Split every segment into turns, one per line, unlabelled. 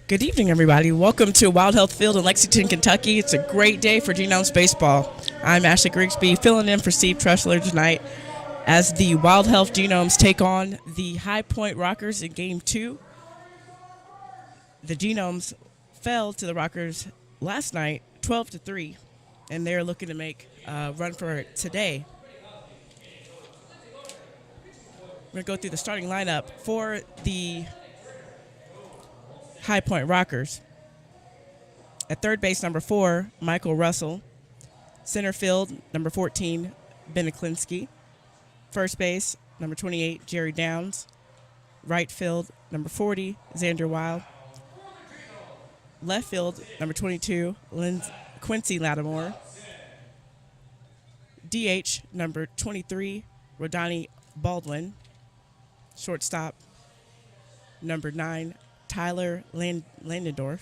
Good evening, everybody. Welcome to Wild Health Field in Lexington, Kentucky. It's a great day for Genomes baseball. I'm Ashley Grigsby, filling in for Steve Tressler tonight as the Wild Health Genomes take on the High Point Rockers in Game 2. The Genomes fell to the Rockers last night, 12-3, and they're looking to make a run for it today. We're going to go through the starting lineup for the High Point Rockers. At third base, number 4, Michael Russell. Center field, number 14, Ben Aklinski. First base, number 28, Jerry Downs. Right field, number 40, Xander Wild. Left field, number 22, Quincy Lattimore. DH, number 23, Rodani Baldwin. Shortstop, number 9, Tyler Landendorf.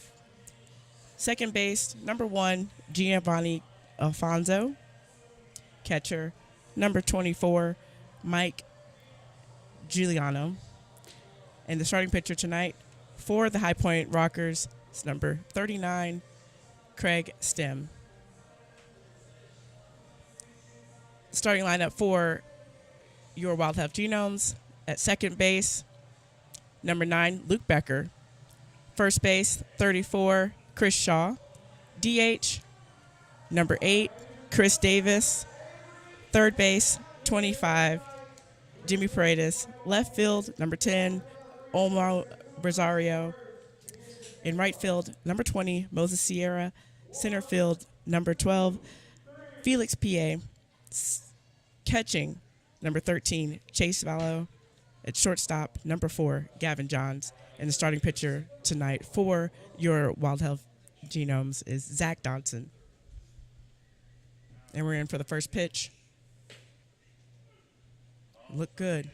Second base, number 1, Giovanni Alfonso. Catcher, number 24, Mike Giuliano. And the starting pitcher tonight for the High Point Rockers is number 39, Craig Stem. Starting lineup for your Wild Health Genomes. At second base, number 9, Luke Becker. First base, 34, Chris Shaw. DH, number 8, Chris Davis. Third base, 25, Jimmy Paredes. Left field, number 10, Omar Rosario. In right field, number 20, Moses Sierra. Center field, number 12, Felix P.A. Catching, number 13, Chase Vallow. At shortstop, number 4, Gavin Johns. And the starting pitcher tonight for your Wild Health Genomes is Zach Dodson. And we're in for the first pitch. Look good.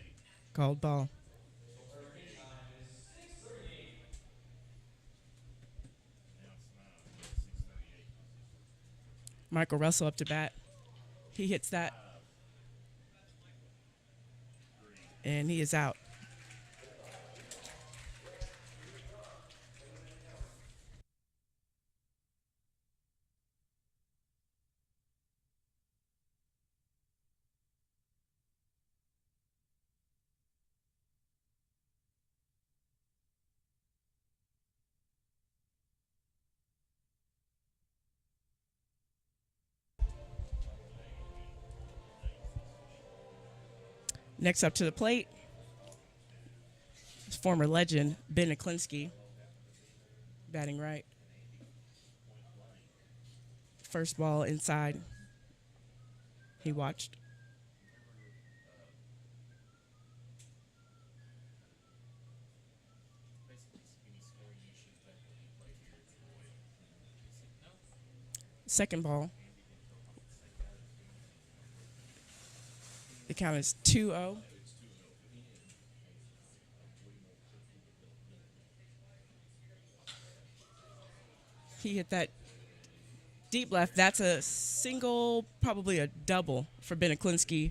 Called ball. Michael Russell up to bat. He hits that. And he is out. Next up to the plate, former legend Ben Aklinski, batting right. First ball inside. He watched. Second ball. The count is 2-0. He hit that deep left. That's a single, probably a double for Ben Aklinski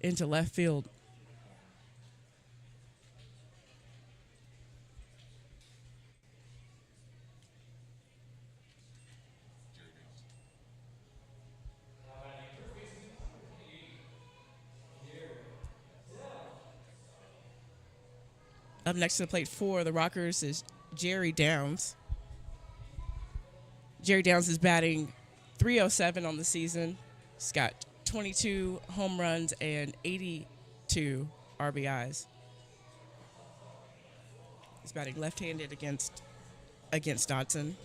into left field. Up next to the plate for the Rockers is Jerry Downs. Jerry Downs is batting .307 on the season. He's got 22 home runs and 82 RBIs. He's batting left-handed against Dodson.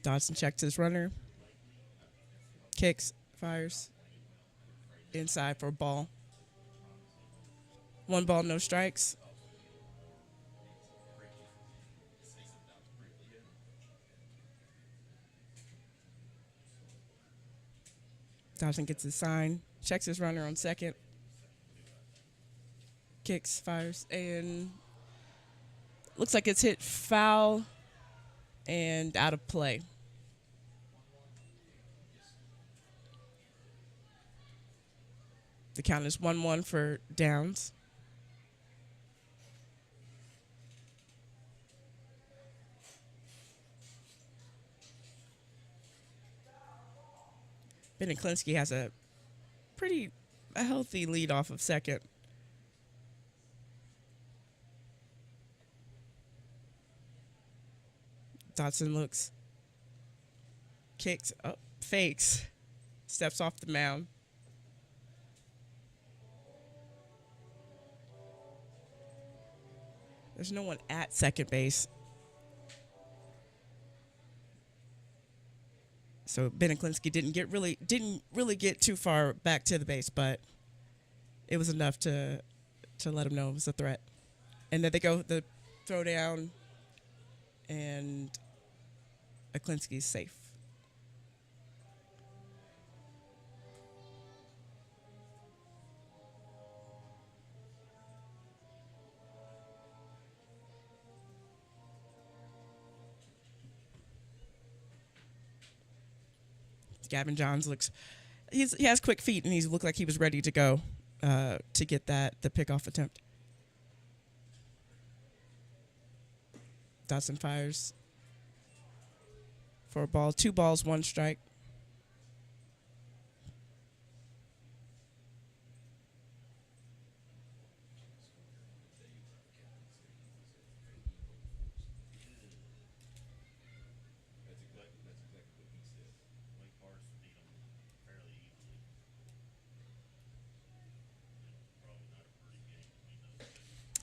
Dodson checks his runner. Kicks, fires, inside for a ball. 1 ball, no strikes. Dodson gets his sign, checks his runner on second. Kicks, fires, and looks like it's hit foul and out of play. The count is 1-1 for Downs. Klinsky has a healthy lead off of second. Dotson looks, kicks, up, fakes, steps off the mound. There's no one at second base. So Klinsky didn't really get too far back to the base, but it was enough to let him know it was a threat. And then they go the throw down, and Klinsky's safe. Gavin Johns he has quick feet, and he looked like he was ready to go to get the pickoff attempt. Dotson fires for a ball. 2 balls, 1 strike.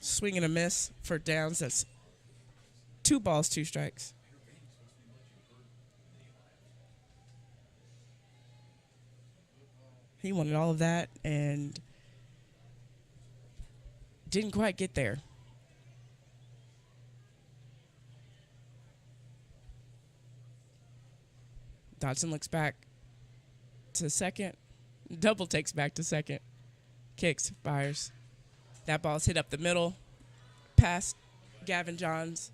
Swing and a miss for Downs. That's 2 balls, 2 strikes. He wanted all of that and didn't quite get there. Dotson looks back to second. Double takes back to second. Kicks, fires. That ball's hit up the middle, past Gavin Johns,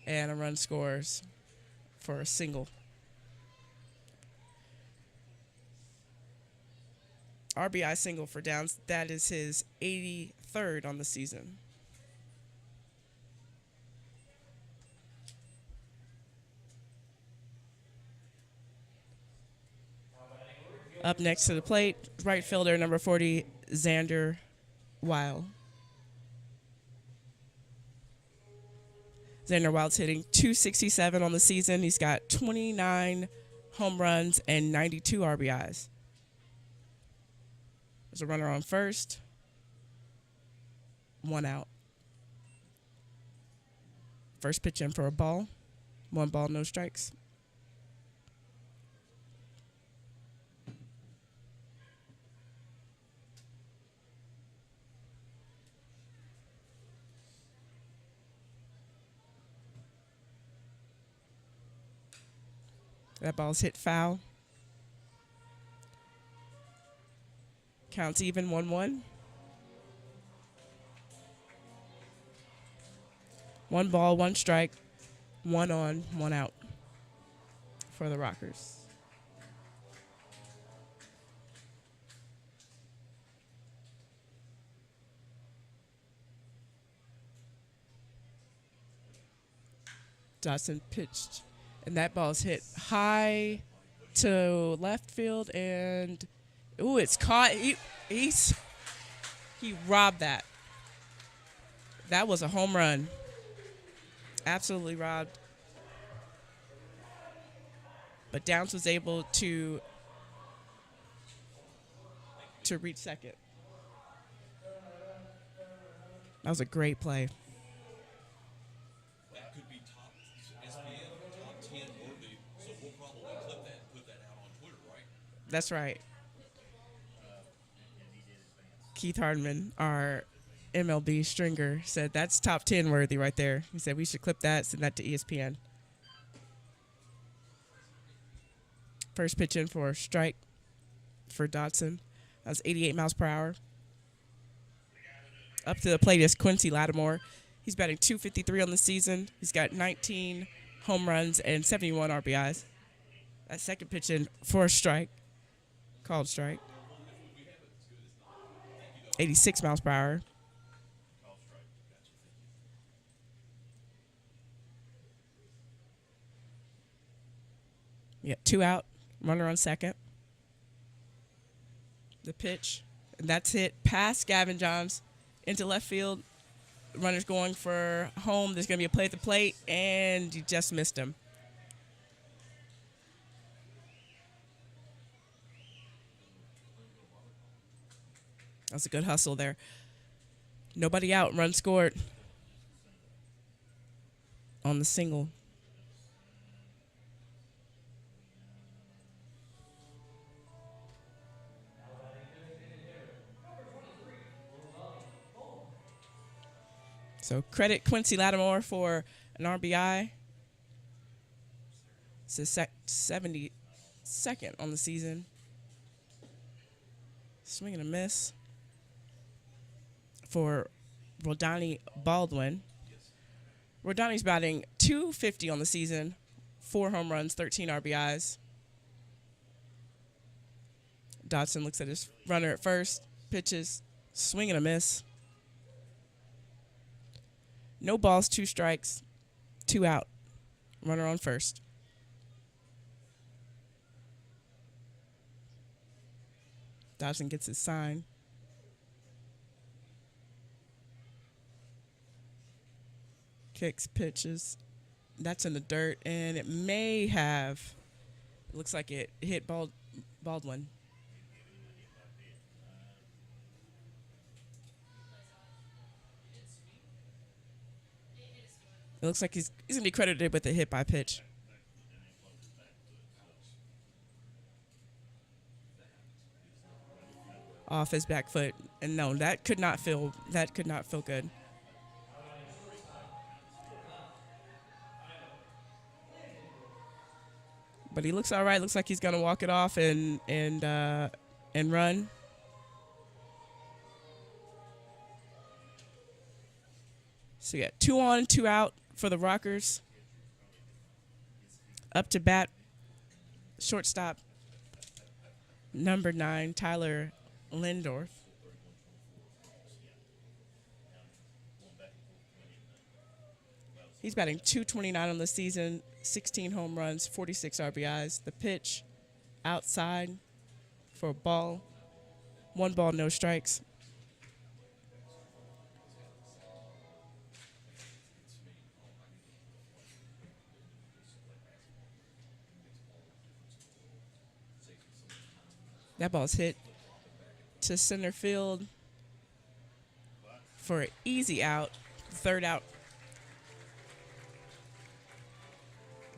and a run scores for a single. RBI single for Downs. That is his 83rd on the season. Up next to the plate, right fielder number 40, Xander Weil. Xander Wild's hitting .267 on the season. He's got 29 home runs and 92 RBIs. There's a runner on first. 1 out. First pitch in for a ball. 1 ball, no strikes. That ball's hit foul. Counts even, 1-1. 1 ball, 1 strike, 1 on, 1 out for the Rockers. Dotson pitched, and that ball's hit high to left field, and it's caught. He robbed that. That was a home run. Absolutely robbed. But Downs was able to reach second. That was a great play.
That could be top SPN, top 10 worthy, so we'll probably clip that and put that out on Twitter, right?
That's right. Keith Hardman, our MLB stringer, said that's top 10 worthy right there. He said we should clip that, send that to ESPN. First pitch in for a strike for Dotson. That's 88 miles per hour. Up to the plate is Quincy Lattimore. He's batting .253 on the season. He's got 19 home runs and 71 RBIs. That second pitch in for a strike, called strike. 86 miles per hour. Yeah, 2 out, runner on second. The pitch, and that's hit past Gavin Johns into left field. Runner's going for home. There's going to be a play at the plate, and you just missed him. That's a good hustle there. Nobody out. Run scored on the single. So credit Quincy Lattimore for an RBI. It's his 72nd on the season. Swing and a miss for Rodani Baldwin. Rodani's batting .250 on the season, 4 home runs, 13 RBIs. Dodson looks at his runner at first, pitches, swing and a miss. No balls, 2 strikes, 2 out. Runner on first. Dodson gets his sign. Kicks, pitches. That's in the dirt, and it may have. It looks like it hit Baldwin. It looks like he's going to be credited with a hit by pitch. Off his back foot, and no, that could not feel good. But he looks all right. Looks like he's going to walk it off and run. So yeah, 2 on, 2 out for the Rockers. Up to bat, shortstop, number 9, Tyler Lindorf. He's batting .229 on the season, 16 home runs, 46 RBIs. The pitch, outside for a ball. 1 ball, no strikes. That ball's hit to center field for an easy out, 3rd out.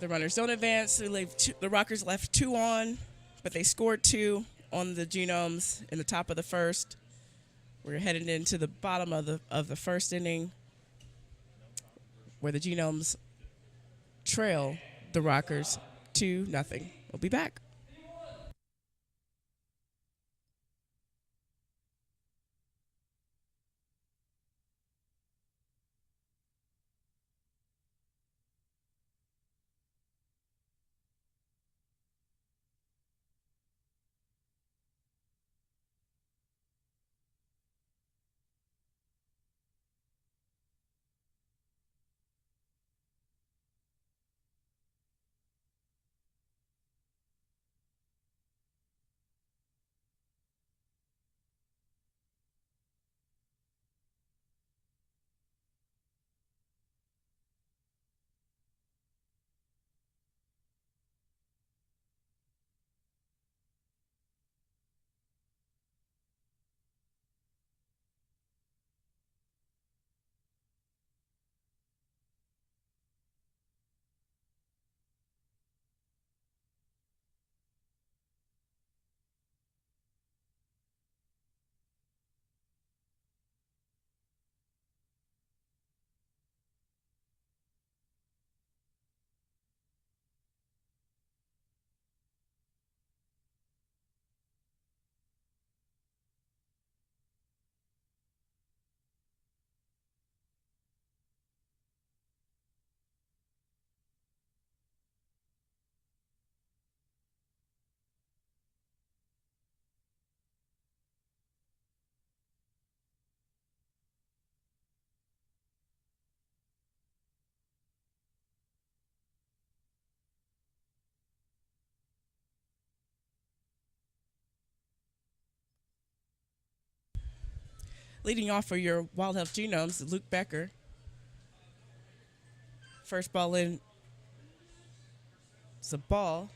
The runners don't advance. The Rockers left 2 on, but they scored 2 on the Genomes in the top of the first. We're headed into the bottom of the first inning, where the Genomes trail the Rockers 2-0. We'll be back. Leading off for your Wild Health Genomes, Luke Becker. First ball in, it's a ball.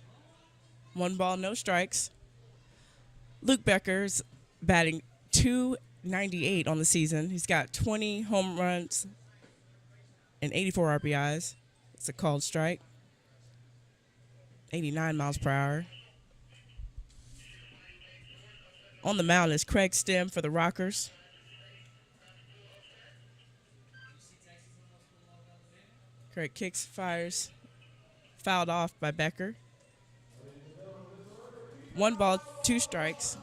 One ball, no strikes. Luke Becker's batting 298 on the season. He's got 20 home runs and 84 RBIs. It's a called strike. 89 miles per hour. On the mound is Craig Stem for the Rockers. Craig kicks, fires, fouled off by Becker. One ball, two strikes.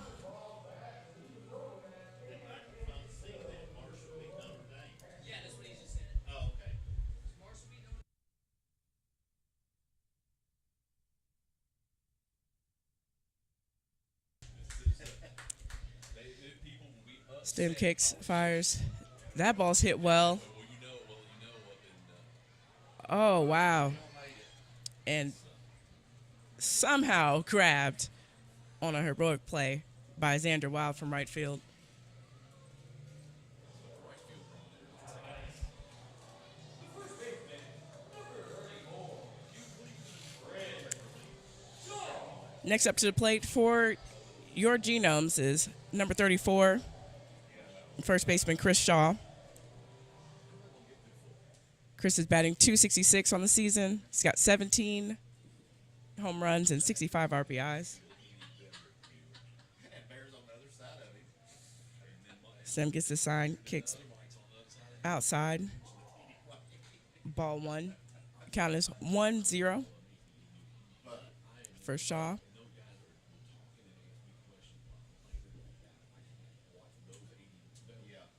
Stem kicks, fires. That ball's hit well. Oh, wow. And somehow grabbed on a heroic play by Xander Wild from right field. Next up to the plate for your Genomes is number 34, first baseman Chris Shaw. Chris is batting 266 on the season. He's got 17 home runs and 65 RBIs. Sam gets the sign, kicks outside. Ball one. Count is 1-0 for Shaw.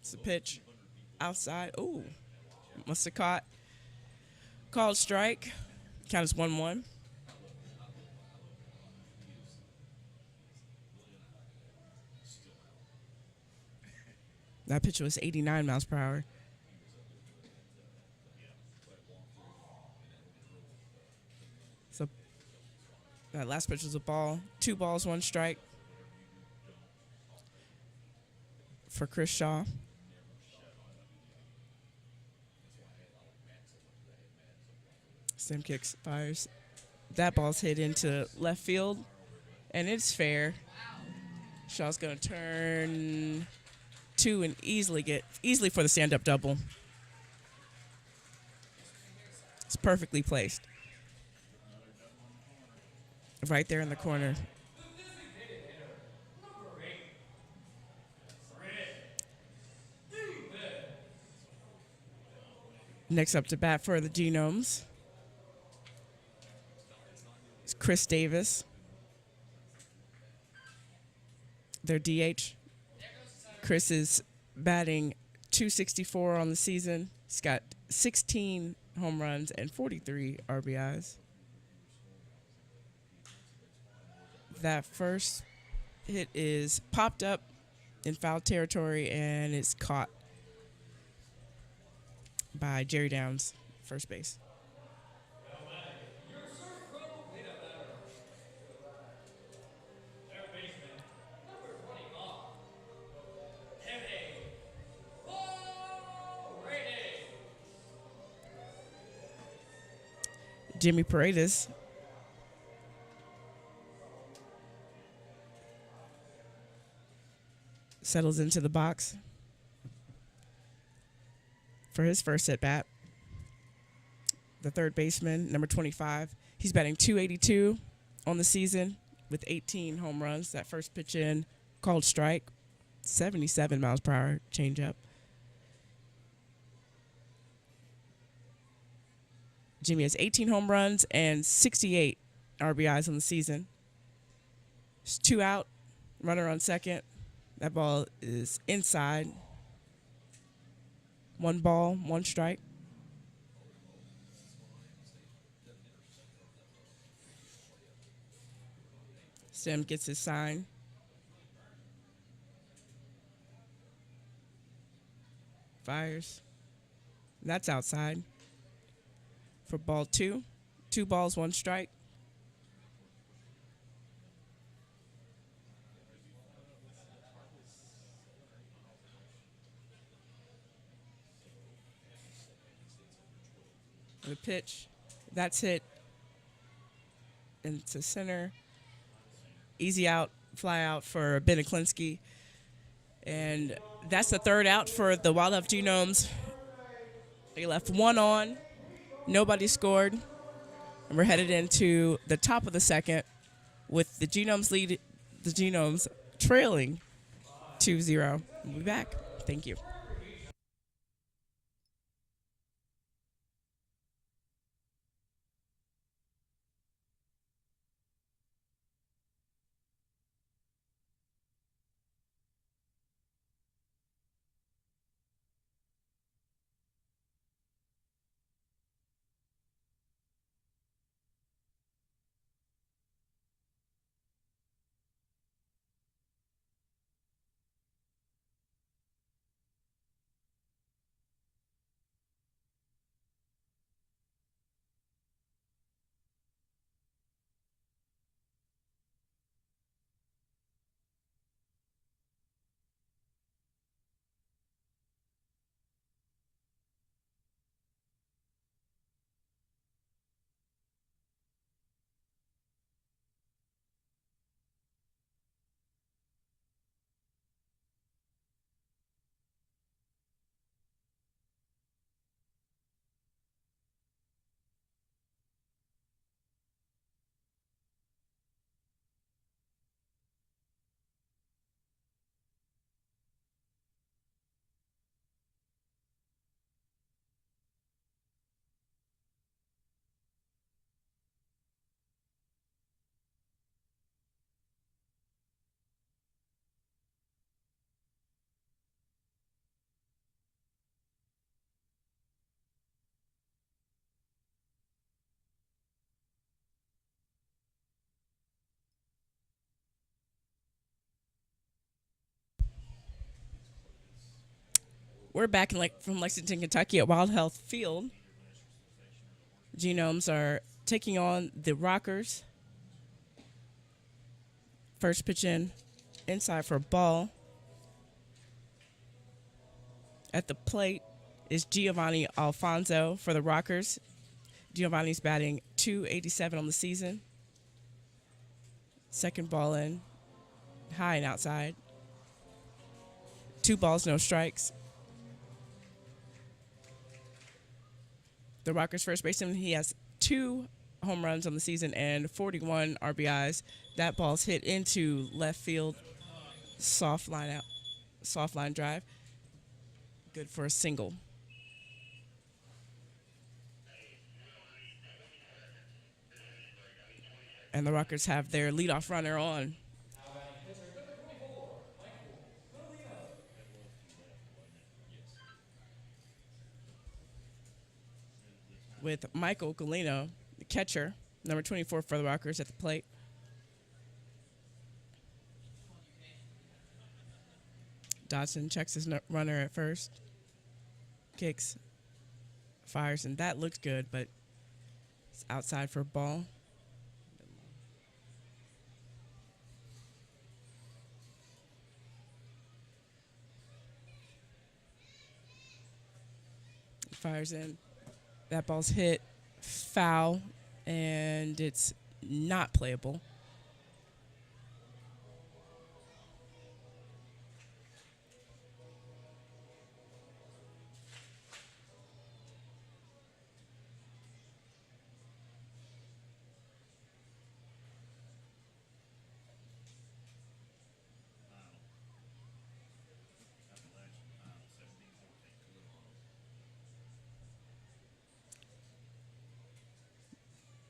It's a pitch outside. Ooh, must have caught. Called strike. Count is 1-1. That pitch was 89 miles per hour. So that last pitch was a ball. 2 balls, 1 strike for Chris Shaw. Stem kicks, fires. That ball's hit into left field, and it's fair. Shaw's going to turn 2 and easily for the stand-up double. It's perfectly placed. Right there in the corner. Next up to bat for the Genomes is Chris Davis, their DH. Chris is batting 264 on the season. He's got 16 home runs and 43 RBIs. That first hit is popped up in foul territory, and it's caught by Jerry Downs, first base. Jimmy Paredes settles into the box for his first at bat. The third baseman, number 25, he's batting 282 on the season with 18 home runs. That first pitch in, called strike, 77 miles per hour changeup. Jimmy has 18 home runs and 68 RBIs on the season. It's 2 out, runner on second. That ball is inside. 1 ball, 1 strike. Stem gets his sign. Fires. That's outside. For ball 2. 2 balls, 1 strike. The pitch, that's hit into center. Easy out, fly out for Beniklinski. And that's the third out for the Wildlife Genomes. They left one on. Nobody scored. And we're headed into the top of the second with the Genomes trailing 2-0. We'll be back. Thank you. We're back from Lexington, Kentucky at Wild Health Field. Genomes are taking on the Rockers. First pitch inside for a ball. At the plate is Giovanni Alfonso for the Rockers. Giovanni's batting .287 on the season. Second ball in, high and outside. 2 balls, no strikes. The Rockers' first baseman, he has 2 home runs on the season and 41 RBIs. That ball's hit into left field, soft line drive. Good for a single. And the Rockers have their leadoff runner on. With Michael Galino, the catcher, number 24 for the Rockers at the plate. Dodson checks his runner at first. Kicks, fires, and that looks good, but it's outside for a ball. Fires in. That ball's hit foul, and it's not playable.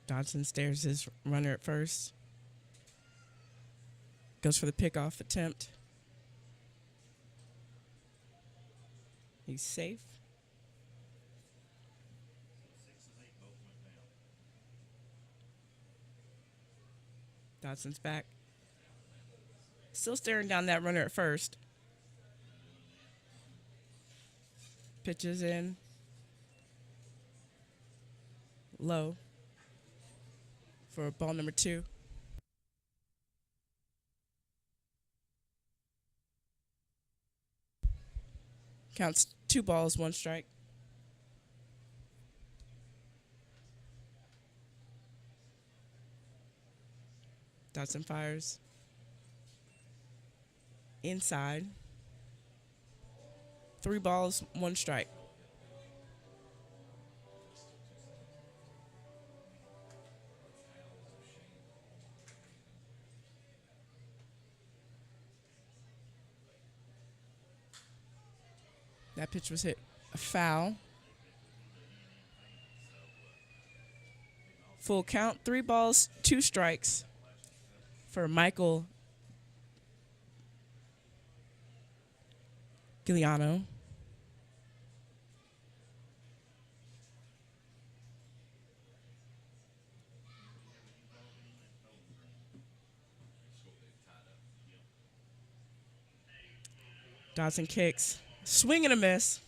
Dodson stares his runner at first. Goes for the pickoff attempt. He's safe. Dodson's back. Still staring down that runner at first. Pitches in. Low. For ball number 2. Counts 2 balls, 1 strike. Dodson fires inside. 3 balls, 1 strike. That pitch was hit a foul. Full count, 3 balls, 2 strikes for Michael Giuliano. Dodson kicks, swing and a miss.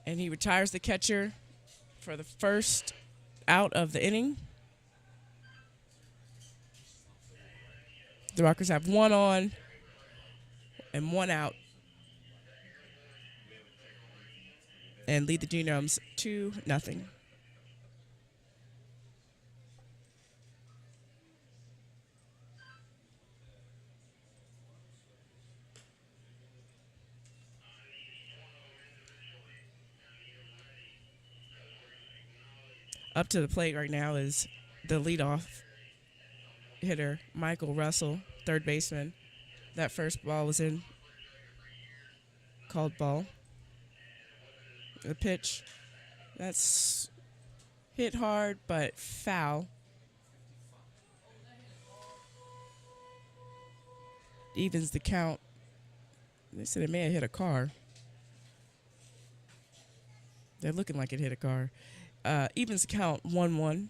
And he retires the catcher for the first out of the inning. The Rockers have 1 on and 1 out. And lead the Genomes 2-0. Up to the plate right now is the leadoff hitter, Michael Russell, third baseman. That first ball was in, called ball. The pitch, that's hit hard but foul. Evens the count. They said it may have hit a car. They're looking like it hit a car. Evens the count 1-1.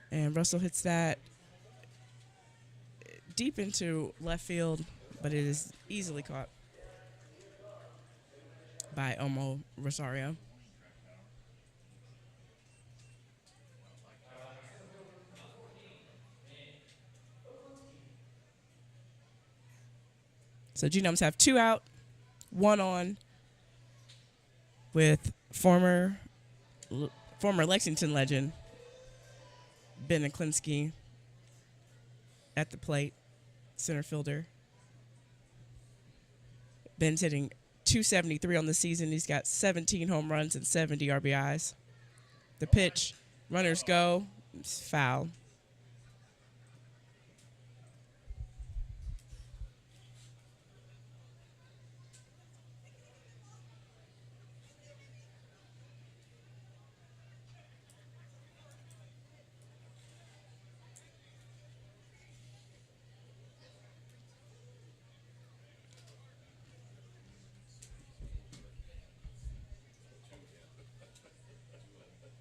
And Russell hits that deep into left field, but it is easily caught by Omo Rosario. So Genomes have 2 out, 1 on, with former Lexington legend Ben Aklinski at the plate, center fielder. Ben's hitting .273 on the season. He's got 17 home runs and 70 RBIs. The pitch, runners go, it's foul.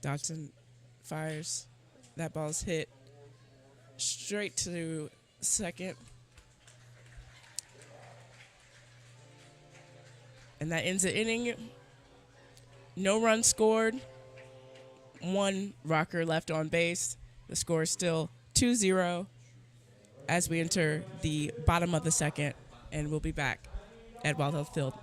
Dodson fires. That ball's hit straight to second. And that ends the inning. No runs scored. 1 Rocker left on base. The score is still 2-0 as we enter the bottom of the second. And we'll be back at Wild Health Field.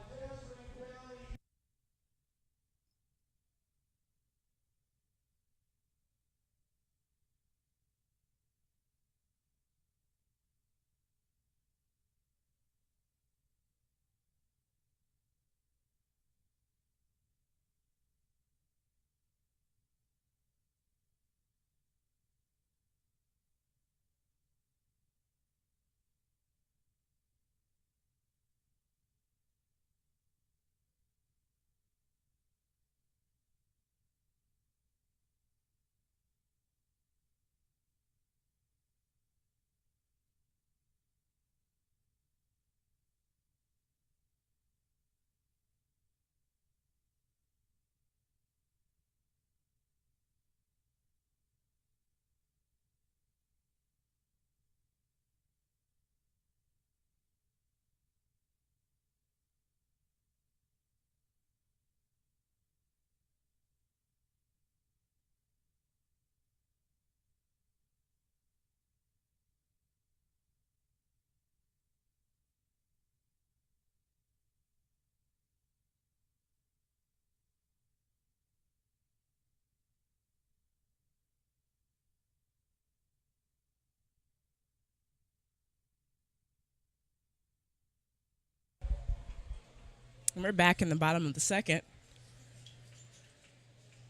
And we're back in the bottom of the second,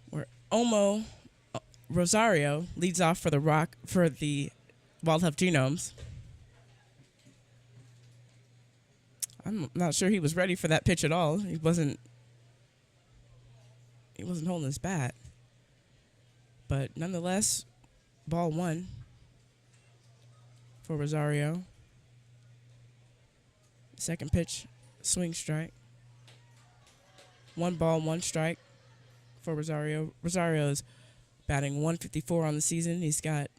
where Omo Rosario leads off for the Wildlife Genomes. I'm not sure he was ready for that pitch at all. He wasn't holding his bat. But nonetheless, ball one for Rosario. Second pitch, swing strike. 1 ball, 1 strike for Rosario. Rosario's batting 154 on the season. He's got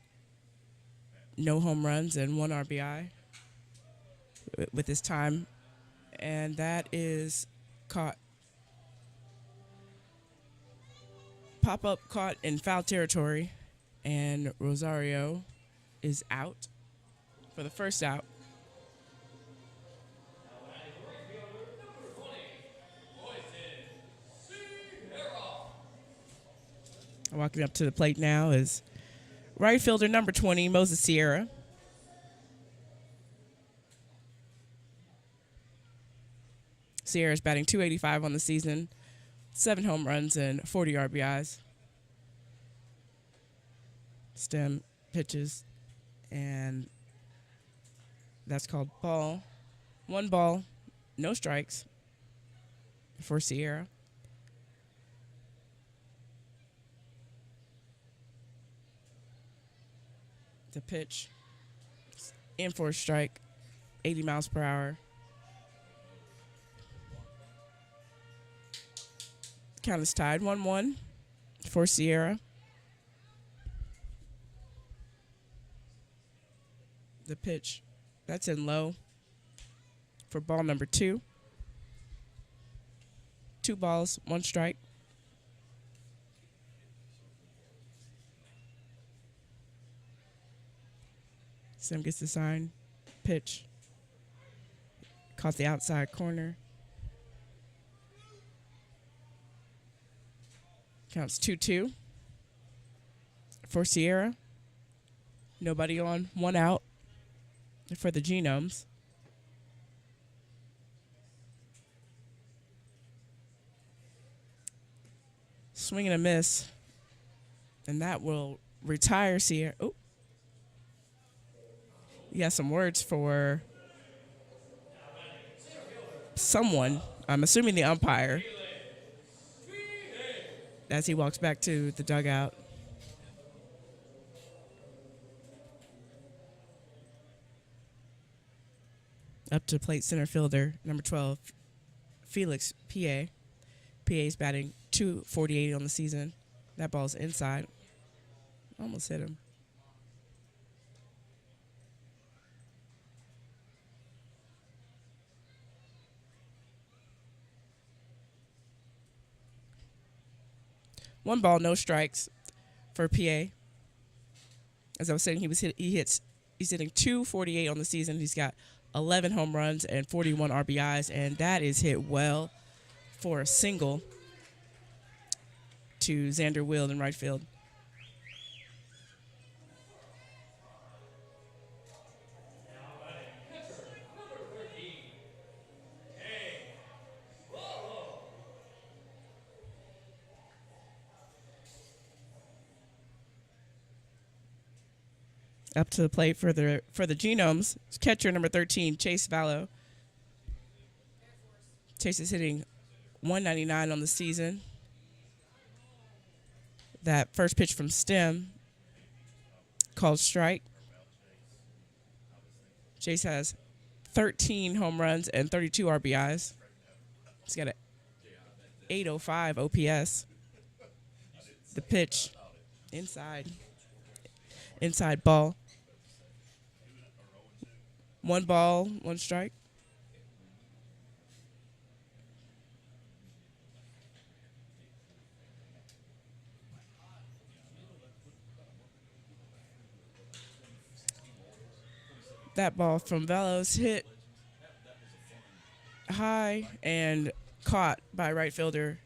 no home runs and 1 RBI with his time. And that is caught. Pop-up caught in foul territory. And Rosario is out for the first out. Walking up to the plate now is right fielder number 20, Moses Sierra. Sierra's batting .285 on the season, 7 home runs and 40 RBIs. Stem pitches, and that's called ball. 1 ball, no strikes for Sierra. The pitch in for a strike, 80 miles per hour. Count is tied 1-1 for Sierra. The pitch, that's in low for ball number 2. 2 balls, 1 strike. Sim gets the sign. Pitch. Caught the outside corner. Counts 2-2 for Sierra. Nobody on, 1 out for the Genomes. Swing and a miss. And that will retire Sierra. Oh. You got some words for someone. I'm assuming the umpire. As he walks back to the dugout. Up to plate center fielder, number 12, Felix P.A. P.A.'s batting .248 on the season. That ball's inside. Almost hit him. One ball, no strikes for PA. As I was saying, he's hitting .248 on the season. He's got 11 home runs and 41 RBIs, and that is hit well for a single to Xander Wild in right field. Up to the plate for the Genomes, catcher number 13, Chase Vallow. Chase is hitting .199 on the season. That first pitch from Stem called strike. Chase has 13 home runs and 32 RBIs. He's got an .805 OPS. The pitch inside ball. 1 ball, 1 strike. That ball from Velos hit high and caught by right fielder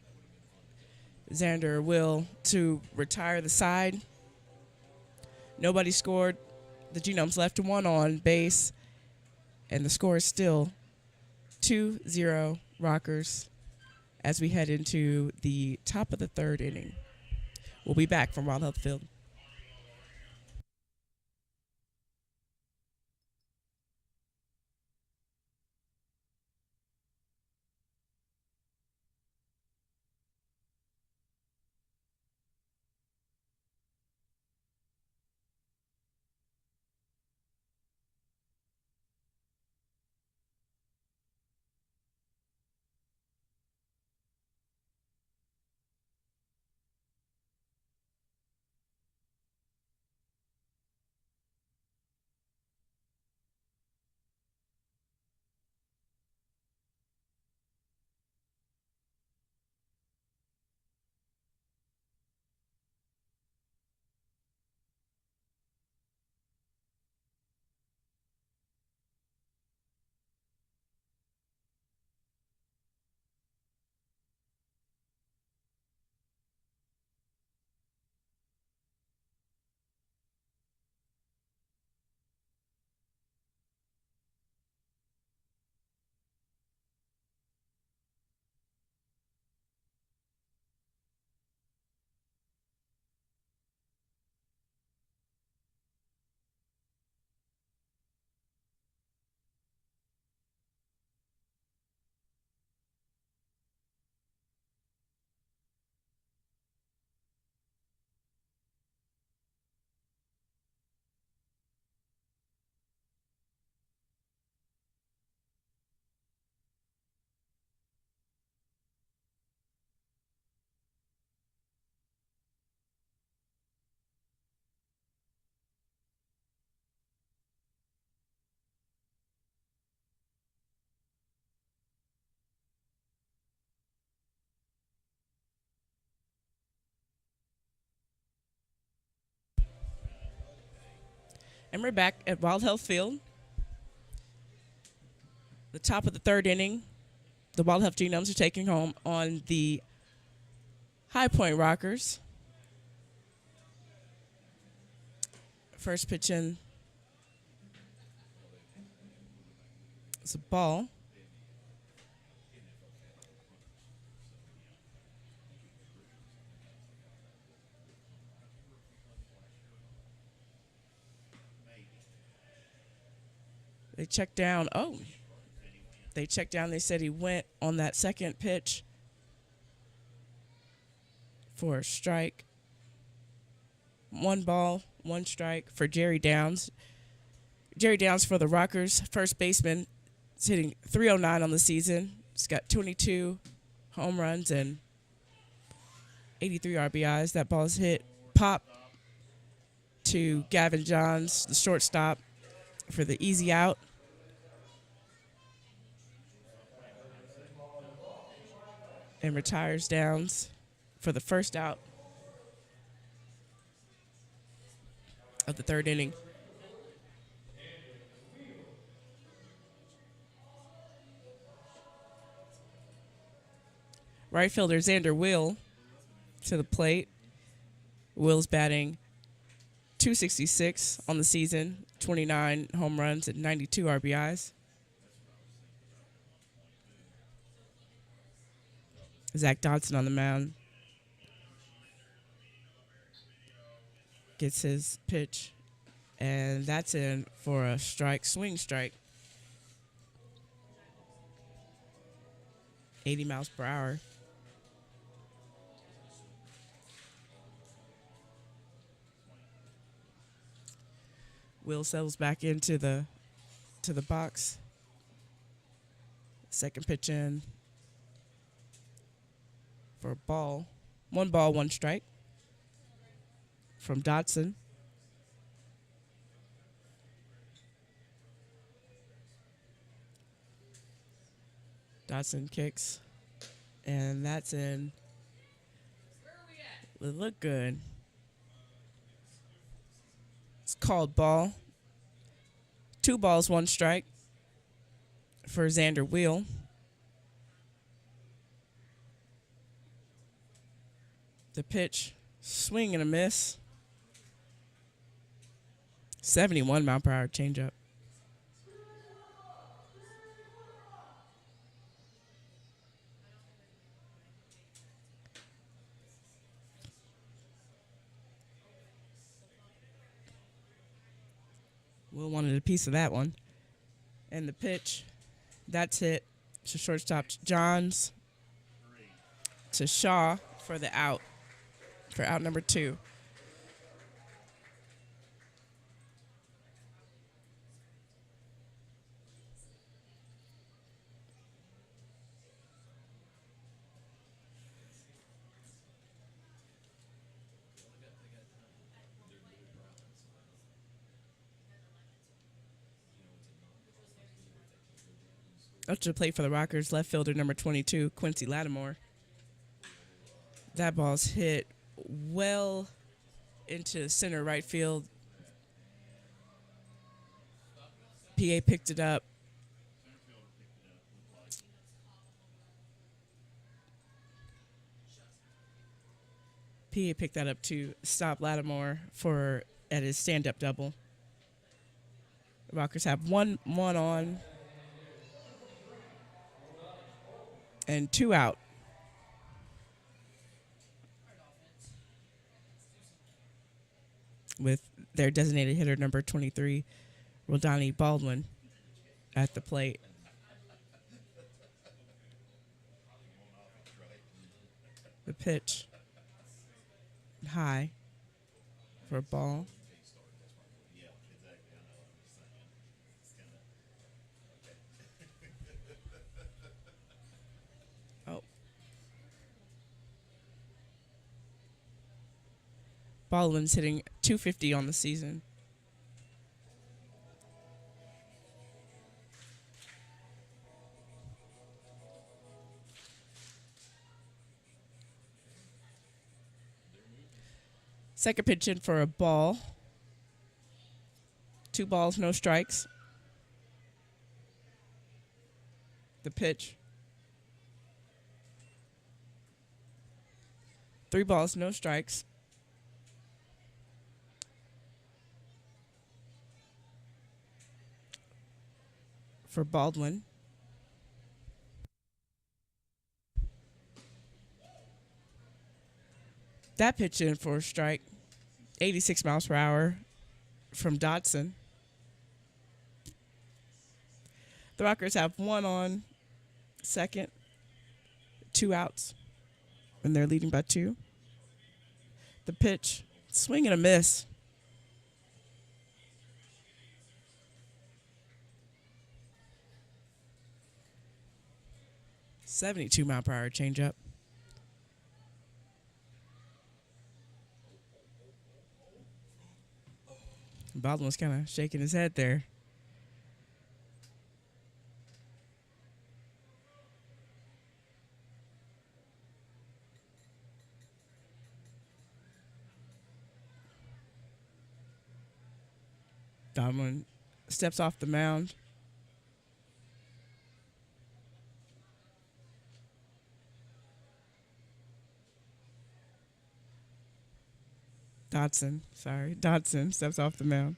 Xander Wild to retire the side. Nobody scored. The Genomes left 1 on base. And the score is still 2-0 Rockers as we head into the top of the third inning. We'll be back from Wild Health Field. And we're back at Wild Health Field. The top of the third inning. The Wild Health Genomes are taking home on the High Point Rockers. First pitch in is a ball. They checked down. They checked down. They said he went on that second pitch for a strike. 1 ball, 1 strike for Jerry Downs. Jerry Downs for the Rockers, first baseman, is hitting .309 on the season. He's got 22 home runs and 83 RBIs. That ball's hit pop to Gavin Johns, the shortstop, for the easy out. And retires Downs for the first out of the third inning. Right fielder Xander Will to the plate. Will's batting .266 on the season, 29 home runs and 92 RBIs. Zach Dodson on the mound gets his pitch, and that's in for a strike, swing strike. 80 miles per hour. Will settles back into the box. Second pitch in for a ball. 1 ball, 1 strike from Dodson. Dodson kicks, and that's in. It looked good. It's called ball. 2 balls, 1 strike for Xander Will. The pitch, swing and a miss. 71 mile per hour changeup. Will wanted a piece of that one. And the pitch, that's hit to shortstop Johns to Shaw for the out, for out number 2. Up to the plate for the Rockers, left fielder number 22, Quincy Lattimore. That ball's hit well into center right field. PA picked it up. PA picked that up to stop Lattimore for at his stand-up double. The Rockers have one on and 2 out. With their designated hitter number 23, Rodani Baldwin, at the plate. The pitch high for a ball. Oh. Baldwin's hitting .250 on the season. Second pitch in for a ball. 2 balls, no strikes. The pitch. 3 balls, no strikes. For Baldwin. That pitch in for a strike. 86 miles per hour from Dodson. The Rockers have 1 on second, 2 outs, and they're leading by 2. The pitch, swing and a miss. .72 mile per hour changeup. Baldwin was kind of shaking his head there. Baldwin steps off the mound. Dodson steps off the mound.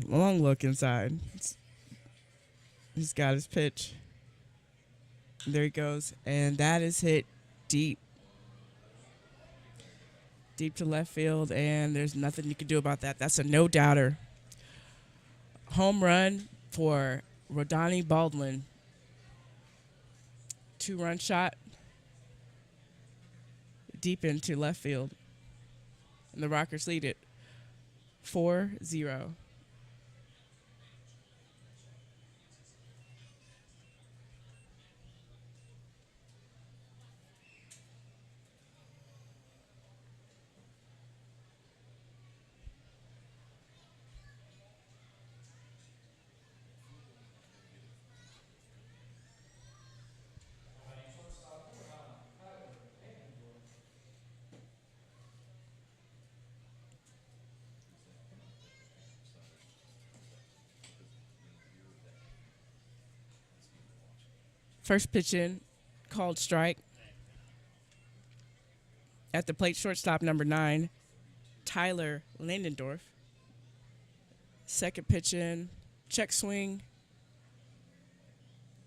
Long look inside. He's got his pitch. There he goes. And that is hit deep. Deep to left field, and there's nothing you can do about that. That's a no-doubter. Home run for Rodani Baldwin. 2-run shot deep into left field. And the Rockers lead it 4-0. First pitch in, called strike. At the plate, shortstop number 9, Tyler Landendorf. Second pitch in, check swing.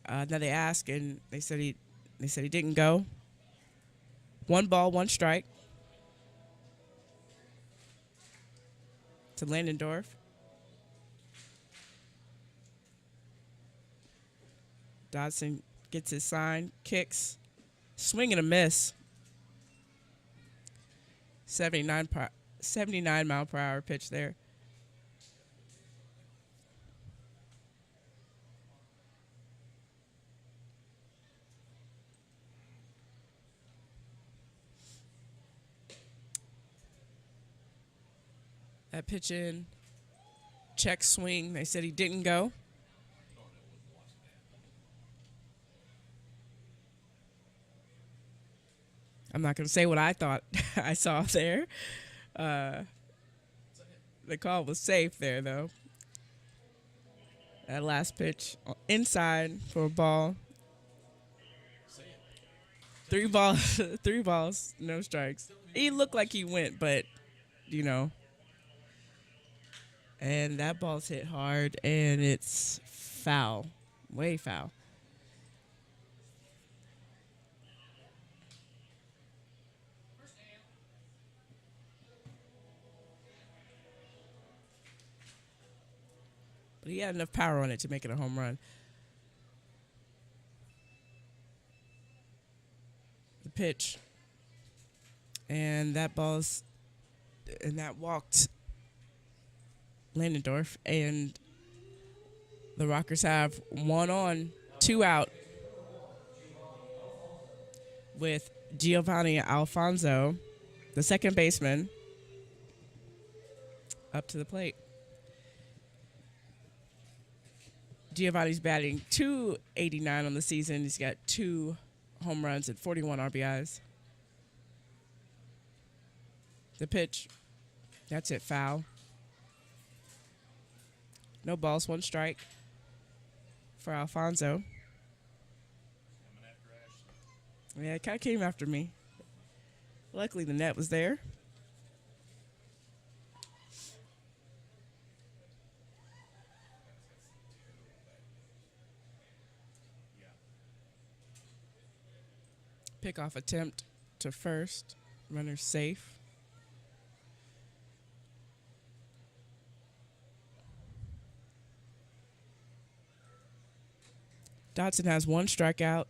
Now they ask, and they said he didn't go. 1 ball, 1 strike. to Landendorf. Dodson gets his sign, kicks, swing and a miss. 79 mile per hour pitch there. That pitch in, check swing. They said he didn't go. I'm not going to say what I thought I saw there. The call was safe there, though. That last pitch inside for a ball. 3 balls, 3 balls, no strikes. He looked like he went, but, you know. And that ball's hit hard, and it's foul. Way foul. But he had enough power on it to make it a home run. The pitch. And that walked Landendorf. And the Rockers have 1 on, 2 out with Giovanni Alfonso, the second baseman, up to the plate. Giovanni's batting .289 on the season. He's got 2 home runs and 41 RBIs. The pitch, that's it, foul. No balls, 1 strike for Alfonso. Yeah, it kind of came after me. Luckily, the net was there. Pickoff attempt to first. Runner safe. Dodson has 1 strikeout,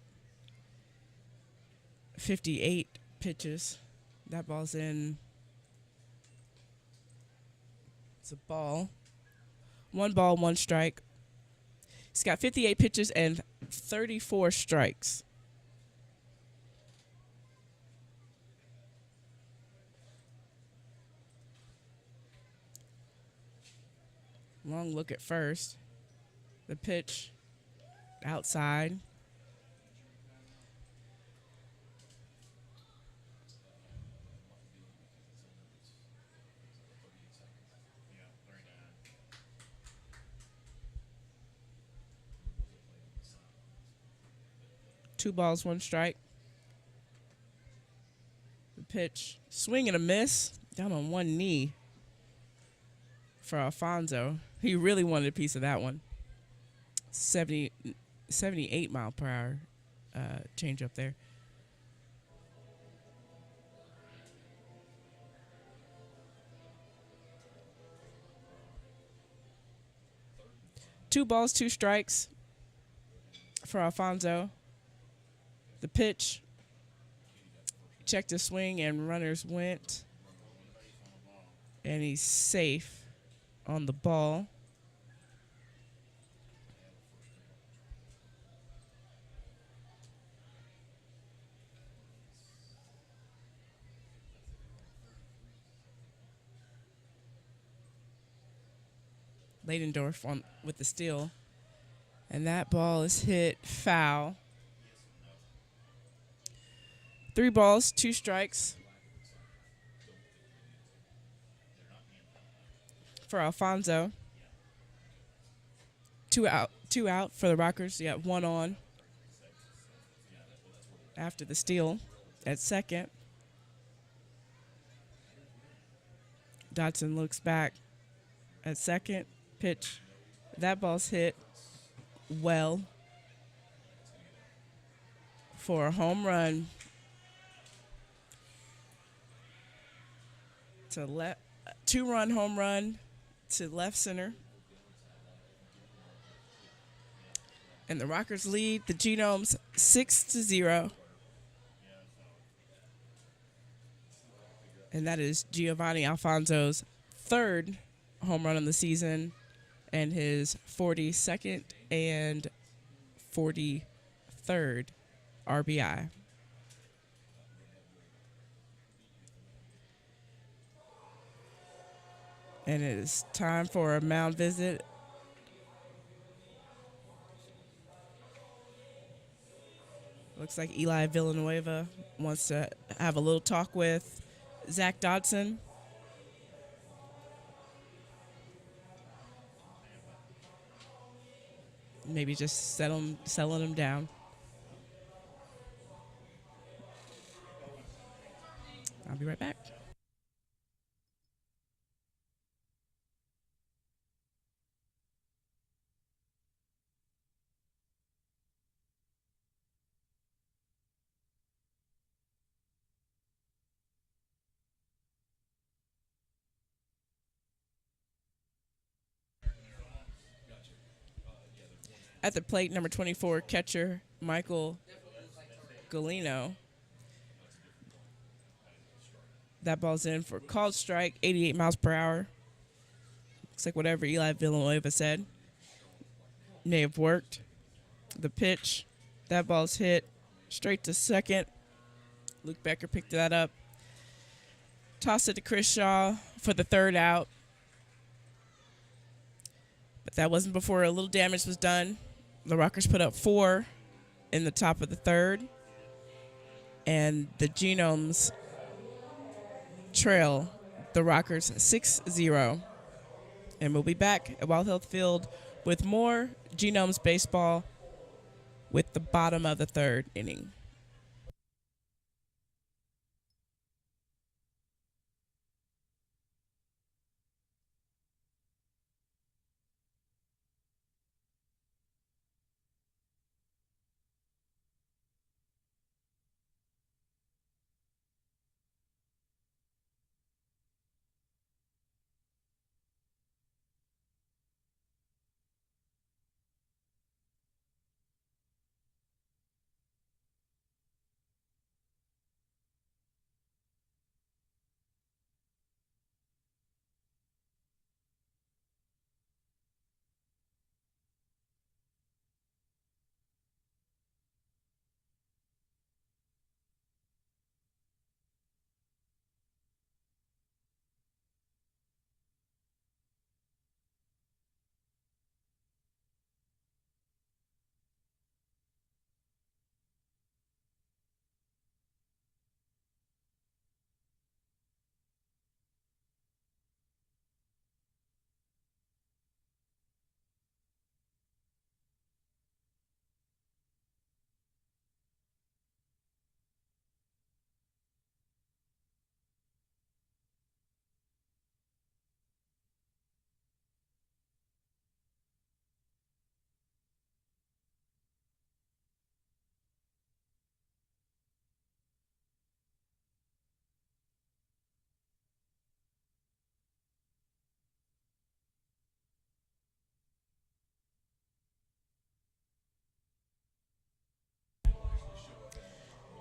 58 pitches. That ball's in. It's a ball. 1 ball, 1 strike. He's got 58 pitches and 34 strikes. Long look at first. The pitch outside. Two balls, 1 strike. The pitch, swing and a miss, down on 1 knee for Alfonso. He really wanted a piece of that one. 78 mile per hour change up there. Two balls, 2 strikes for Alfonso. The pitch, checked the swing and runners went. And he's safe on the ball. Landendorf on with the steal. And that ball is hit foul. 3 balls, 2 strikes for Alfonso. 2 out for the Rockers. You got 1 on after the steal at second. Dodson looks back at second. Pitch. That ball's hit well for a home run to 2-run home run to left center. And the Rockers lead the Genomes 6-0. And that is Giovanni Alfonso's third home run of the season and his 42nd and 43rd RBI. And it is time for a mound visit. Looks like Eli Villanueva wants to have a little talk with Zach Dodson. Maybe just settling him down. I'll be right back. At the plate, number 24, catcher Michael Galino. That ball's in for called strike, 88 miles per hour. Looks like whatever Eli Villanueva said may have worked. The pitch, that ball's hit straight to second. Luke Becker picked that up. Tossed it to Chris Shaw for the third out. But that wasn't before a little damage was done. The Rockers put up 4 in the top of the third. And the Genomes trail the Rockers 6-0. And we'll be back at Wild Health Field with more Genomes baseball with the bottom of the third inning.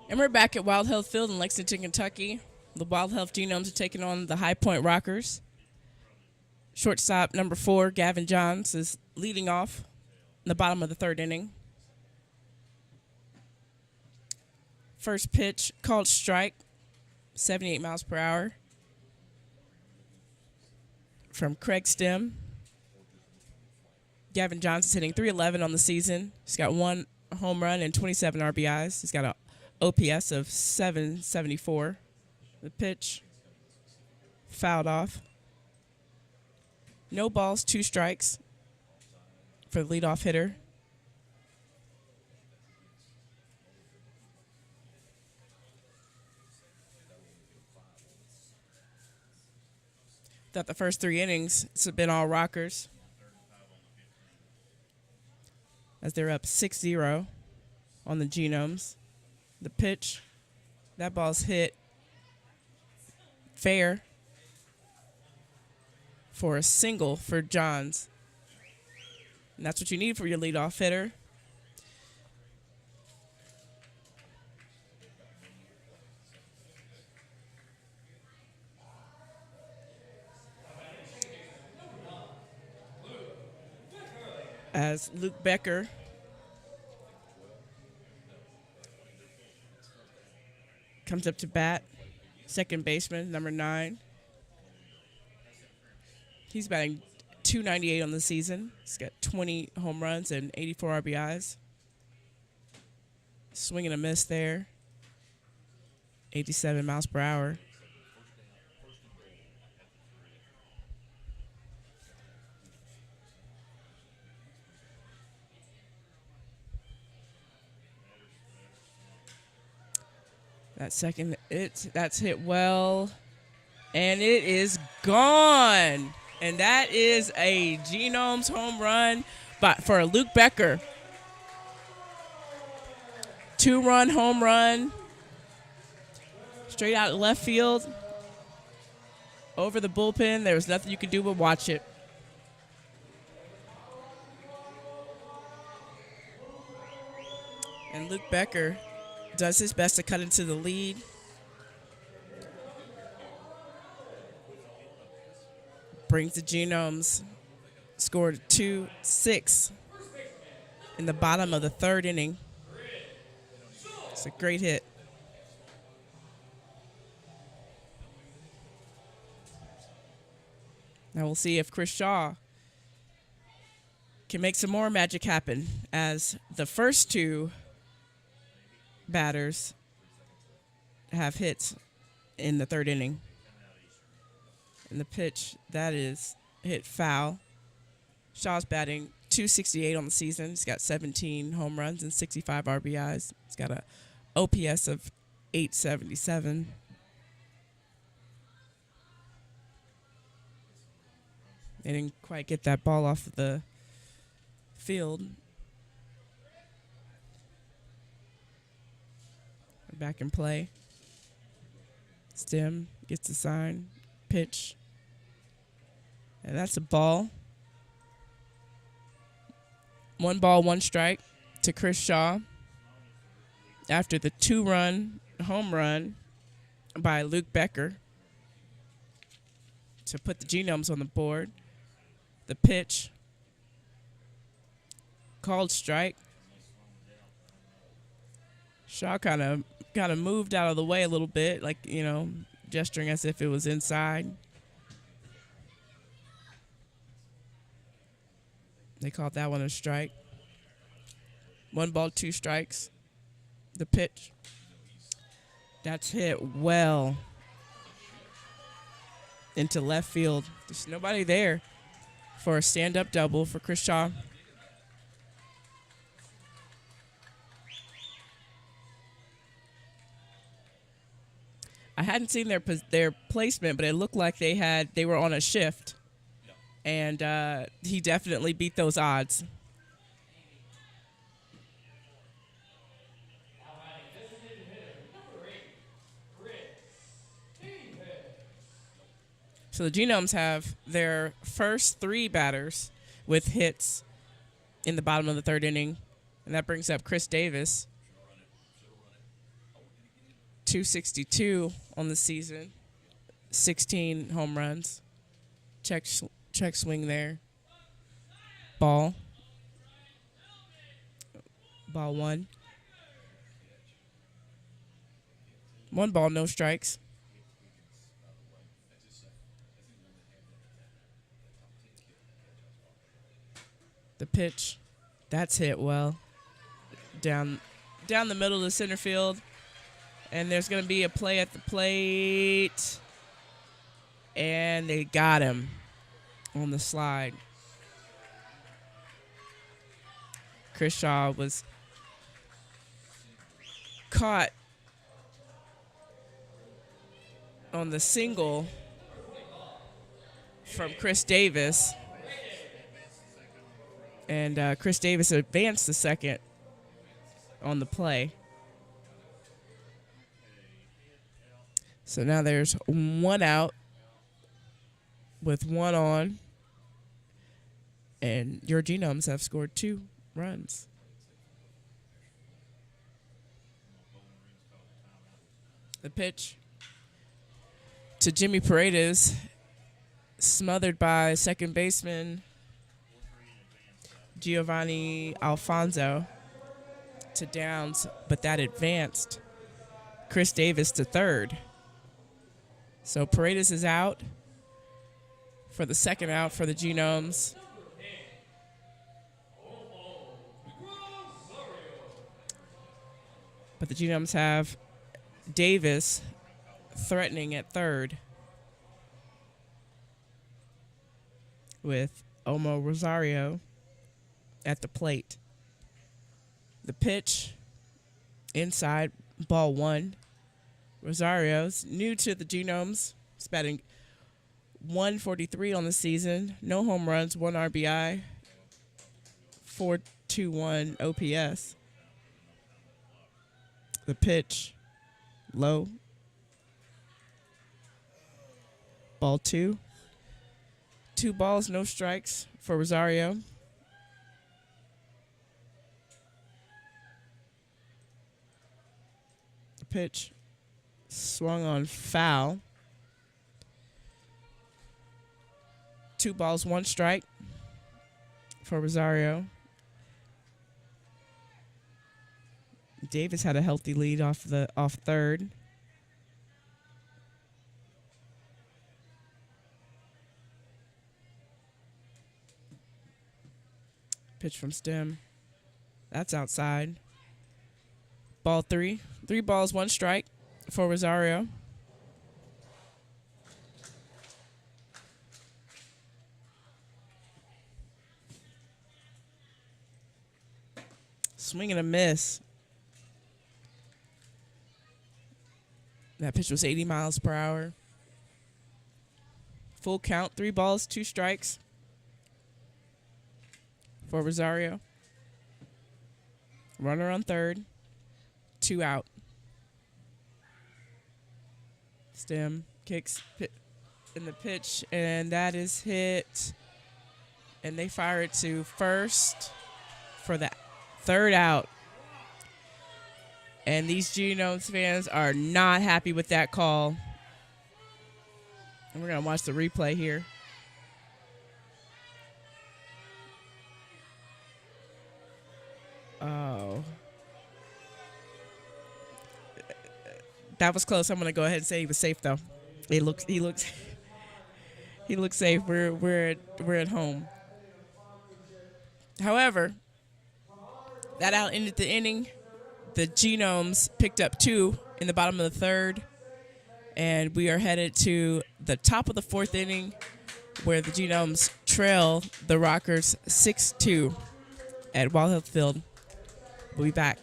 And we're back at Wild Health Field in Lexington, Kentucky. The Wild Health Genomes are taking on the High Point Rockers. Shortstop number 4, Gavin Johns, is leading off in the bottom of the third inning. First pitch, called strike, 78 miles per hour. From Craig Stem. Gavin Johns is hitting .311 on the season. He's got 1 home run and 27 RBIs. He's got a OPS of 774. The pitch fouled off. No balls, 2 strikes for the leadoff hitter. Thought the first 3 innings, it's been all Rockers, as they're up 6-0 on the Genomes. The pitch, that ball's hit fair for a single for Johns. And that's what you need for your leadoff hitter. As Luke Becker comes up to bat, second baseman, number 9. He's batting .298 on the season. He's got 20 home runs and 84 RBIs. Swing and a miss there. 87 miles per hour. That second, that's hit well, and it is gone. And that is a Genomes home run, but for Luke Becker. 2-run home run, straight out left field, over the bullpen. There was nothing you could do but watch it. And Luke Becker does his best to cut into the lead. Brings the Genomes, scored 2-6 in the bottom of the 3rd inning. It's a great hit. Now we'll see if Chris Shaw can make some more magic happen, as the first 2 batters have hits in the 3rd inning. And the pitch, that is hit foul. Shaw's batting .268 on the season. He's got 17 home runs and 65 RBIs. He's got a OPS of .877. They didn't quite get that ball off of the field. Back in play. Stem gets the sign. Pitch. And that's a ball. 1 ball, 1 strike to Chris Shaw after the 2-run home run by Luke Becker to put the Genomes on the board. The pitch, called strike. Shaw kind of moved out of the way a little bit, like, gesturing as if it was inside. They called that one a strike. 1 ball, 2 strikes. The pitch, that's hit well into left field. There's nobody there for a stand-up double for Chris Shaw. I hadn't seen their placement, but it looked like they were on a shift, and he definitely beat those odds. So the Genomes have their first 3 batters with hits in the bottom of the 3rd inning, and that brings up Chris Davis. .262 on the season, 16 home runs. Check swing there. Ball 1. 1 ball, no strikes. The pitch, that's hit well. Down the middle of the center field. And there's going to be a play at the plate. And they got him on the slide. Chris Shaw was caught on the single from Chris Davis. And Chris Davis advanced the second on the play. So now there's 1 out. with 1 on, and your Genomes have scored 2 runs. The pitch to Jimmy Paredes, smothered by second baseman Giovanni Alfonso to Downs, but that advanced Chris Davis to third. So Paredes is out for the second out for the Genomes. But the Genomes have Davis threatening at third with Omo Rosario at the plate. The pitch inside, ball 1. Rosario's new to the Genomes. He's batting .143 on the season. No home runs, 1 RBI, .421 OPS. The pitch, low. Ball 2. 2 balls, no strikes for Rosario. The pitch swung on foul. 2 balls, 1 strike for Rosario. Davis had a healthy lead off third. Pitch from stem. That's outside. Ball 3. 3 balls, 1 strike for Rosario. Swing and a miss. That pitch was 80 miles per hour. Full count, 3 balls, 2 strikes for Rosario. Runner on third, 2 out. Stem kicks in the pitch, and that is hit. And they fire it to first for the 3rd out. And these Genomes fans are not happy with that call. And we're going to watch the replay here. Oh. That was close. I'm going to go ahead and say he was safe, though. He looks safe. We're at home. However, that out ended the inning. The Genomes picked up 2 in the bottom of the 3rd, and we are headed to the top of the 4th inning, where the Genomes trail the Rockers 6-2 at Wild Health Field. We'll be back.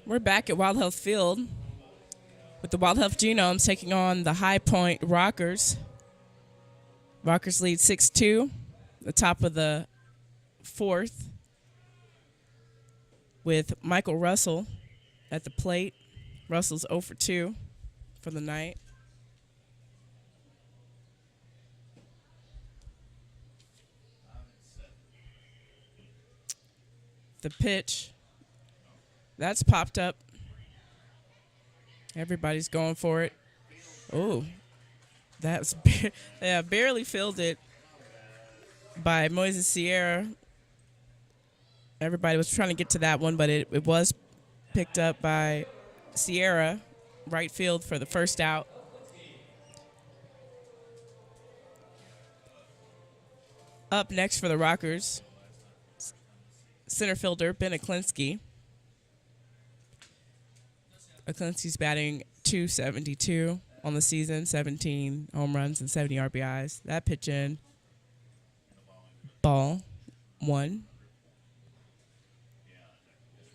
We're back at Wild Health Field with the Wild Health Genomes taking on the High Point Rockers. Rockers lead 6-2, the top of the 4th, with Michael Russell at the plate. Russell's 0 for 2 for the night. The pitch. That's popped up. Everybody's going for it. Oh, that's yeah, barely filled it by Moises Sierra. Everybody was trying to get to that one, but it was picked up by Sierra, right field for the first out. Up next for the Rockers, center fielder Ben Aklinski. Aklinski's batting .272 on the season, 17 home runs and 70 RBIs. That pitch in, ball, one.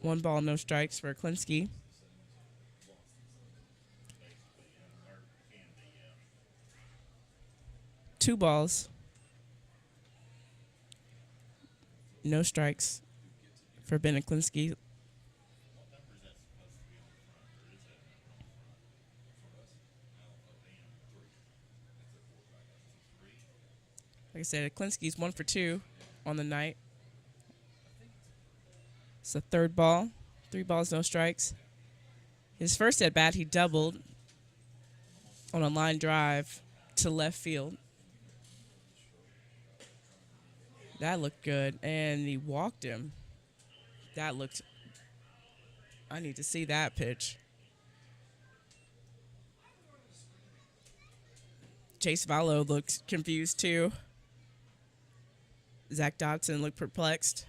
One ball, no strikes for Aklinski. Two balls, no strikes for Ben Aklinski. Like I said, Aklinski's 1 for 2 on the night. It's the third ball. 3 balls, no strikes. His first at bat, he doubled on a line drive to left field. That looked good, and he walked him. That looked. I need to see that pitch. Chase Vallow looked confused too. Zach Dodson looked perplexed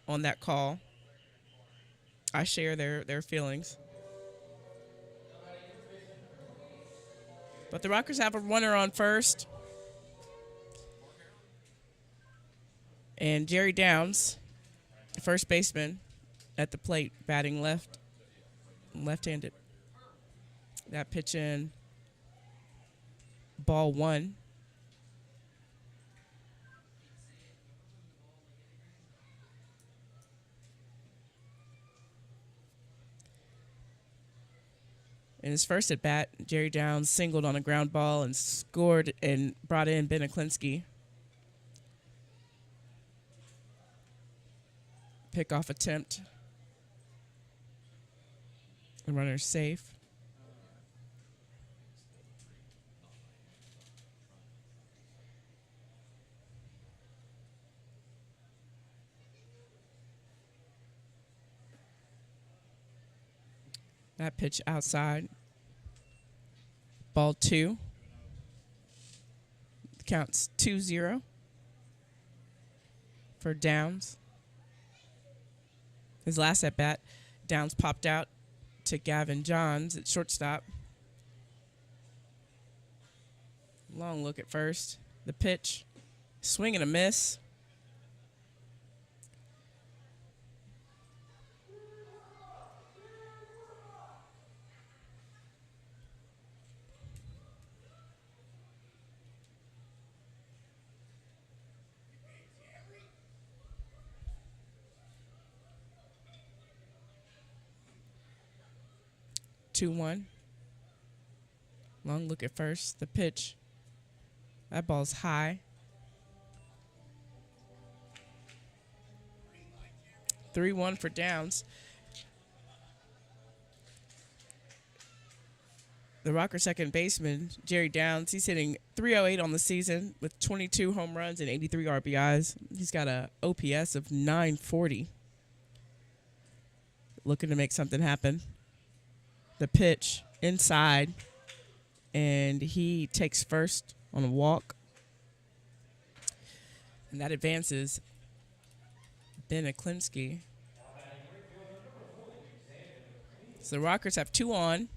on that call. I share their feelings. But the Rockers have a runner on first. And Jerry Downs, first baseman, at the plate, batting left-handed. That pitch in, ball one. In his first at bat, Jerry Downs singled on a ground ball and scored and brought in Ben Aklinski. Pickoff attempt. The runner's safe. That pitch outside. Ball 2. Counts 2-0 for Downs. His last at bat, Downs popped out to Gavin Johns at shortstop. Long look at first. The pitch, swing and a miss. Two one. Long look at first. The pitch. That ball's high. 3-1 for Downs. The Rocker second baseman, Jerry Downs, he's hitting .308 on the season with 22 home runs and 83 RBIs. He's got a OPS of .940. Looking to make something happen. The pitch inside, and he takes first on a walk. And that advances Ben Aklinski. So the Rockers have 2 on.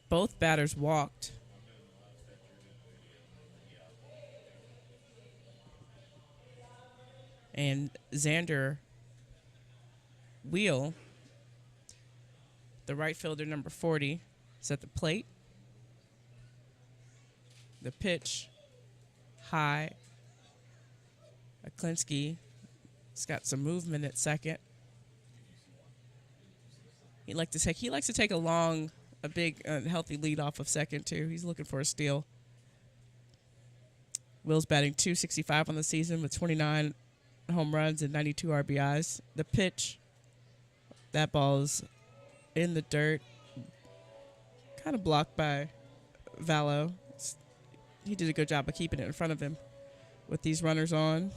Both batters walked. And Xander Wheel, the right fielder, number 40, is at the plate. The pitch, high. Aklinski's got some movement at second. He likes to take a big, healthy lead off of second too. He's looking for a steal. Will's batting .265 on the season with 29 home runs and 92 RBIs. The pitch, that ball's in the dirt, kind of blocked by Vallow. He did a good job of keeping it in front of him with these runners on.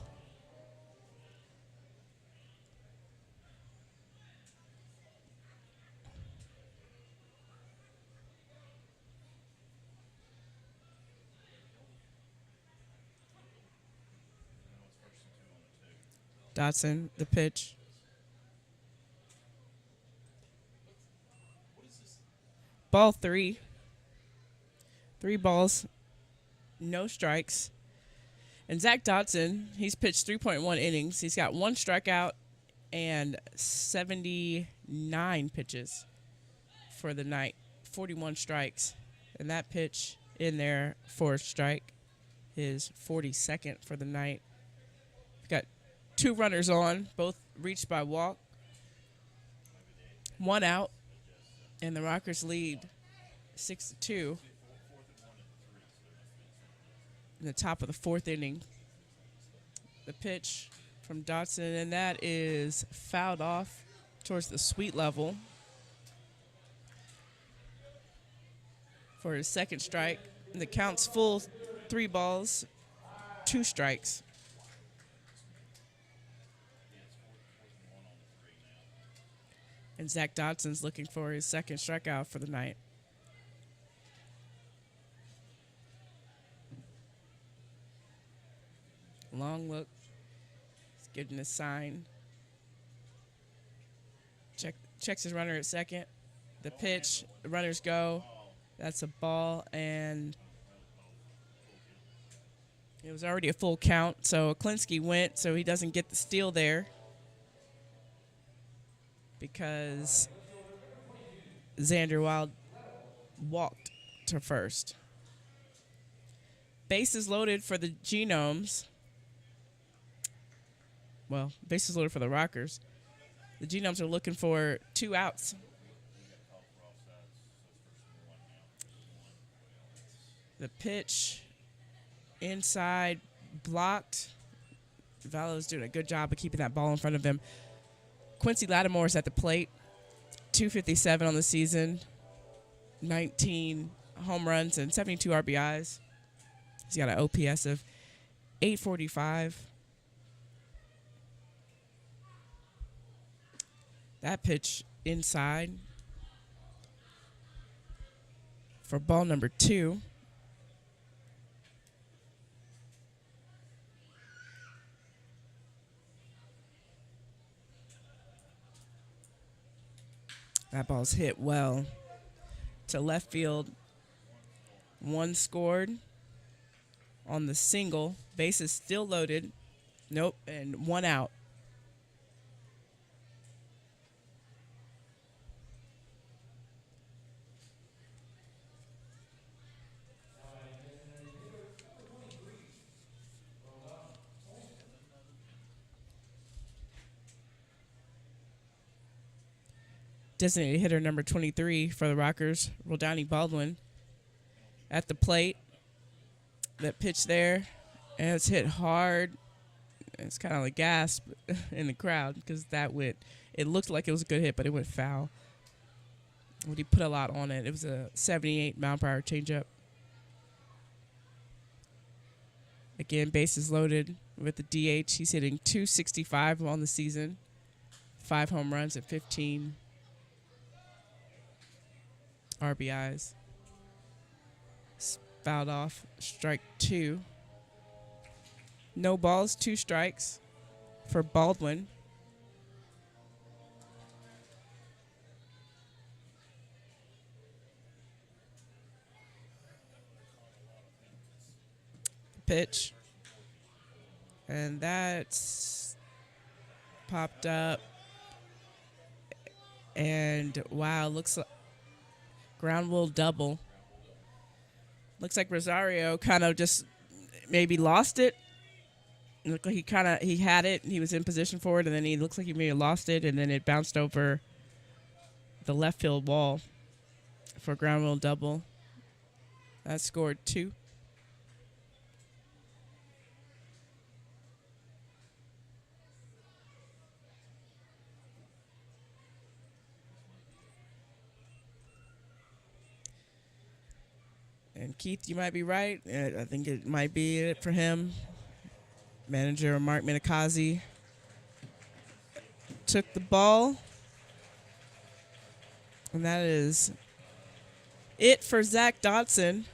Dotson, the pitch. Ball 3. 3 balls, no strikes. And Zach Dotson, he's pitched 3.1 innings. He's got 1 strikeout and 79 pitches for the night. 41 strikes. And that pitch in there for a strike is 42nd for the night. We've got 2 runners on, both reached by walk. 1 out, and the Rockers lead 6-2 in the top of the 4th inning. The pitch from Dotson, and that is fouled off towards the sweet level for his 2nd strike. And the count's full, 3 balls, 2 strikes. And Zach Dodson's looking for his 2nd strikeout for the night. Long look. He's giving a sign. Checks his runner at second. The pitch, the runners go. That's a ball, and it was already a full count, so Klinsky went, so he doesn't get the steal there because Xander Wild walked to first. Bases loaded for the Genomes. Well, bases loaded for the Rockers. The Genomes are looking for 2 outs. The pitch inside, blocked. Vallow's doing a good job of keeping that ball in front of him. Quincy Lattimore's at the plate. .257 on the season. 19 home runs and 72 RBIs. He's got an OPS of .845. That pitch inside for ball number 2. That ball's hit well to left field. 1 scored on the single. Bases still loaded. Nope, and 1 out. Designated hitter number 23 for the Rockers, Rodani Baldwin, at the plate. That pitch there, and it's hit hard. It's kind of a gasp in the crowd because it looked like it was a good hit, but it went foul. But he put a lot on it. It was a 78-mile-per-hour changeup. Again, bases loaded with the DH. He's hitting .265 on the season, 5 home runs and 15 RBIs. Fouled off, strike 2. No balls, 2 strikes for Baldwin. Pitch. And that's popped up. And wow, looks like ground rule double. Looks like Rosario kind of just maybe lost it. It looked like he had it. He was in position for it, and then he looks like he may have lost it, and then it bounced over the left field wall for a ground rule double. That scored 2. And Keith, you might be right. I think it might be it for him. Manager Mark Minikazi took the ball. And that is it for Zach Dodson.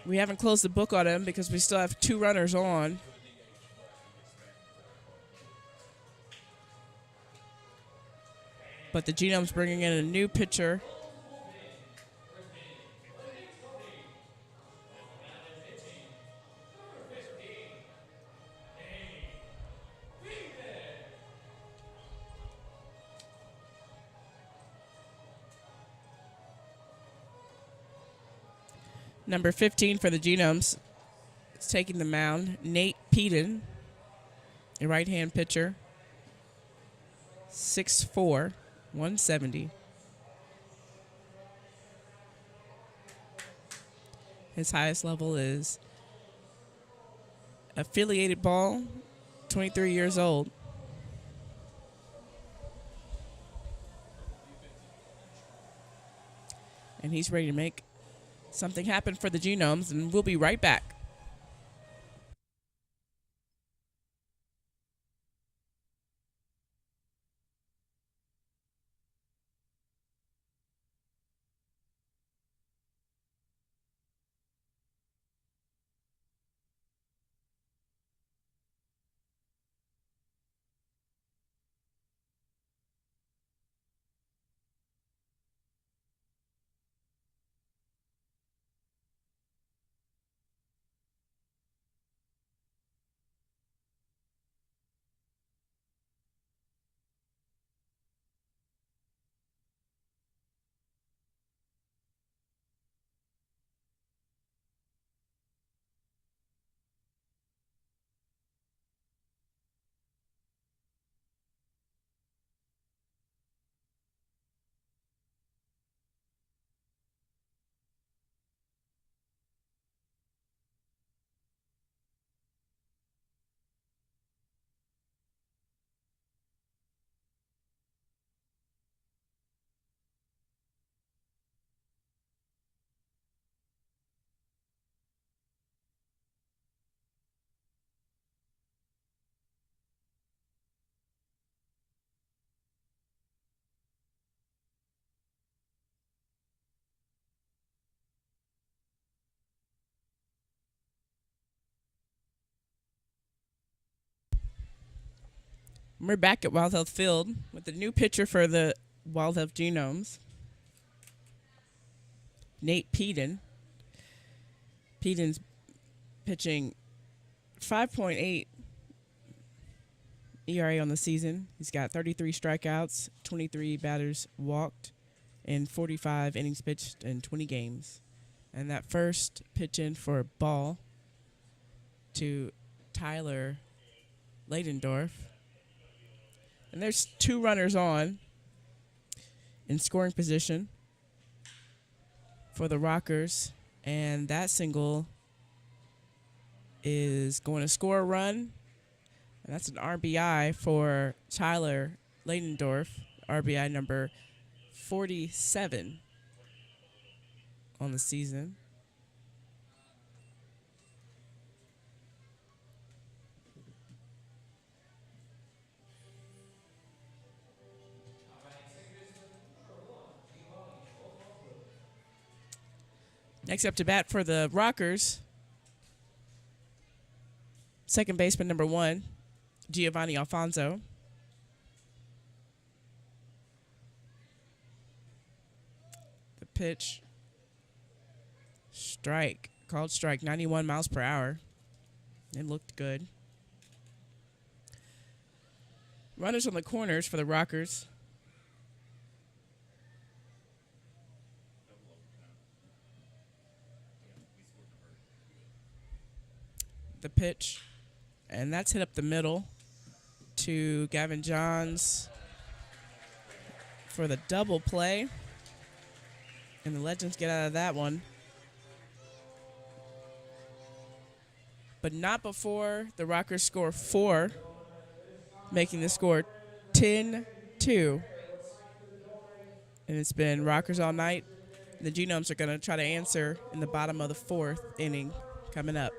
We haven't closed the book on him because we still have 2 runners on. But the Genomes bringing in a new pitcher. Number 15 for the Genomes is taking the mound, Nate Peden, a right-hand pitcher, 6'4", 170. His highest level is affiliated ball, 23 years old. And he's ready to make something happen for the Genomes, and we'll be right back. We're back at Wild Health Field with the new pitcher for the Wild Health Genomes, Nate Peden. Peden's pitching 5.8 ERA on the season. He's got 33 strikeouts, 23 batters walked, and 45 innings pitched in 20 games. And that first pitch in for a ball to Tyler Leidendorf. And there's 2 runners on in scoring position for the Rockers. And that single is going to score a run. And that's an RBI for Tyler Leidendorf, RBI number 47 on the season. Next up to bat for the Rockers, second baseman number 1, Giovanni Alfonso. The pitch, strike, called strike, 91 miles per hour. It looked good. Runners on the corners for the Rockers. The pitch, and that's hit up the middle to Gavin Johns. for the double play. And the Legends get out of that one. But not before the Rockers score 4, making the score 10-2. And it's been Rockers all night. The Genomes are going to try to answer in the bottom of the 4th inning coming up.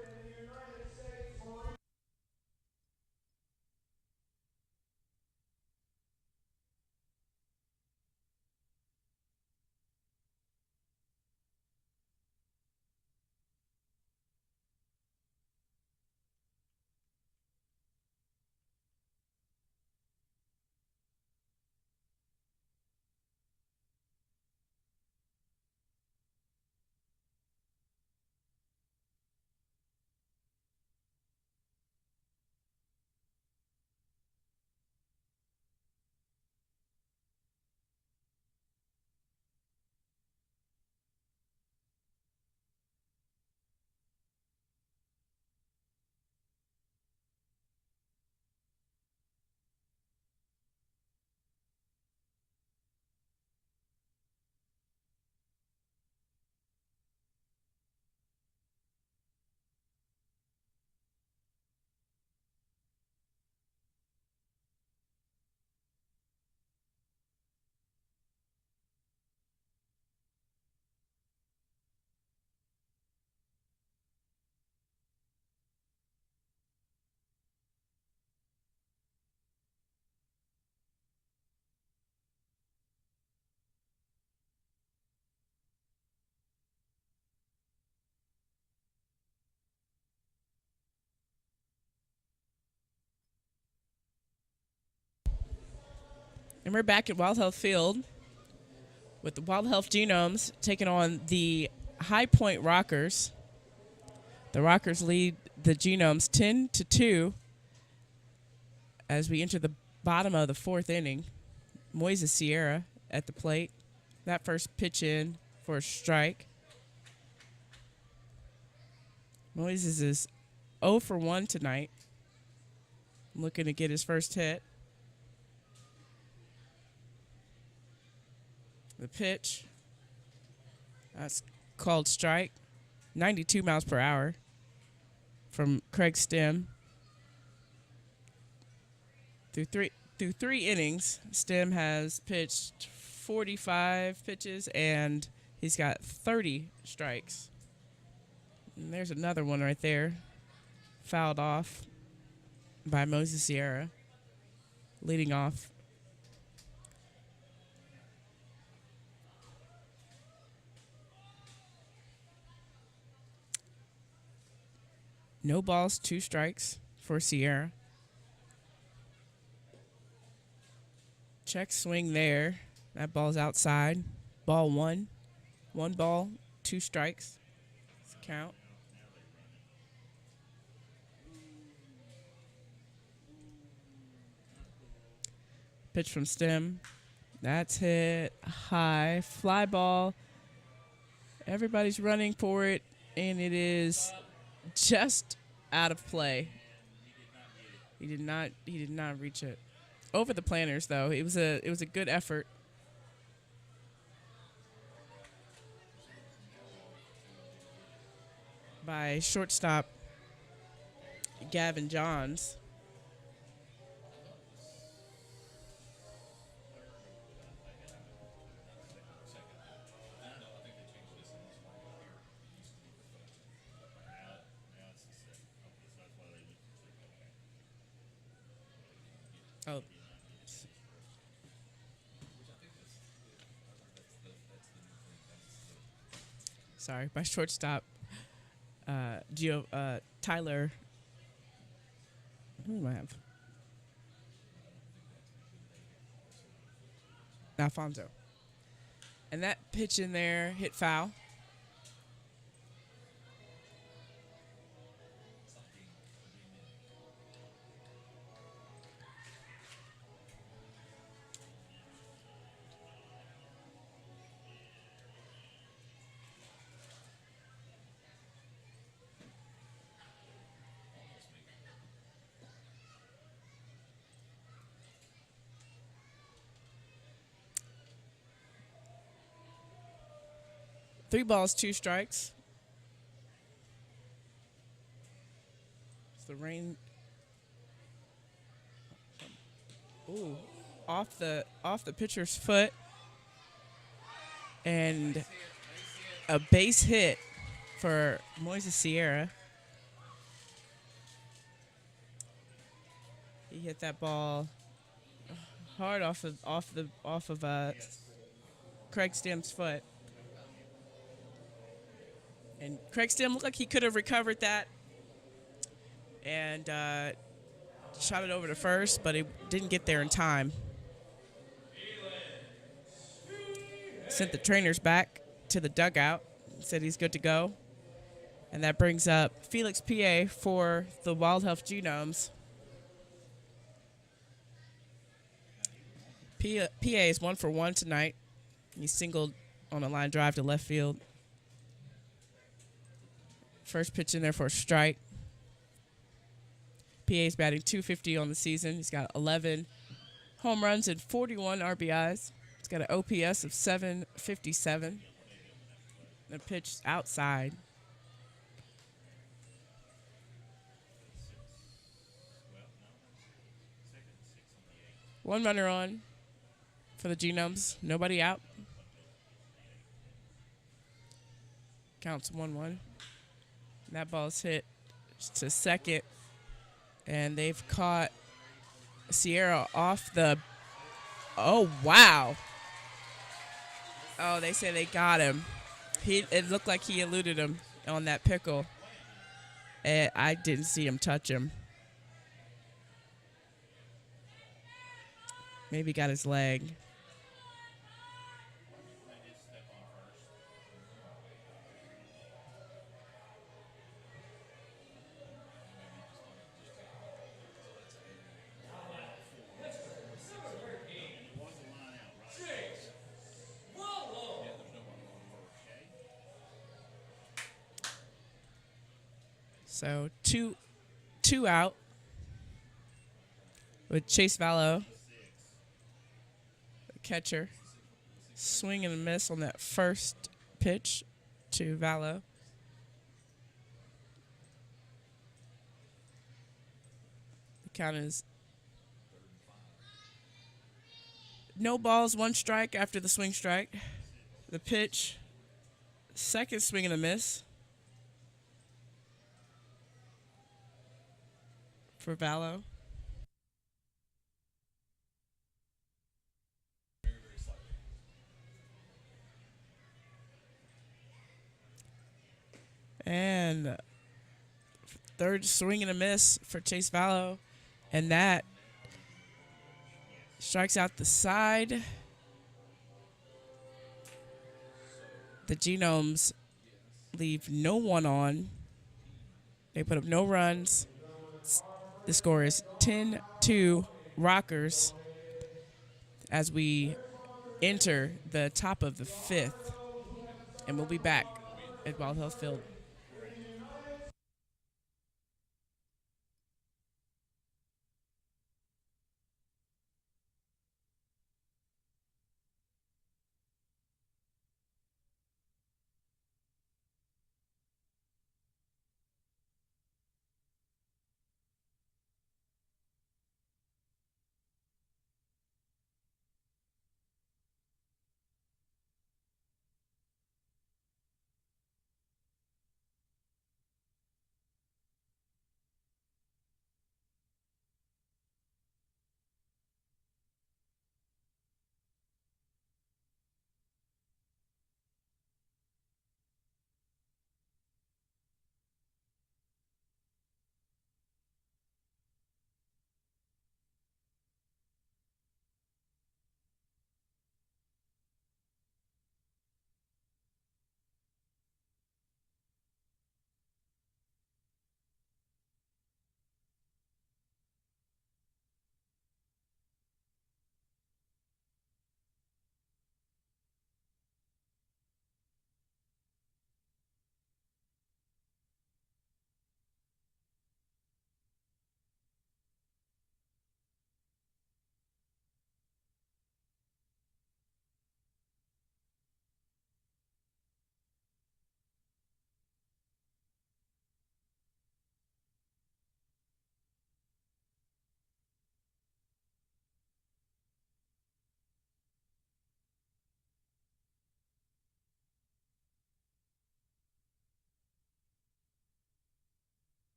And we're back at Wild Health Field with the Wild Health Genomes taking on the High Point Rockers. The Rockers lead the Genomes 10-2 as we enter the bottom of the 4th inning. Moises Sierra at the plate. That first pitch in for a strike. Moises is 0 for 1 tonight. Looking to get his first hit. The pitch. That's called strike. 92 miles per hour from Craig Stem. Through three innings, Stem has pitched 45 pitches, and he's got 30 strikes. And there's another one right there. Fouled off by Moses Sierra, leading off. No balls, 2 strikes for Sierra. Check swing there. That ball's outside. Ball 1. 1 ball, 2 strikes. That's the count. Pitch from Stem. That's hit high. Fly ball. Everybody's running for it, and it is just out of play. He did not reach it. Over the planters, though. It was a good effort. By shortstop Gavin Johns. Oh. Sorry, by shortstop Tyler. Who do I have? Alfonso. And that pitch in there hit foul. 3 balls, 2 strikes. It's the rain. Ooh, off the pitcher's foot, and a base hit for Moises Sierra. He hit that ball hard off of Craig Stem's foot, and Craig Stem looked like he could have recovered that and shot it over to first, but he didn't get there in time. Sent the trainers back to the dugout, said he's good to go. And that brings up Felix PA for the Wild Health Genomes. PA is 1 for 1 tonight. He singled on a line drive to left field. First pitch in there for a strike. PA's batting .250 on the season. He's got 11 home runs and 41 RBIs. He's got an OPS of 757. The pitch outside. One runner on for the Genomes. Nobody out. Counts 1-1. That ball's hit to second. And they've caught Sierra off the... Oh, wow. Oh, they say they got him. It looked like he eluded him on that pickle. And I didn't see him touch him. Maybe got his leg. So two out with Chase Vallow, the catcher, swing and a miss on that first pitch to Vallow. The count is no balls, 1 strike after the swing strike. The pitch, second swing and a miss for Vallow. And third swing and a miss for Chase Vallow. And that strikes out the side. The Genomes leave no one on. They put up no runs. The score is 10-2 Rockers as we enter the top of the 5th. And we'll be back at Wild Health Field.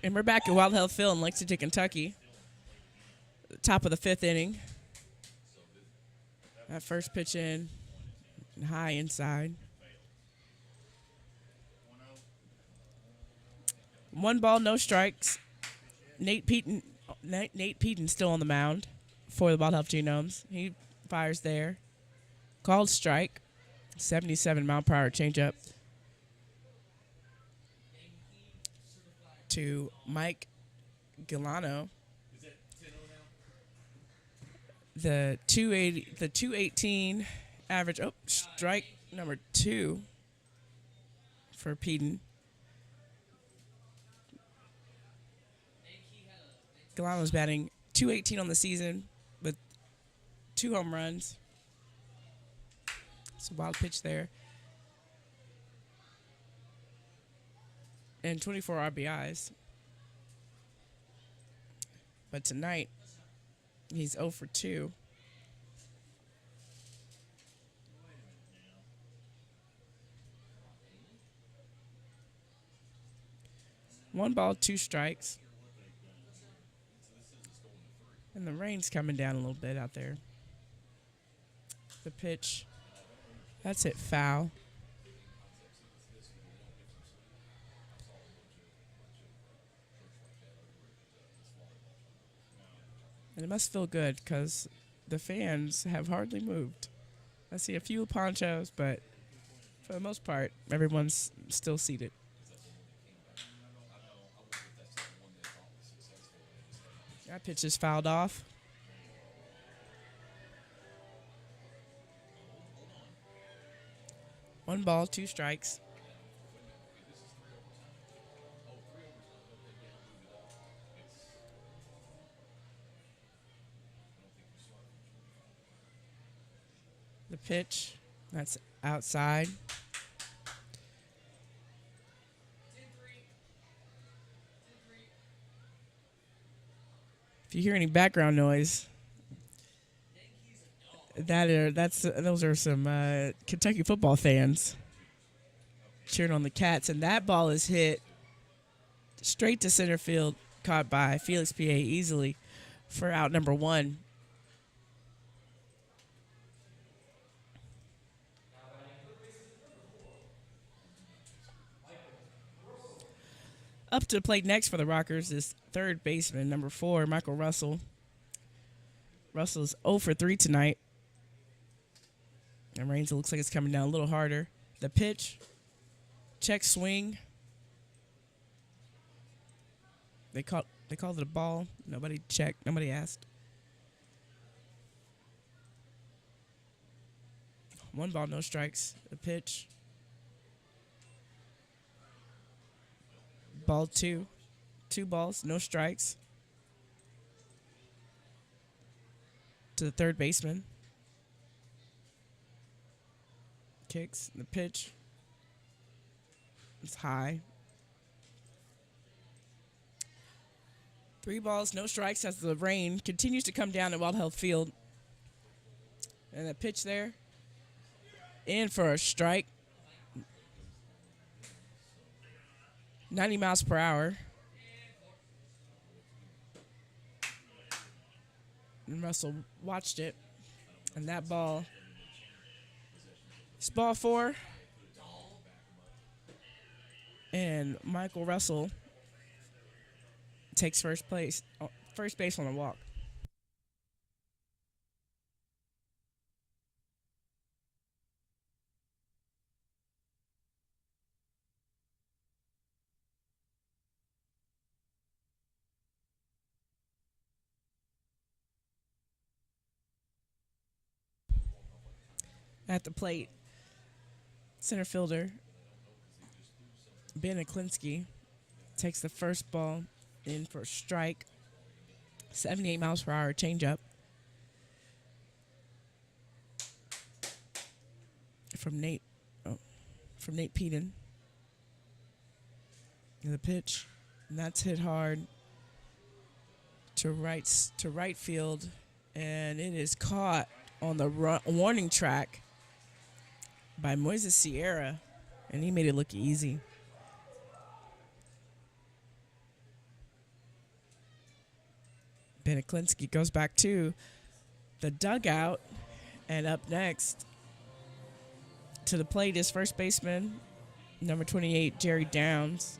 And we're back at Wild Health Field in Lexington, Kentucky. Top of the 5th inning. That first pitch in, high inside. 1 ball, no strikes. Nate Peden still on the mound for the Wild Health Genomes. He fires there. Called strike. 77-mile-per-hour changeup to Mike Gilano. The 218 average. Oh, strike number 2 for Peden. Gilano's batting 218 on the season with 2 home runs. It's a wild pitch there. And 24 RBIs. But tonight, he's 0 for 2. One ball, 2 strikes. And the rain's coming down a little bit out there. The pitch. That's it, foul. And it must feel good because the fans have hardly moved. I see a few ponchos, but for the most part, everyone's still seated. That pitch is fouled off. One ball, 2 strikes. The pitch, that's outside. If you hear any background noise, those are some Kentucky football fans cheering on the Cats, and that ball is hit straight to center field, caught by Felix P.A. easily for out number 1. Up to the plate next for the Rockers is third baseman, number 4, Michael Russell. Russell's 0 for 3 tonight. And rains, it looks like it's coming down a little harder. The pitch, check swing. They called it a ball. Nobody checked. Nobody asked. 1 ball, no strikes. The pitch. Ball 2. 2 balls, no strikes. To the third baseman. Kicks. The pitch. It's high. 3 balls, no strikes as the rain continues to come down at Wild Health Field. And the pitch there. In for a strike. 90 miles per hour. And Russell watched it. And that ball. It's ball 4. And Michael Russell takes first base on a walk. At the plate, center fielder Ben Aklinski takes the first ball in for a strike. 78 miles per hour changeup from Nate Peden. And the pitch, and that's hit hard to right field, and it is caught on the warning track by Moises Sierra, and he made it look easy. Beniklinski goes back to the dugout, and up next to the plate is first baseman, number 28, Jerry Downs.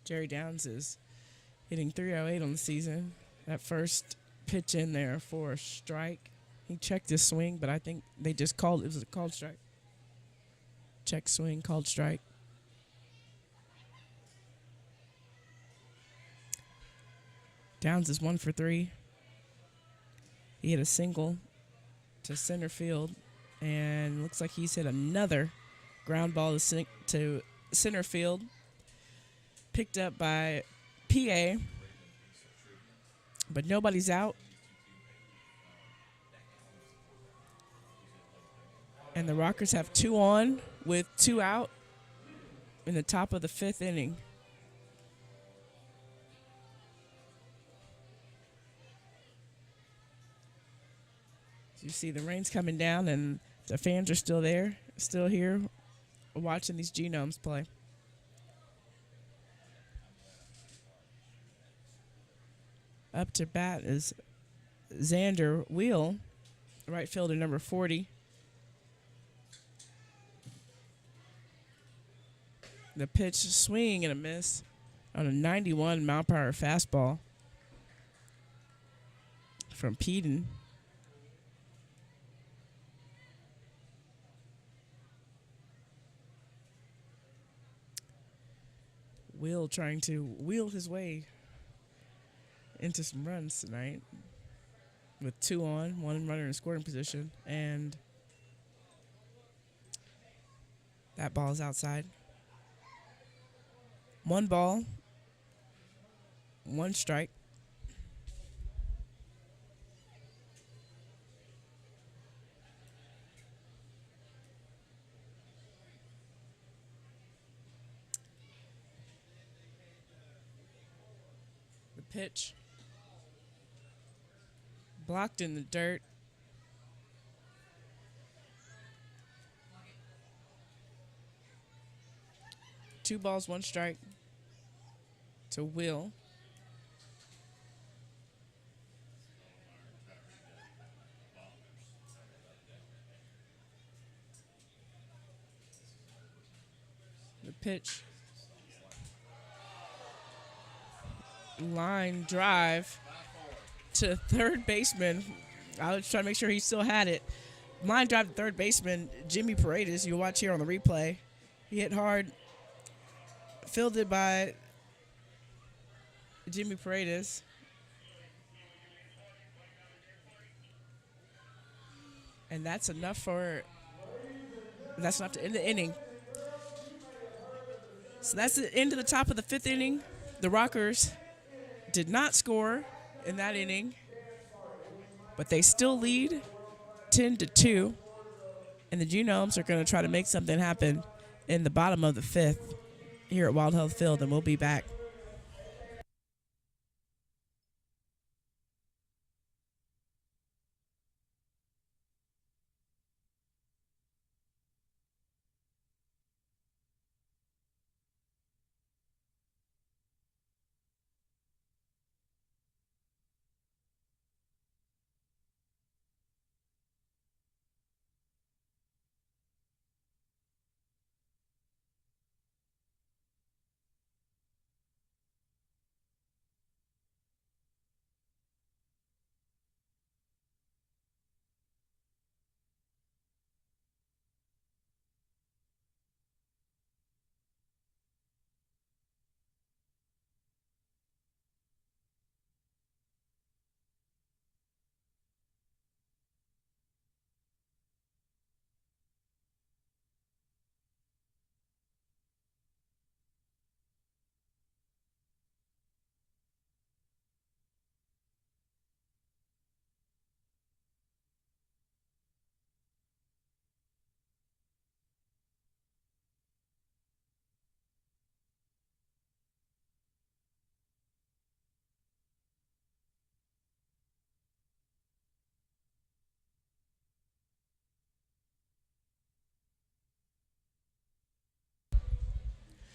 Jerry Downs is hitting 308 on the season. That first pitch in there for a strike. He checked his swing, but I think they just called it was a called strike. Check swing, called strike. Downs is 1 for 3. He hit a single to center field, and looks like he's hit another ground ball to center field. Picked up by PA, but nobody's out. And the Rockers have 2 on with 2 out in the top of the 5th inning. You see the rain's coming down, and the fans are still there, still here, watching these Genomes play. Up to bat is Xander Wheel, right fielder number 40. The pitch, swing and a miss on a 91 mile per hour fastball from Peden. Will trying to wheel his way into some runs tonight with 2 on, 1 runner in scoring position, and that ball is outside. 1 ball, 1 strike. The pitch blocked in the dirt. Two balls, 1 strike to Will. The pitch, line drive to third baseman. I was trying to make sure he still had it. Line drive to third baseman, Jimmy Paredes. You'll watch here on the replay. He hit hard, fielded by Jimmy Paredes. And that's enough to end the inning. So that's the end of the top of the 5th inning. The Rockers did not score in that inning, but they still lead 10-2. And the Genomes are going to try to make something happen in the bottom of the 5th here at Wild Health Field, and we'll be back.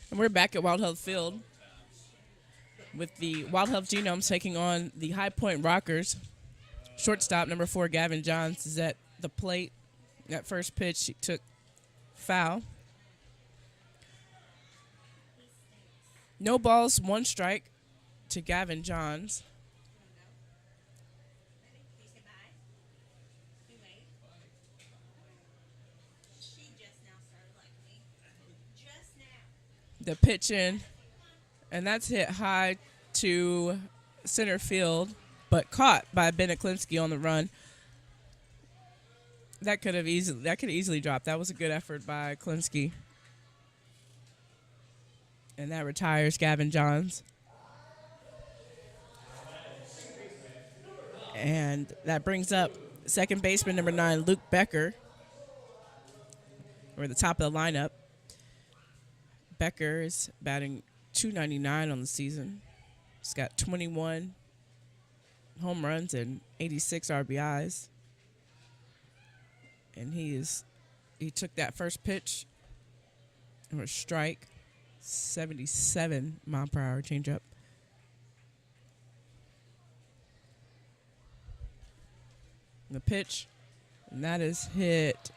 And we're back at Wild Health Field with the Wild Health Genomes taking on the High Point Rockers. Shortstop number 4, Gavin Johns, is at the plate. That first pitch, he took foul. No balls, 1 strike to Gavin Johns. The pitch in, and that's hit high to center field, but caught by Bennett Klinsky on the run. That could easily dropped. That was a good effort by Klinsky. And that retires Gavin Johns. And that brings up second baseman number 9, Luke Becker. We're at the top of the lineup. Becker is batting .299 on the season. He's got 21 home runs and 86 RBIs. And he took that first pitch and a strike, 77 mile per hour changeup. The pitch, and that is hit.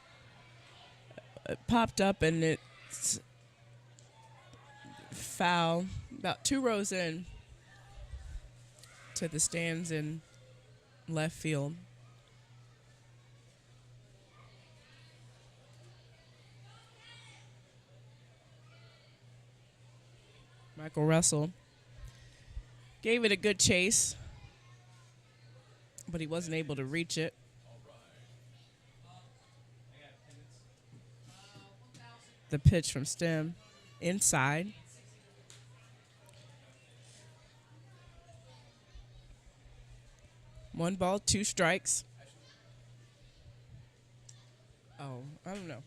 It popped up and it's foul, about 2 rows in to the stands in left field. Michael Russell gave it a good chase, but he wasn't able to reach it. The pitch from Stem inside. One ball, 2 strikes. Oh, I don't know.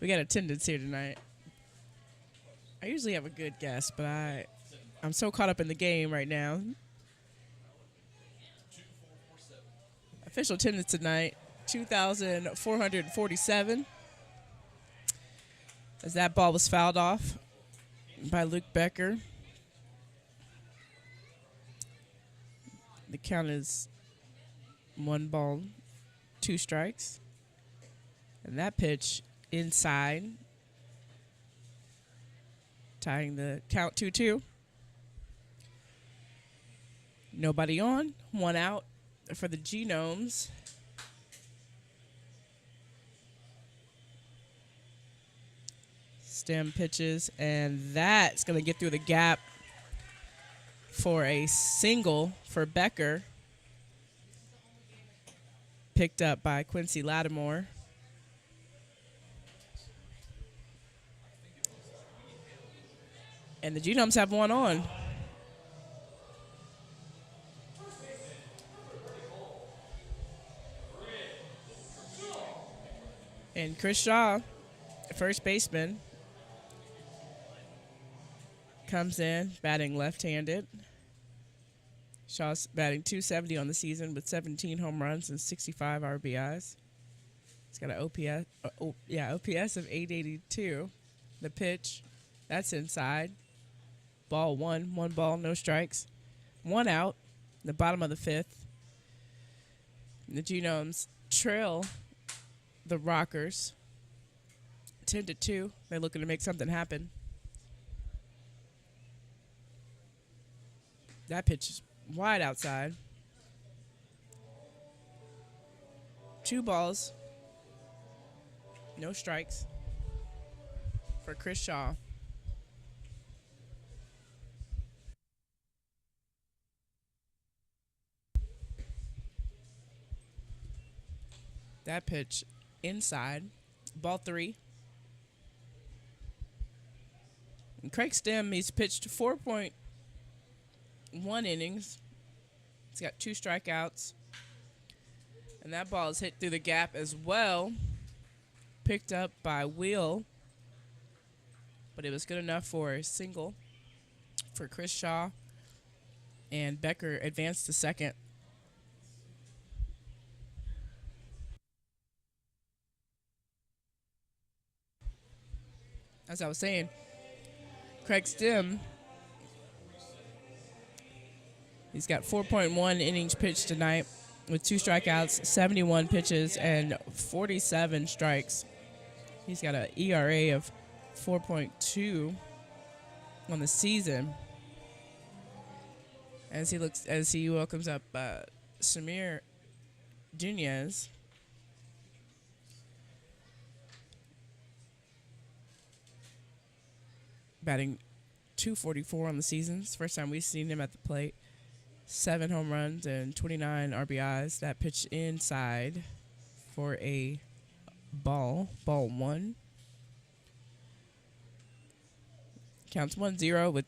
We got attendance here tonight. I usually have a good guess, but I'm so caught up in the game right now. Official attendance tonight, 2,447. As that ball was fouled off by Luke Becker. The count is 1 ball, 2 strikes. And that pitch inside, tying the count 2-2. Nobody on, 1 out for the Genomes. Stem pitches, and that's going to get through the gap for a single for Becker. Picked up by Quincy Lattimore. And the Genomes have 1 on. And Chris Shaw, first baseman, comes in batting left-handed. Shaw's batting .270 on the season with 17 home runs and 65 RBIs. He's got an OPS of 882. The pitch, that's inside. Ball 1, 1 ball, no strikes. 1 out, the bottom of the 5th. The Genomes trail the Rockers 10-2. They're looking to make something happen. That pitch is wide outside. 2 balls, no strikes for Chris Shaw. That pitch inside, ball 3. And Craig Stem, he's pitched 4.1 innings. He's got 2 strikeouts. And that ball is hit through the gap as well. Picked up by Will. But it was good enough for a single for Chris Shaw. And Becker advanced to second. As I was saying, Craig Stim, he's got 4.1 innings pitched tonight with 2 strikeouts, 71 pitches, and 47 strikes. He's got an ERA of 4.2 on the season. As he welcomes up Samir Junez. Batting .244 on the season. It's the first time we've seen him at the plate. 7 home runs and 29 RBIs. That pitch inside for a ball. Ball 1. Counts 1-0 with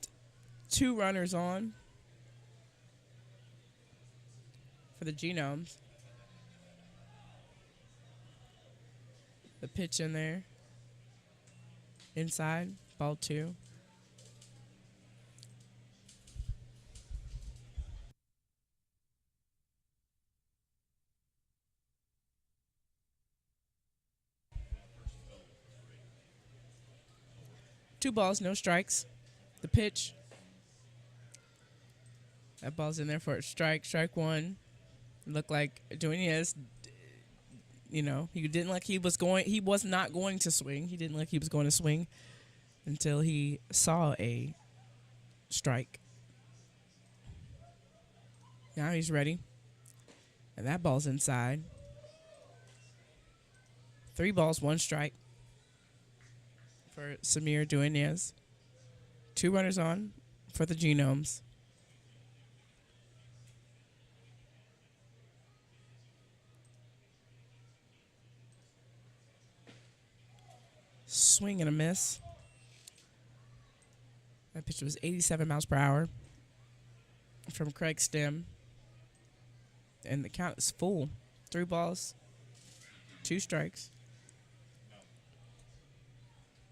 2 runners on for the Genomes. The pitch in there. Inside. Ball 2. Two balls, no strikes. The pitch. That ball's in there for a strike. Strike 1. Looked like Duenas, he didn't like he was not going to swing. He didn't like he was going to swing until he saw a strike. Now he's ready. And that ball's inside. 3 balls, 1 strike for Samir Duenas. 2 runners on for the Genomes. Swing and a miss. That pitch was 87 miles per hour from Craig Stim. And the count is full. 3 balls, 2 strikes,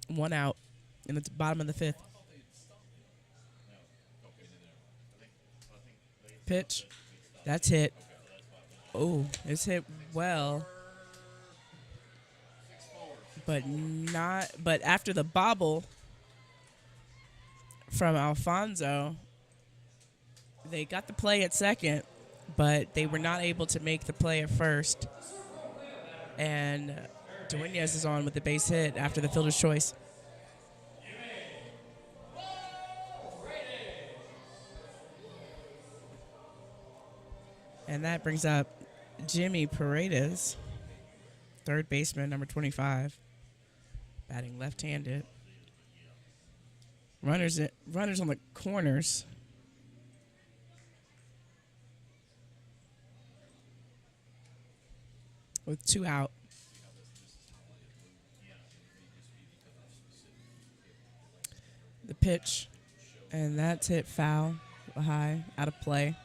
1 out in the bottom of the 5th. Pitch. That's hit. Oh, it's hit well. But after the bobble from Alfonso, they got the play at second, but they were not able to make the play at first. And Duenas is on with the base hit after the fielder's choice. And that brings up Jimmy Paredes, third baseman, number 25, batting left-handed. Runners on the corners. With 2 out. The pitch, and that's hit foul, high, out of play.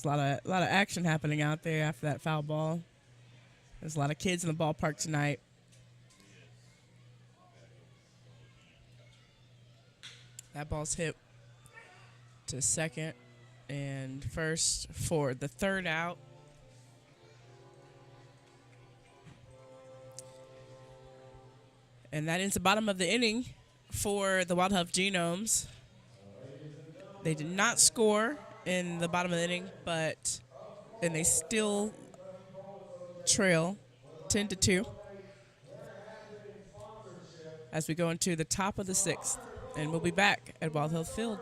There's a lot of action happening out there after that foul ball. There's a lot of kids in the ballpark tonight. That ball's hit to second and first for the 3rd out. And that ends the bottom of the inning for the Wild Huff Genomes. They did not score in the bottom of the inning, and they still trail 10-2 as we go into the top of the 6th. And we'll be back at Wild Hill Field.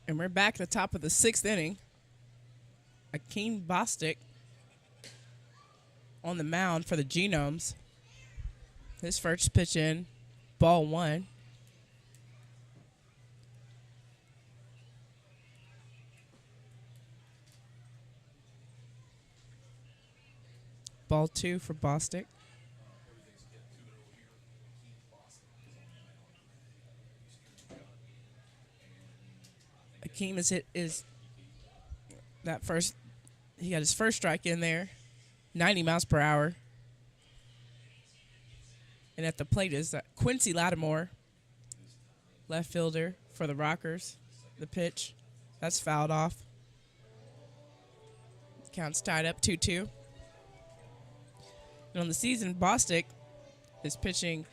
And we're back at the top of the 6th inning. Akeem Bostic on the mound for the Genomes. His first pitch in, ball 1. Ball 2 for Bostic. Akeem is that first. He got his first strike in there, 90 miles per hour. And at the plate is Quincy Lattimore, left fielder for the Rockers. The pitch, that's fouled off. Count's tied up 2-2. And on the season, Bostic is pitching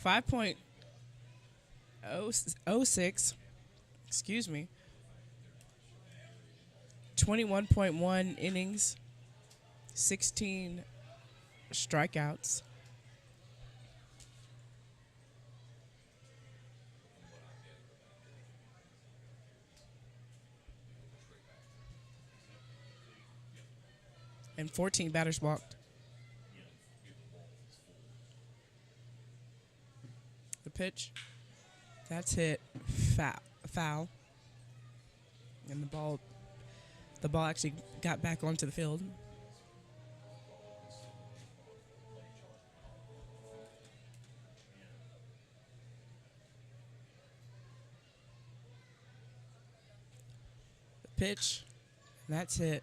5.06. Excuse me. 21.1 innings, 16 strikeouts. And 14 batters walked. The pitch, that's hit foul. And the ball actually got back onto the field. The pitch, that's hit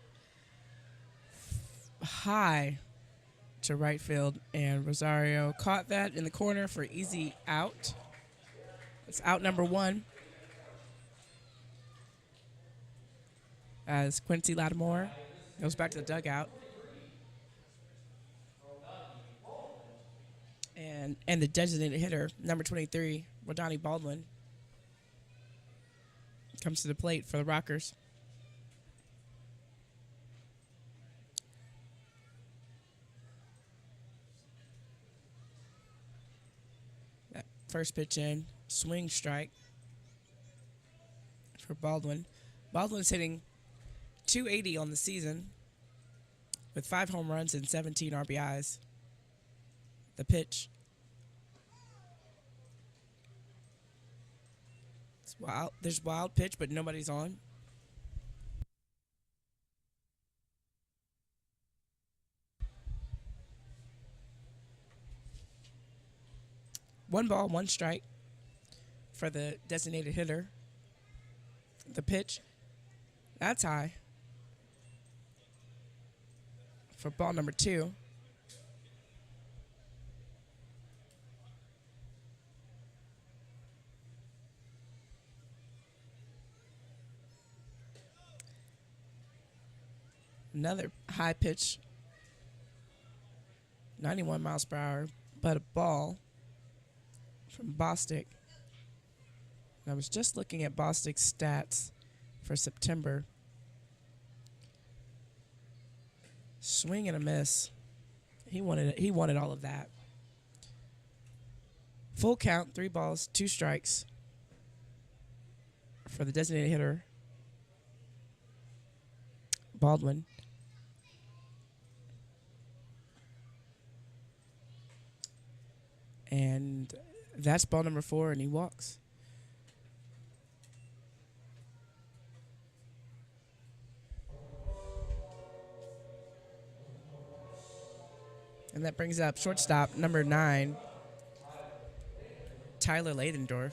high to right field, and Rosario caught that in the corner for easy out. It's out number 1. As Quincy Lattimore goes back to the dugout. And the designated hitter, number 23, Rodani Baldwin, comes to the plate for the Rockers. That first pitch in, swing strike for Baldwin. Baldwin's hitting .280 on the season with 5 home runs and 17 RBIs. The pitch. It's wild. There's wild pitch, but nobody's on. One ball, one strike for the designated hitter. The pitch. That's high. For ball number 2. Another high pitch, 91 miles per hour, but a ball from Bostic. I was just looking at Bostic's stats for September. Swing and a miss. He wanted all of that. Full count, 3 balls, 2 strikes for the designated hitter, Baldwin. And that's ball number 4, and he walks. And that brings up shortstop number 9, Tyler Ladendorf.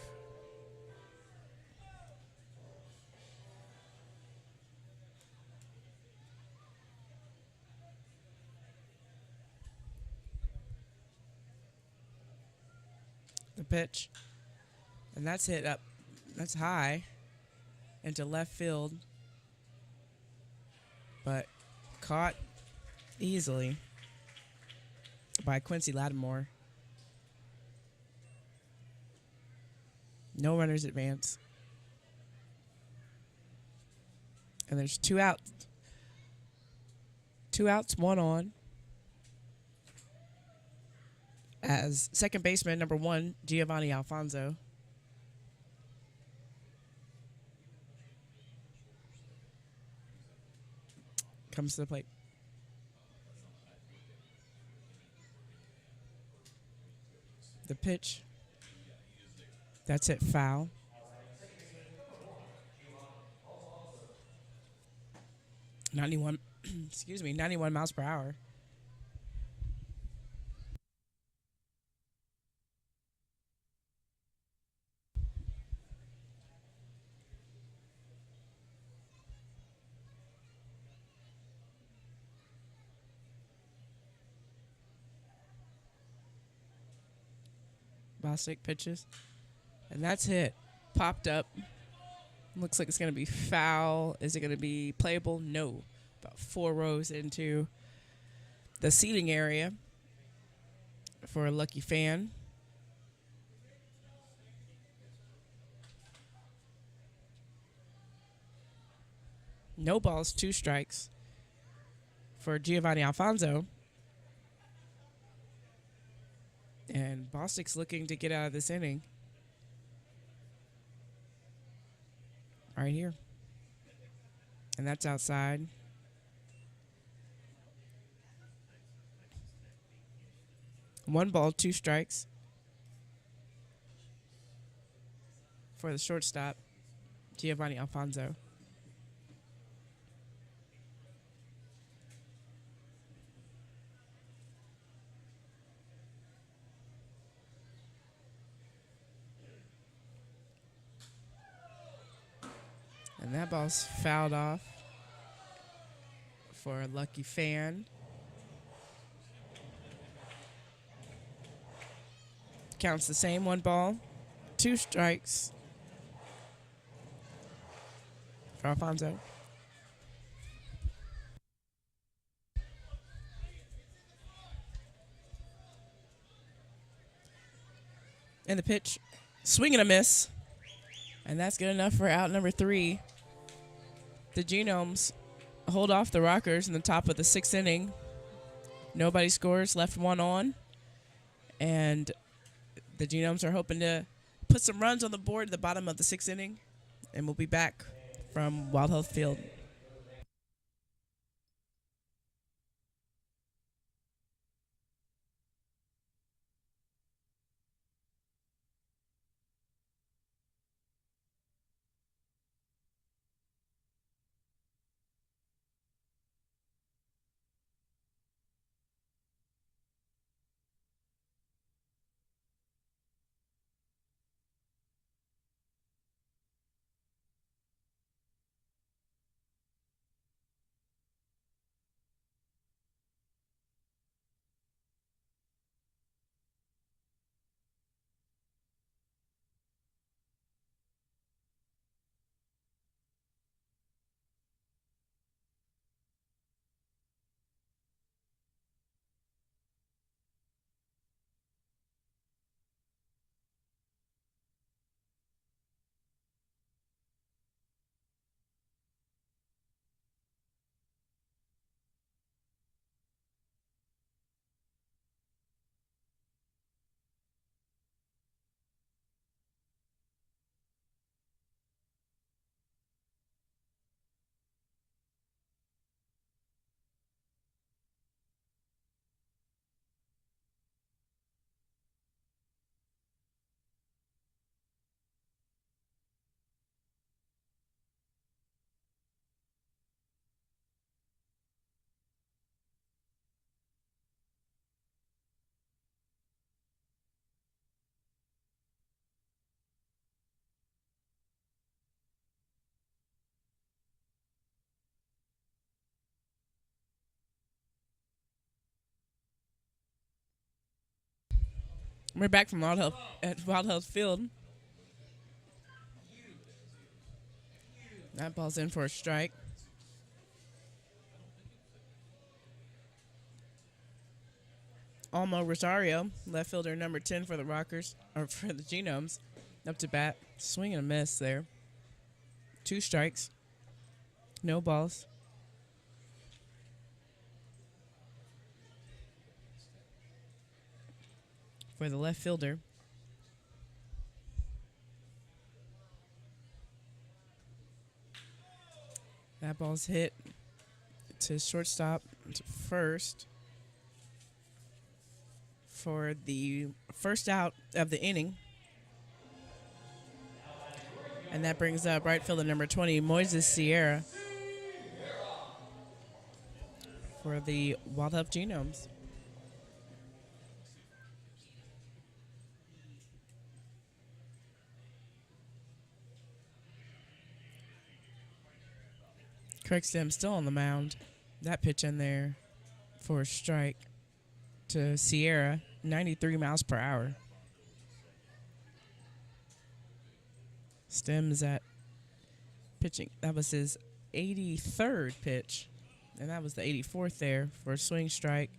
The pitch. And that's hit up. That's high into left field. But caught easily by Quincy Lattimore. No runners advance. And there's 2 outs. 2 outs, 1 on. As second baseman, number 1, Giovanni Alfonso. Comes to the plate. The pitch. That's it, foul. 91, excuse me, 91 miles per hour. Bostic pitches. And that's hit. Popped up. Looks like it's going to be foul. Is it going to be playable? No. About 4 rows into the seating area for a lucky fan. No balls, 2 strikes for Giovanni Alfonso. And Bostic's looking to get out of this inning. Right here. And that's outside. One ball, 2 strikes for the shortstop, Giovanni Alfonso. And that ball's fouled off for a lucky fan. Counts the same, 1 ball, 2 strikes for Alfonso. And the pitch, swing and a miss. And that's good enough for out number 3. The Genomes hold off the Rockers in the top of the 6th inning. Nobody scores, left 1 on. And the Genomes are hoping to put some runs on the board at the bottom of the 6th inning. And we'll be back from Wild Health Field. We're back from Wild Health Field. That ball's in for a strike. Almo Rosario, left fielder number 10 for the Rockers, or for the Genomes, up to bat. Swing and a miss there. 2 strikes. No balls. For the left fielder. That ball's hit to shortstop to first for the first out of the inning. And that brings up right fielder number 20, Moises Sierra, for the Wild Health Genomes. Craig Stem still on the mound. That pitch in there for a strike to Sierra, 93 miles per hour. Stem is at pitching. That was his 83rd pitch, and that was the 84th there for a swing strike.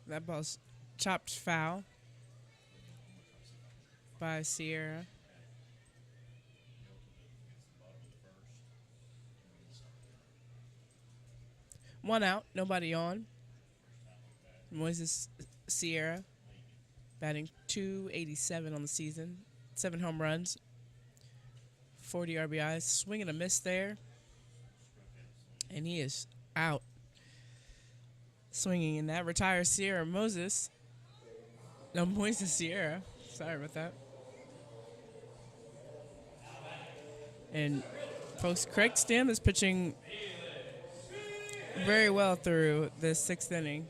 That ball's chopped foul by Sierra. One out, nobody on. Moises Sierra batting .287 on the season, 7 home runs, 40 RBIs, swing and a miss there, and he is out. Swinging, and that retires Sierra Moises Sierra. Sorry about that. And folks, Craig Stem is pitching very well through this 6th inning.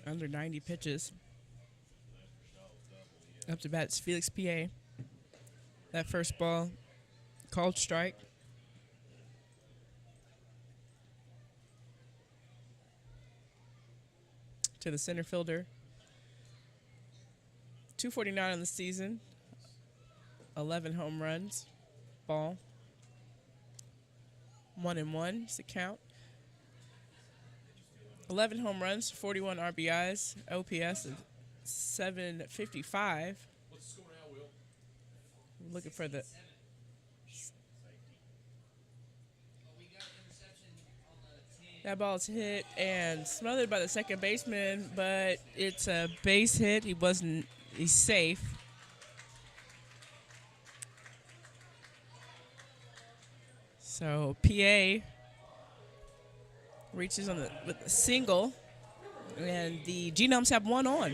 Under 90 pitches. Up to bat is Felix P.A. That first ball, called strike. To the center fielder. 249 on the season. 11 home runs. Ball. 1-1 is the count. 11 home runs, 41 RBIs, OPS of 755.
What's the score now, Will?
Looking for the. That ball's hit and smothered by the second baseman, but it's a base hit. He's safe. So PA reaches on with a single, and the Genomes have one on.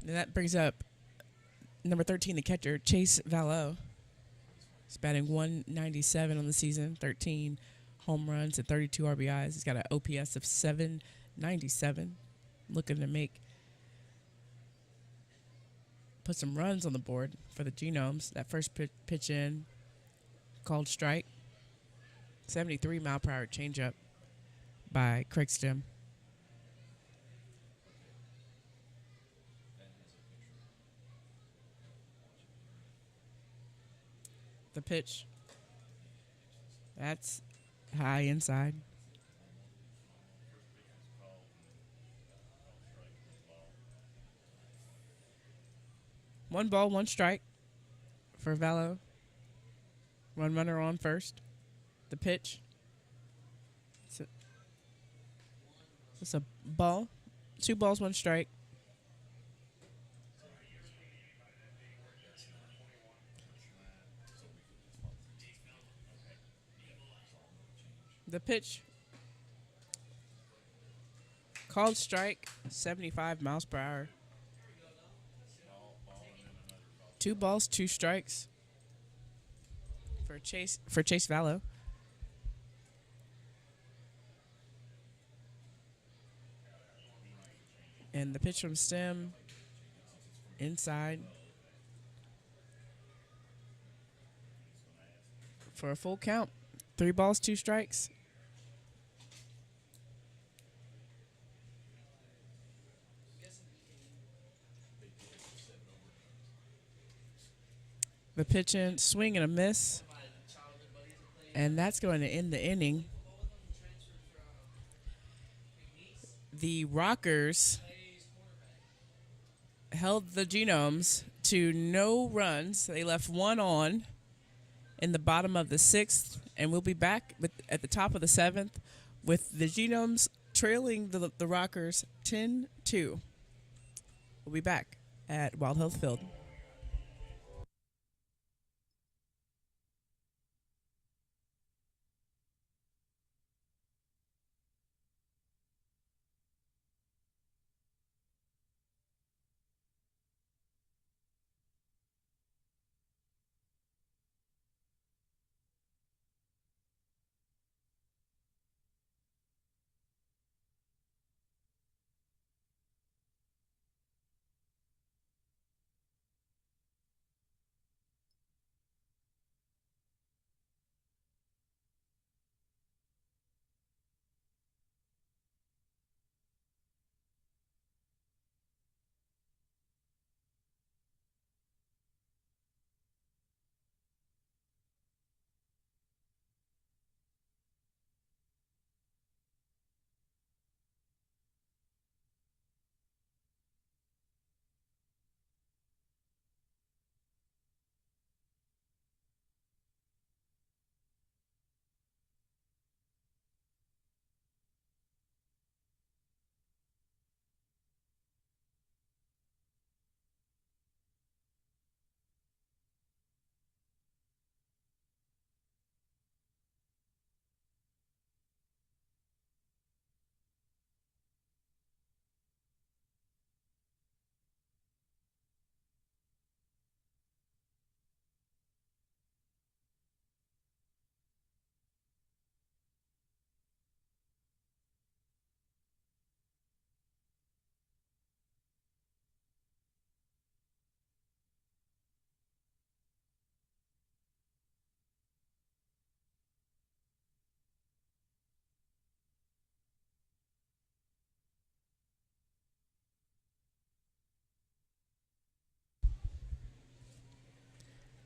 And that brings up number 13, the catcher, Chase Valleau. He's batting .197 on the season, 13 home runs and 32 RBIs. He's got an OPS of 797. Looking to put some runs on the board for the Genomes. That first pitch in, called strike. 73 mile per hour changeup by Craig Stem. The pitch. That's high inside. One ball, one strike for Valleau. One runner on first. The pitch. It's a ball. 2 balls, 1 strike. The pitch, called strike, 75 miles per hour. 2 balls, 2 strikes for Chase Valleau. And the pitch from Stem, inside for a full count. 3 balls, 2 strikes. The pitch in, swing and a miss. And that's going to end the inning. The Rockers held the Genomes to no runs. They left 1 on in the bottom of the 6th, and we'll be back at the top of the 7th with the Genomes trailing the Rockers 10-2. We'll be back at Wild Health Field.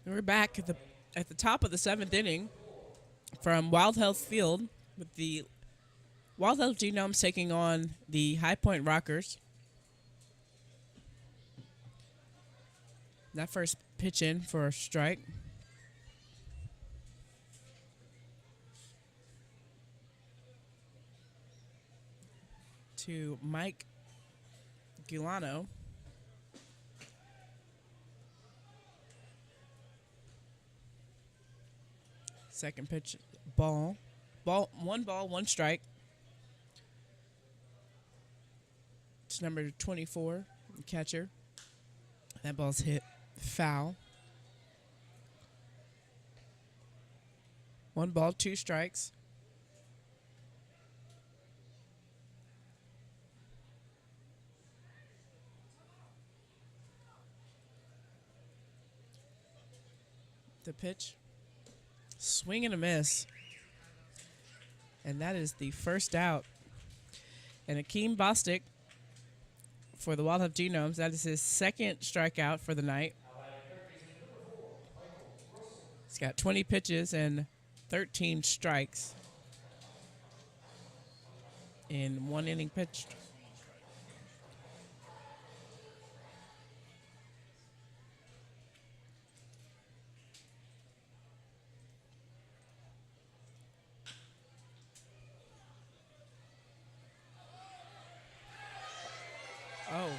We're back at the top of the 7th inning from Wild Health Field with the Wild Health Genomes taking on the High Point Rockers. That first pitch in for a strike. To Mike Gulano. Second pitch, ball. One ball, 1 strike. It's number 24, catcher. That ball's hit foul. 1 ball, 2 strikes. The pitch. Swing and a miss. And that is the first out. And Akeem Bostic for the Wild Health Genomes, that is his 2nd strikeout for the night. He's got 20 pitches and 13 strikes in 1 inning pitched. Oh.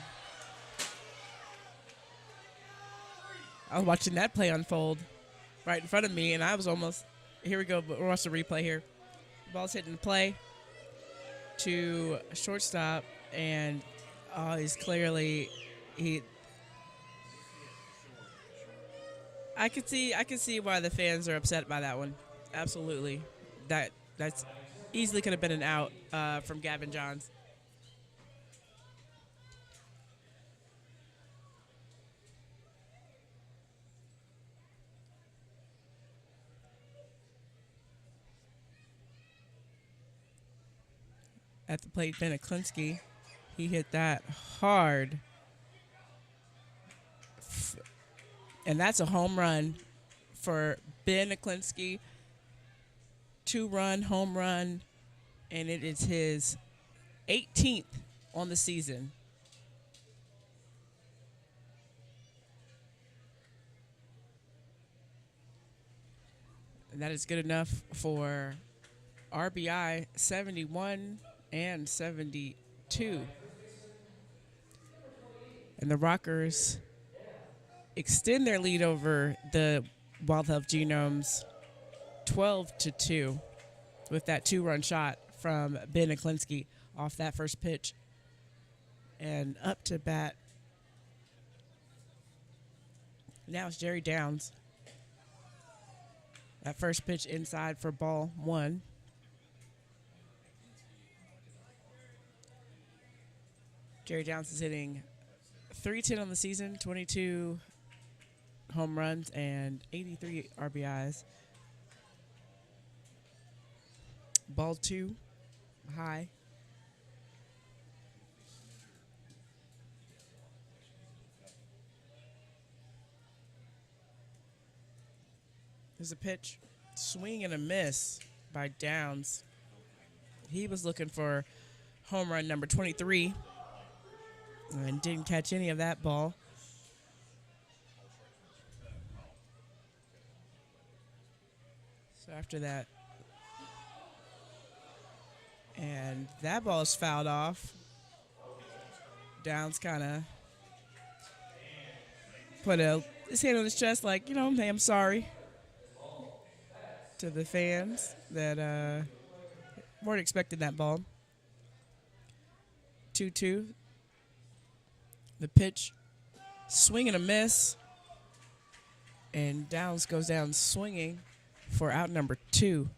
I was watching that play unfold right in front of me, and I was almost, here we go, but we'll watch the replay here. Ball's hitting the play to shortstop, and he's clearly, I could see why the fans are upset by that one. Absolutely. That's easily could have been an out from Gavin Johns. at the plate, Ben Aklinski. He hit that hard. And that's a home run for Ben Aklinski. 2-run home run, and it is his 18th on the season. And that is good enough for RBI 71 and 72. And the Rockers extend their lead over the Wild Health Genomes 12-2 with that 2-run shot from Ben Aklinski off that first pitch. And up to bat, now it's Jerry Downs. That first pitch inside for ball 1. Jerry Downs is hitting .310 on the season, 22 home runs, and 83 RBIs. Ball 2, high. There's a pitch, swing and a miss by Downs. He was looking for home run number 23 and didn't catch any of that ball. So after that, and that ball is fouled off. Downs kind of put his hand on his chest like, hey, I'm sorry to the fans that weren't expecting that ball. 2-2. The pitch, swing and a miss. And Downs goes down swinging for out number 2.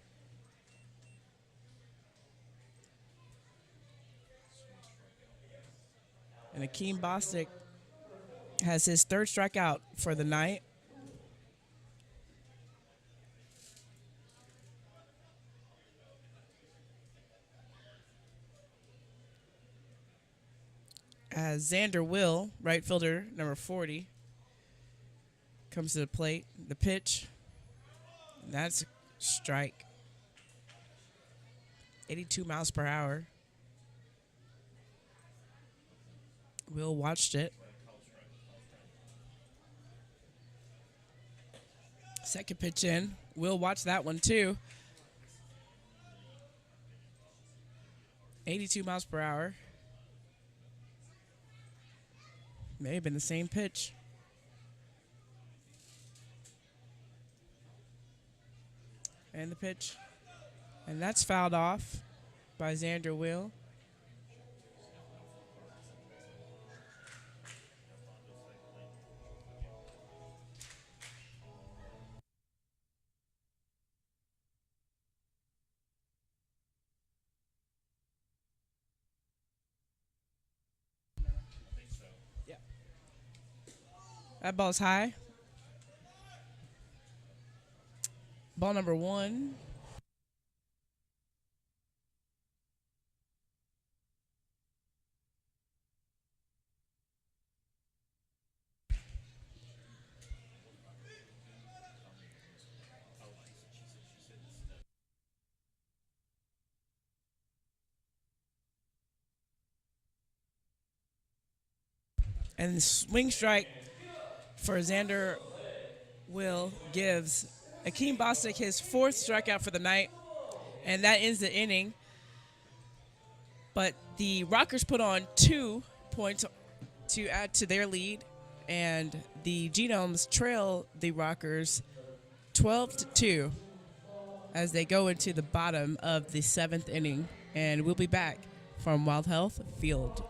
And Akeem Bostic has his 3rd strikeout for the night. As Xander Will, right fielder, number 40, comes to the plate. The pitch, that's a strike. 82 miles per hour. Will watched it. Second pitch in. Will watch that one too. 82 miles per hour. May have been the same pitch. And the pitch. And that's fouled off by Xander Will. That ball's high. Ball number 1. And the swing strike for Xander Will gives Akeem Bostic his 4th strikeout for the night, and that ends the inning. But the Rockers put on 2 points to add to their lead, and the Genomes trail the Rockers 12-2 as they go into the bottom of the 7th inning. And we'll be back from Wild Health Field.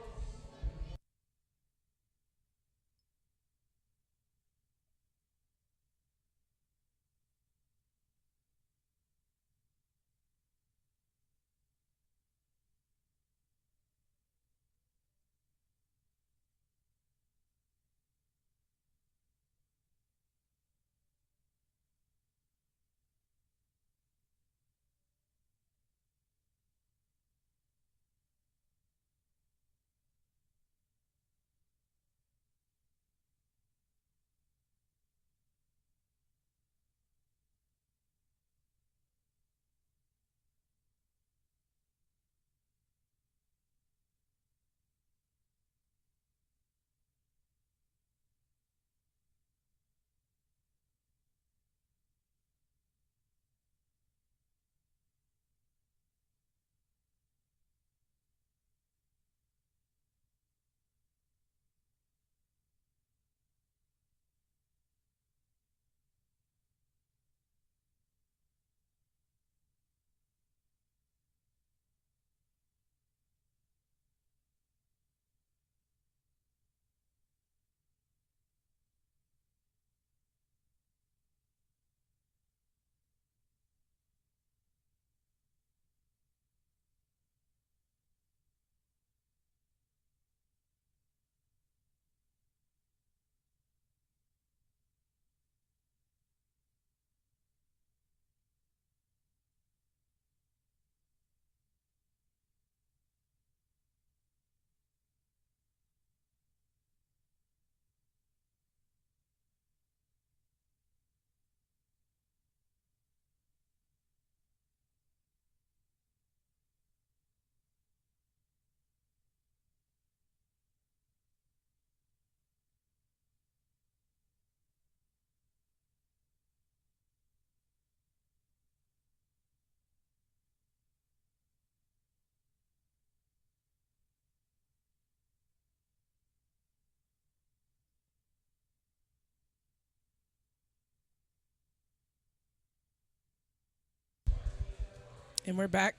And we're back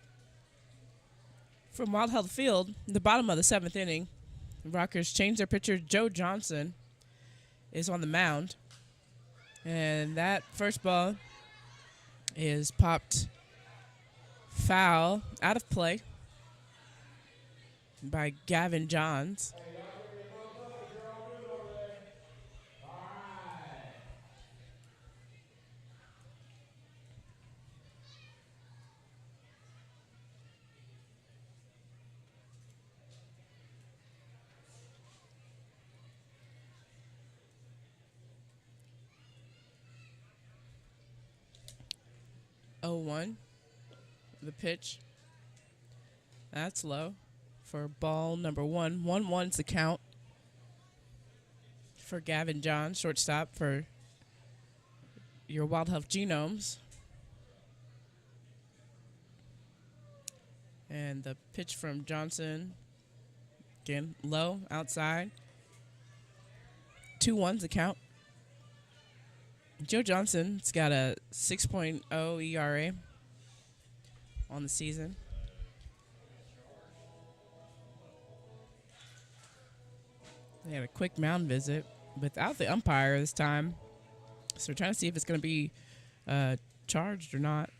from Wild Health Field, the bottom of the seventh inning. The Rockers change their pitcher. Joe Johnson is on the mound. And that first ball is popped foul out of play by Gavin Johns. Oh, 1. The pitch. That's low for ball number 1. 1-1's the count for Gavin Johns, shortstop for your Wild Health Genomes. And the pitch from Johnson, again, low, outside. 2-1's the count. Joe Johnson's got a 6.0 ERA on the season. They had a quick mound visit without the umpire this time. So we're trying to see if it's going to be charged or not.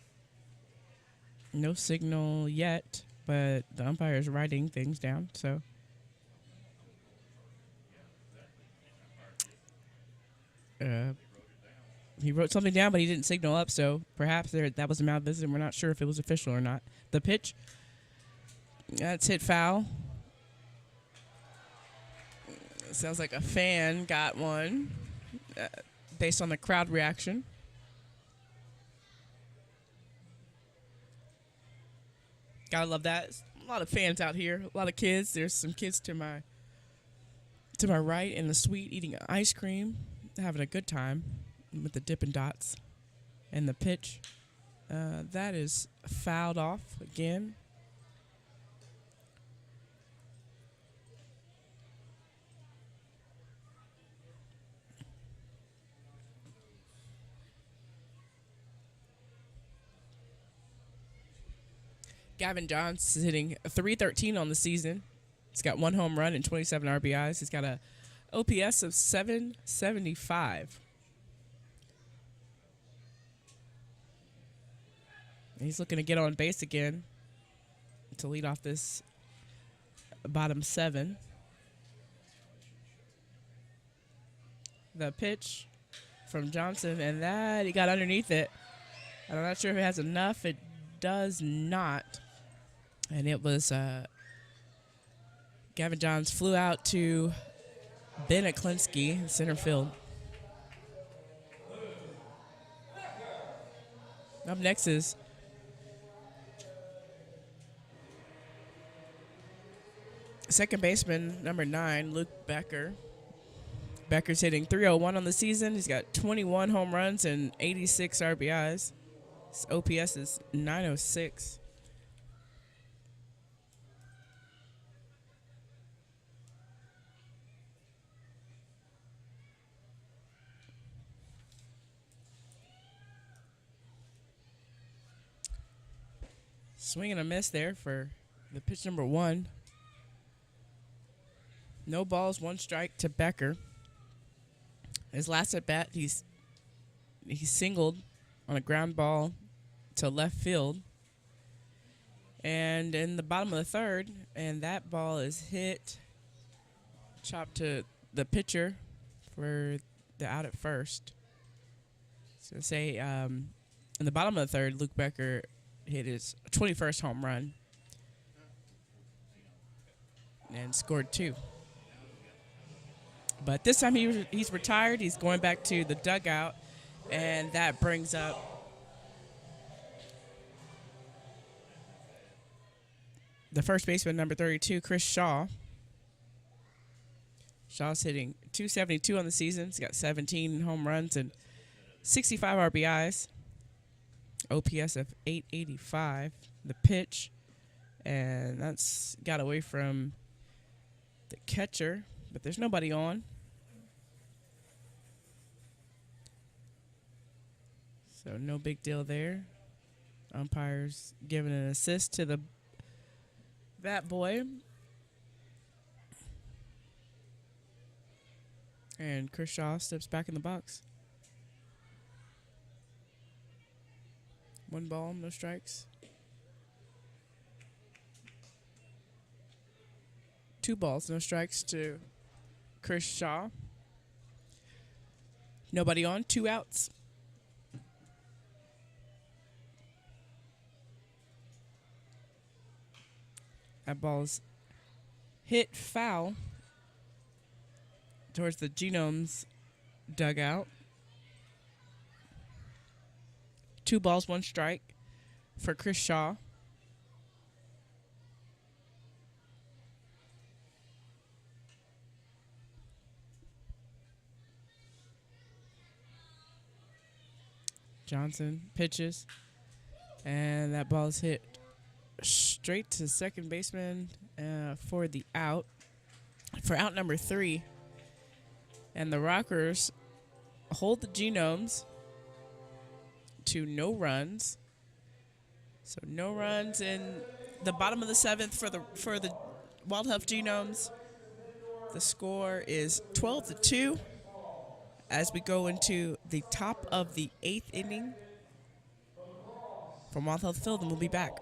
No signal yet, but the umpire is writing things down. So he wrote something down, but he didn't signal up. So perhaps that was a mound visit. And we're not sure if it was official or not. The pitch, that's hit foul. Sounds like a fan got one based on the crowd reaction. Gotta love that. A lot of fans out here, a lot of kids. There's some kids to my right in the suite eating ice cream, having a good time with the Dippin' Dots. And the pitch, that is fouled off again. Gavin Johns is hitting .313 on the season. He's got 1 home run and 27 RBIs. He's got a OPS of 775. He's looking to get on base again to lead off this bottom 7. The pitch from Johnson, and that he got underneath it. I'm not sure if it has enough. It does not. And it was Gavin Johns flew out to Ben Aklinski in center field. Up next is second baseman, number 9, Luke Becker. Becker's hitting .301 on the season. He's got 21 home runs and 86 RBIs. His OPS is .906. Swing and a miss there for the pitch number 1. No balls, 1 strike to Becker. His last at bat, he singled on a ground ball to left field. And in the bottom of the 3rd, and that ball is hit, chopped to the pitcher for the out at first. So say in the bottom of the 3rd, Luke Becker hit his 21st home run and scored 2. But this time he's retired. He's going back to the dugout, and that brings up the first baseman, number 32, Chris Shaw. Shaw's hitting .272 on the season. He's got 17 home runs and 65 RBIs. OPS of .885. The pitch, and that's got away from the catcher, but there's nobody on. So no big deal there. Umpires giving an assist to the bat boy. And Chris Shaw steps back in the box. 1 ball, no strikes. 2 balls, no strikes to Chris Shaw. Nobody on, 2 outs. That ball's hit foul towards the Genomes dugout. 2 balls, 1 strike for Chris Shaw. Johnson pitches, and that ball is hit straight to second baseman for the out. For out number 3. And the Rockers hold the Genomes to no runs. So no runs in the bottom of the 7th for the Wild Health Genomes. The score is 12-2 as we go into the top of the 8th inning from Wild Health Field, and we'll be back.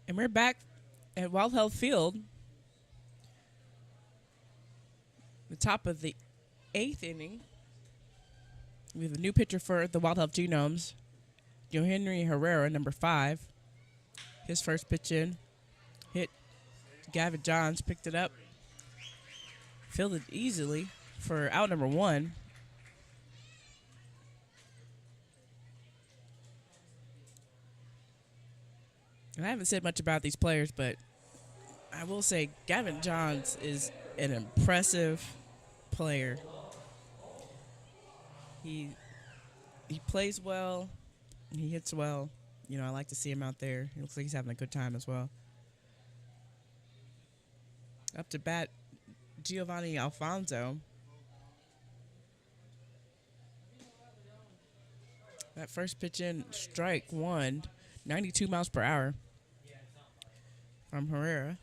And we're back at Wild Health Field, the top of the 8th inning. We have a new pitcher for the Wild Health Genomes, Henry Herrera, number 5. His first pitch in, hit. Gavin Johns picked it up, fielded easily for out number 1. And I haven't said much about these players, but I will say Gavin Johns is an impressive player. He plays well. He hits well. I like to see him out there. He looks like he's having a good time as well. Up to bat, Giovanni Alfonso. That first pitch in, strike one, 92 miles per hour from Herrera.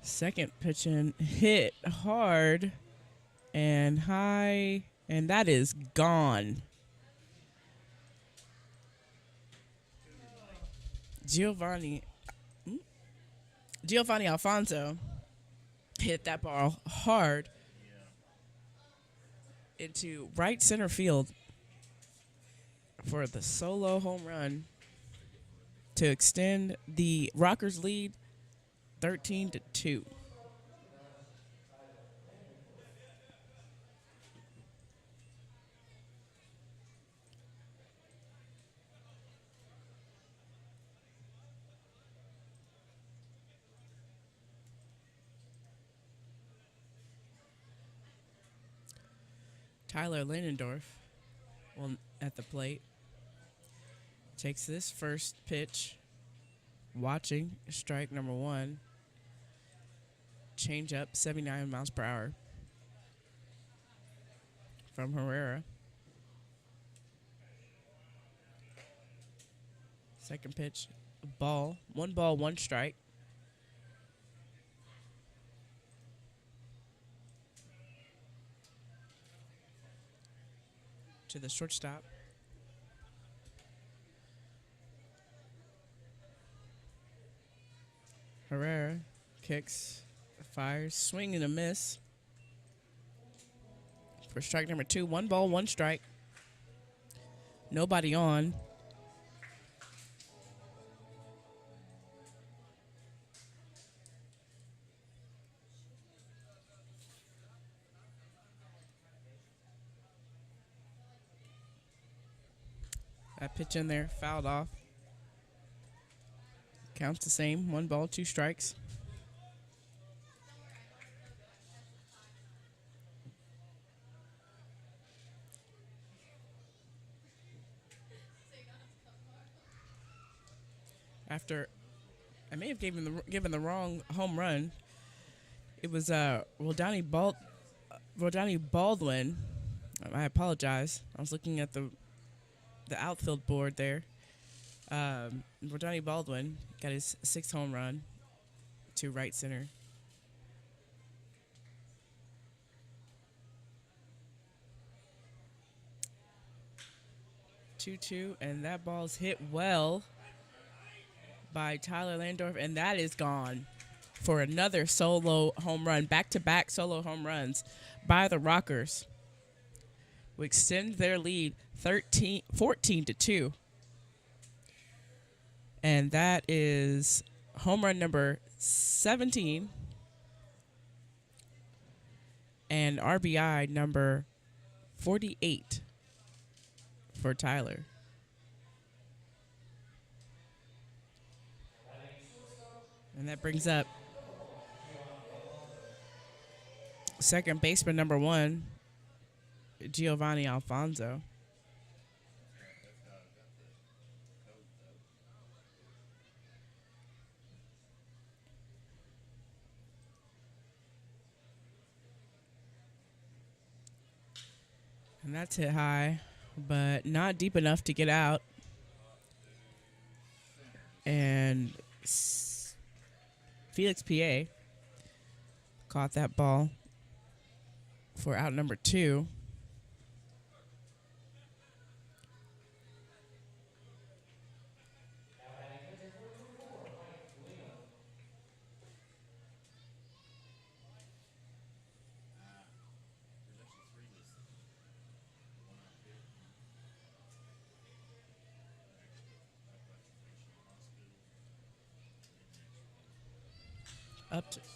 Second pitch in, hit hard and high, and that is gone. Giovanni Alfonso hit that ball hard into right center field for the solo home run to extend the Rockers lead 13-2. Tyler Lindendorf at the plate takes this first pitch, watching strike number one, change up 79 miles per hour from Herrera. Second pitch, ball, one strike. To the shortstop. Herrera kicks, fires, swing and a miss. For strike number two, 1 strike. Nobody on. That pitch in there, fouled off. Counts the same, 2 strikes. After, I may have given the wrong home run. It was Rodani Baldwin. I apologize. I was looking at the outfield board there. Rodani Baldwin got his 6th home run to right center. Two, and that ball's hit well by Tyler Landorf, and that is gone for another solo home run. Back-to-back solo home runs by the Rockers. We extend their lead 14-2. And that is home run number 17 and RBI number 48 for Tyler. And that brings up second baseman number 1, Giovanni Alfonso. And that's hit high, but not deep enough to get out. And Felix PA caught that ball for out number 2.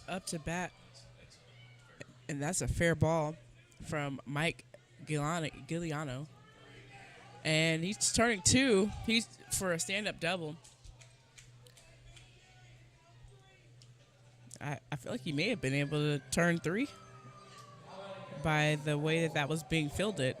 Up to bat, and that's a fair ball from Mike Giuliano. And he's turning 2. He's for a stand-up double. I feel like he may have been able to turn 3 by the way that was being fielded.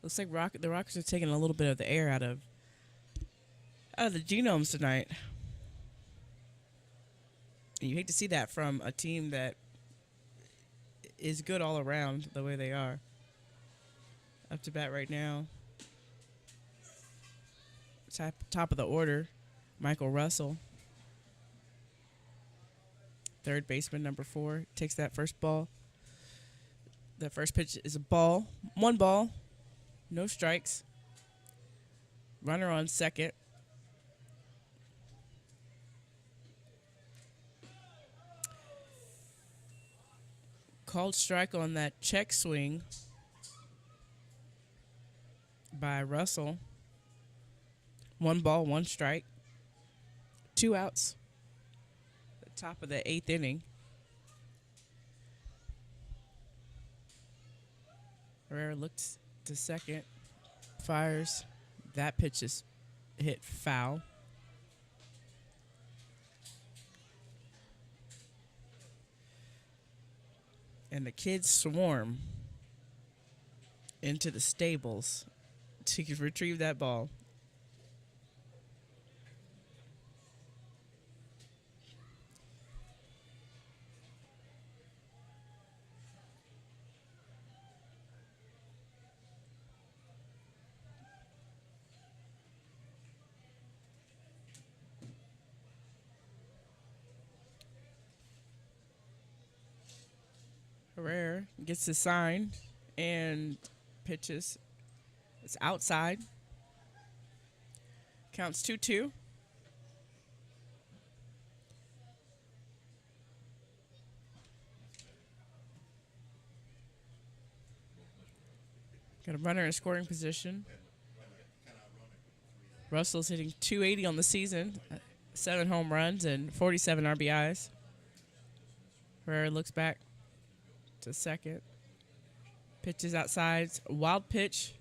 Looks like the Rockets are taking a little bit of the air out of the Genomes tonight. And you hate to see that from a team that is good all around the way they are. Up to bat right now. Top of the order, Michael Russell. Third baseman, number 4, takes that first ball. The first pitch is a ball. 1 ball. No strikes. Runner on second. Called strike on that check swing by Russell. 1 ball, 1 strike. 2 outs. The top of the 8th inning. Herrera looks to second. Fires. That pitch is hit foul. And the kids swarm into the stables to retrieve that ball. Herrera gets the sign and pitches. It's outside. Counts 2-2. Got a runner in scoring position. Russell's hitting .280 on the season, 7 home runs and 47 RBIs. Herrera looks back to second. Pitches outside. Wild pitch.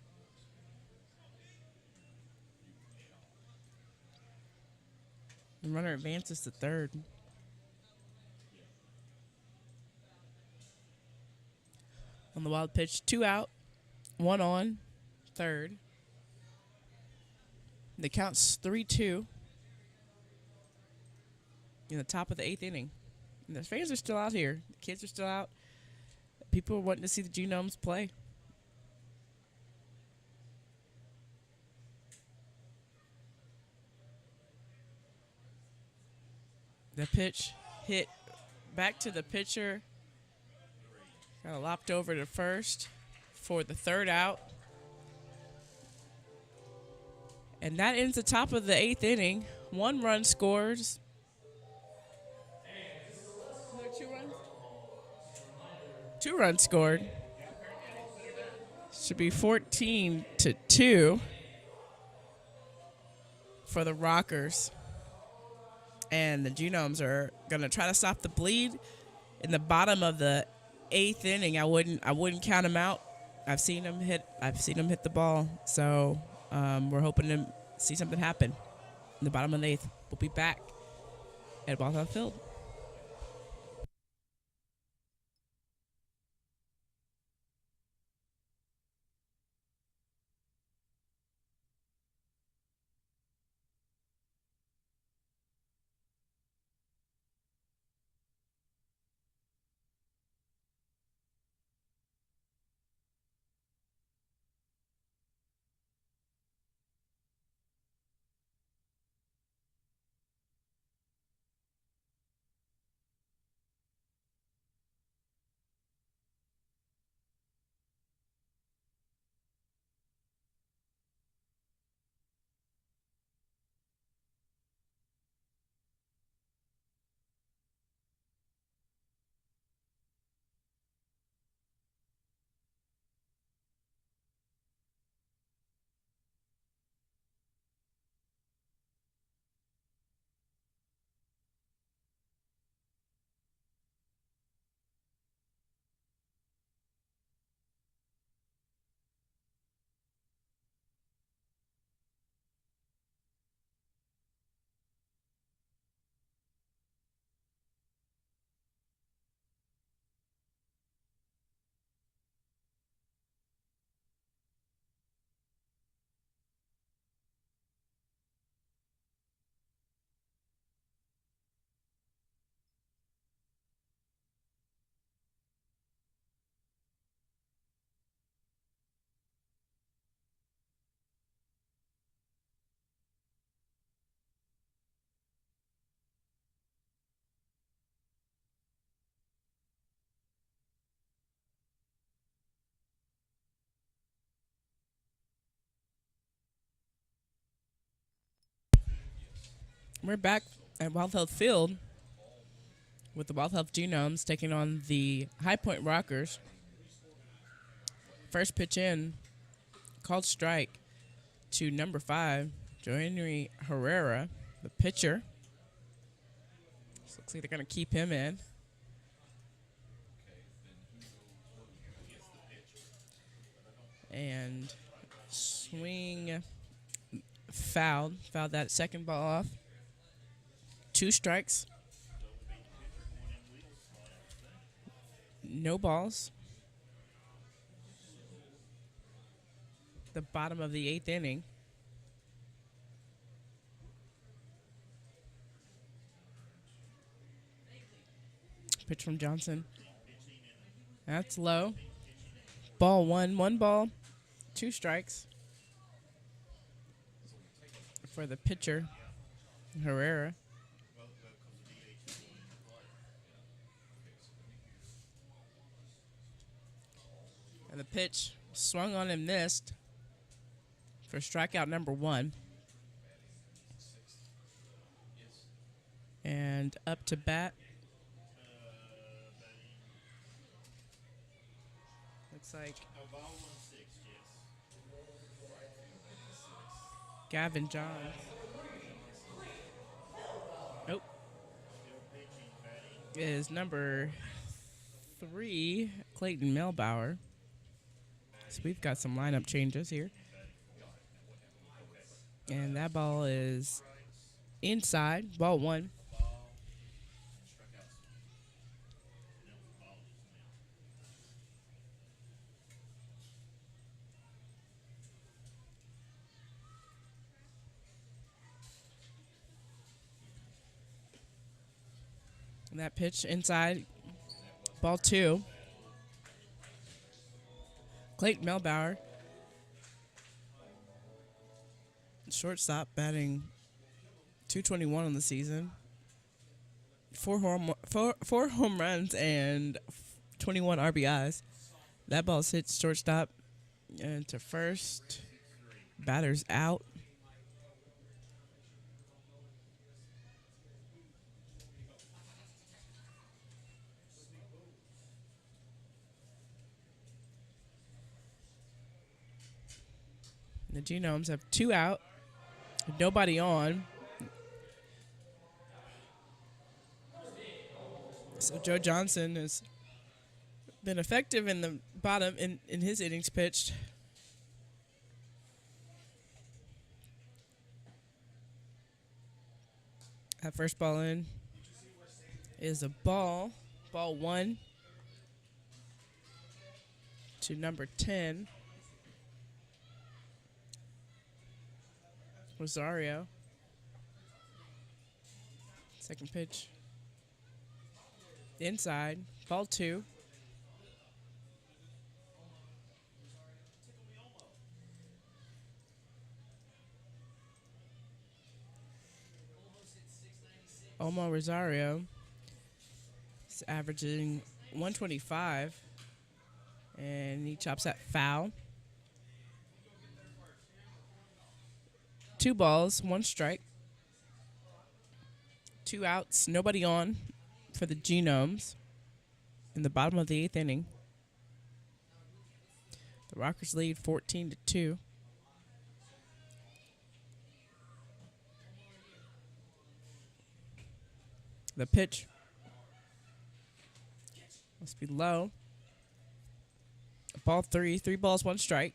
The runner advances to third. On the wild pitch, 2 out, 1 on, third. The count's 3-2 in the top of the 8th inning. And the fans are still out here. The kids are still out. People are wanting to see the Genomes play. The pitch hit back to the pitcher. Kind of lopped over to first for the 3rd out. And that ends the top of the 8th inning. 1 run scores. 2 runs? 2 runs scored. Should be 14-2 for the Rockers. And the Genomes are going to try to stop the bleed in the bottom of the 8th inning. I wouldn't count them out. I've seen them hit the ball. So we're hoping to see something happen in the bottom of the 8th. We'll be back at Walthall Field. We're back at Wild Health Field with the Wild Health Genomes taking on the High Point Rockers. First pitch in, called strike to number 5, Joanny Herrera, the pitcher. Looks like they're going to keep him in. And swing, fouled that second ball off. 2 strikes. No balls. The bottom of the 8th inning. Pitch from Johnson. That's low. Ball 1, 1 ball, 2 strikes for the pitcher, Herrera. And the pitch swung on and missed for strikeout number 1. And up to bat. Looks like Gavin Johns. Nope. Is number 3, Clayton Melbauer. So we've got some lineup changes here. And that ball is inside, ball 1. And that pitch inside, ball 2. Clayton Melbauer, shortstop, batting .221 on the season. 4 home runs and 21 RBIs. That ball hits shortstop and to first. Batter's out. The Genomes have 2 out, nobody on. So Joe Johnson has been effective in the bottom in his innings pitched. That first ball in is a ball 1 to number 10. Rosario. Second pitch. Inside. Ball 2. Omar Rosario is averaging 125. And he chops that foul. 2 balls, 1 strike. 2 outs, nobody on for the Genomes in the bottom of the 8th inning. The Rockers lead 14-2. The pitch must be low. Ball 3, 3 balls, 1 strike.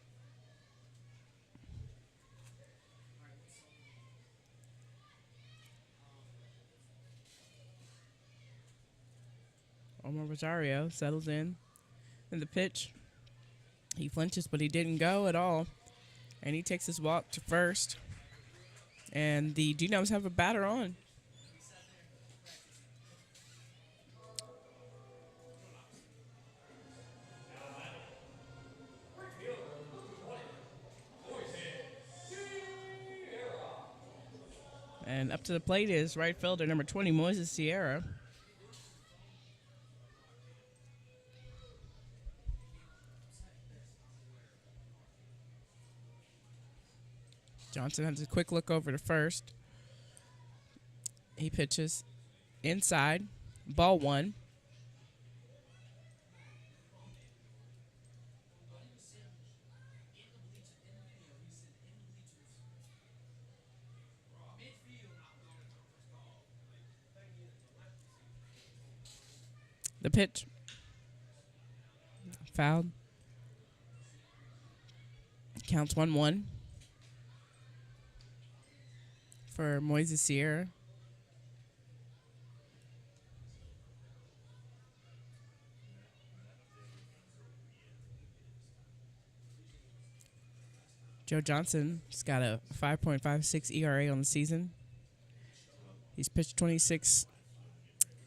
Omar Rosario settles in the pitch. He flinches, but he didn't go at all. And he takes his walk to first. And the Genomes have a batter on. And up to the plate is right fielder number 20, Moises Sierra. Johnson has a quick look over to first. He pitches inside, ball one. The pitch, fouled. Counts 1-1 for Moises Sierra. Joe Johnson's got a 5.56 ERA on the season. He's pitched 26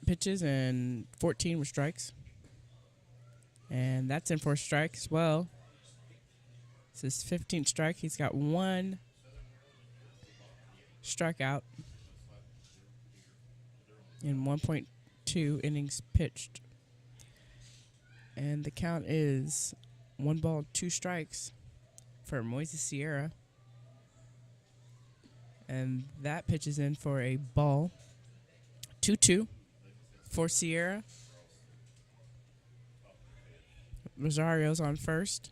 pitches and 14 were strikes. And that's in for a strike as well. This is 15th strike. He's got one strikeout in 1.2 innings pitched. And the count is 1-2 for Moises Sierra. And that pitch is in for a ball. 2-2 for Sierra. Rosario's on first.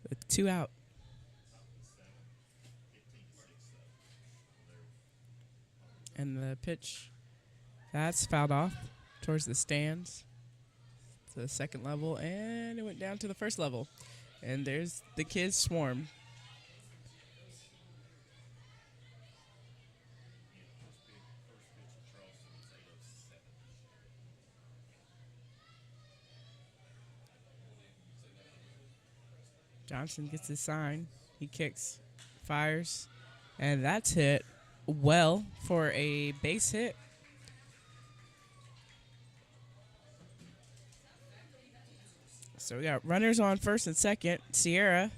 With 2 out. And the pitch, that's fouled off towards the stands to the second level, and it went down to the first level. And there's the kids swarm. Johnson gets his sign. He kicks, fires, and that's hit well for a base hit. So we got runners on first and second. Sierra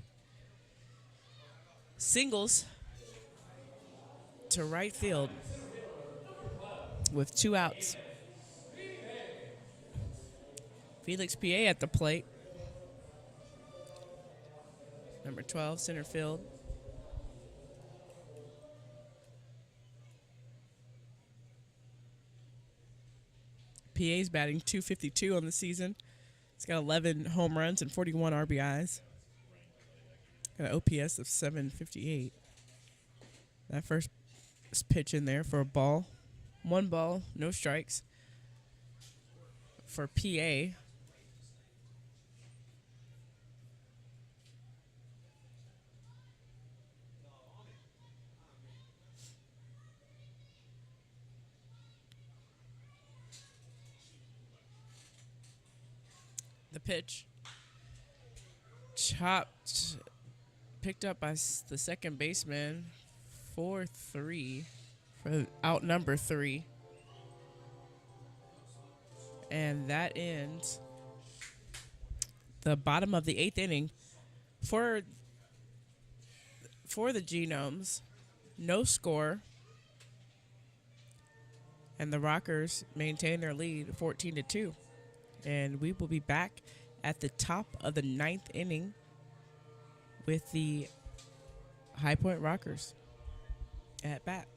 singles to right field with 2 outs. Felix PA at the plate. Number 12, center field. PA's batting .252 on the season. He's got 11 home runs and 41 RBIs. Got an OPS of 758. That first pitch in there for a ball. 1 ball, no strikes for PA. The pitch chopped, picked up by the second baseman, 4-3 for out number 3. And that ends the bottom of the 8th inning for the Genomes. No score. And the Rockers maintain their lead 14-2. And we will be back at the top of the 9th inning with the High Point Rockers at bat.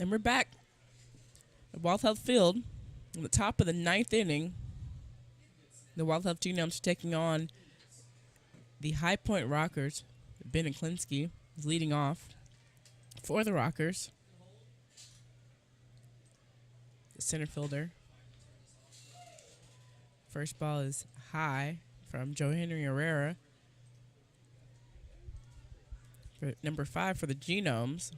And we're back at Wild Health Field. In the top of the ninth inning, the Wild Health Genomes are taking on the High Point Rockers. Ben Klinsky is leading off for the Rockers. The center fielder. First ball is high from Joe Henry Herrera. For number 5 for the Genomes.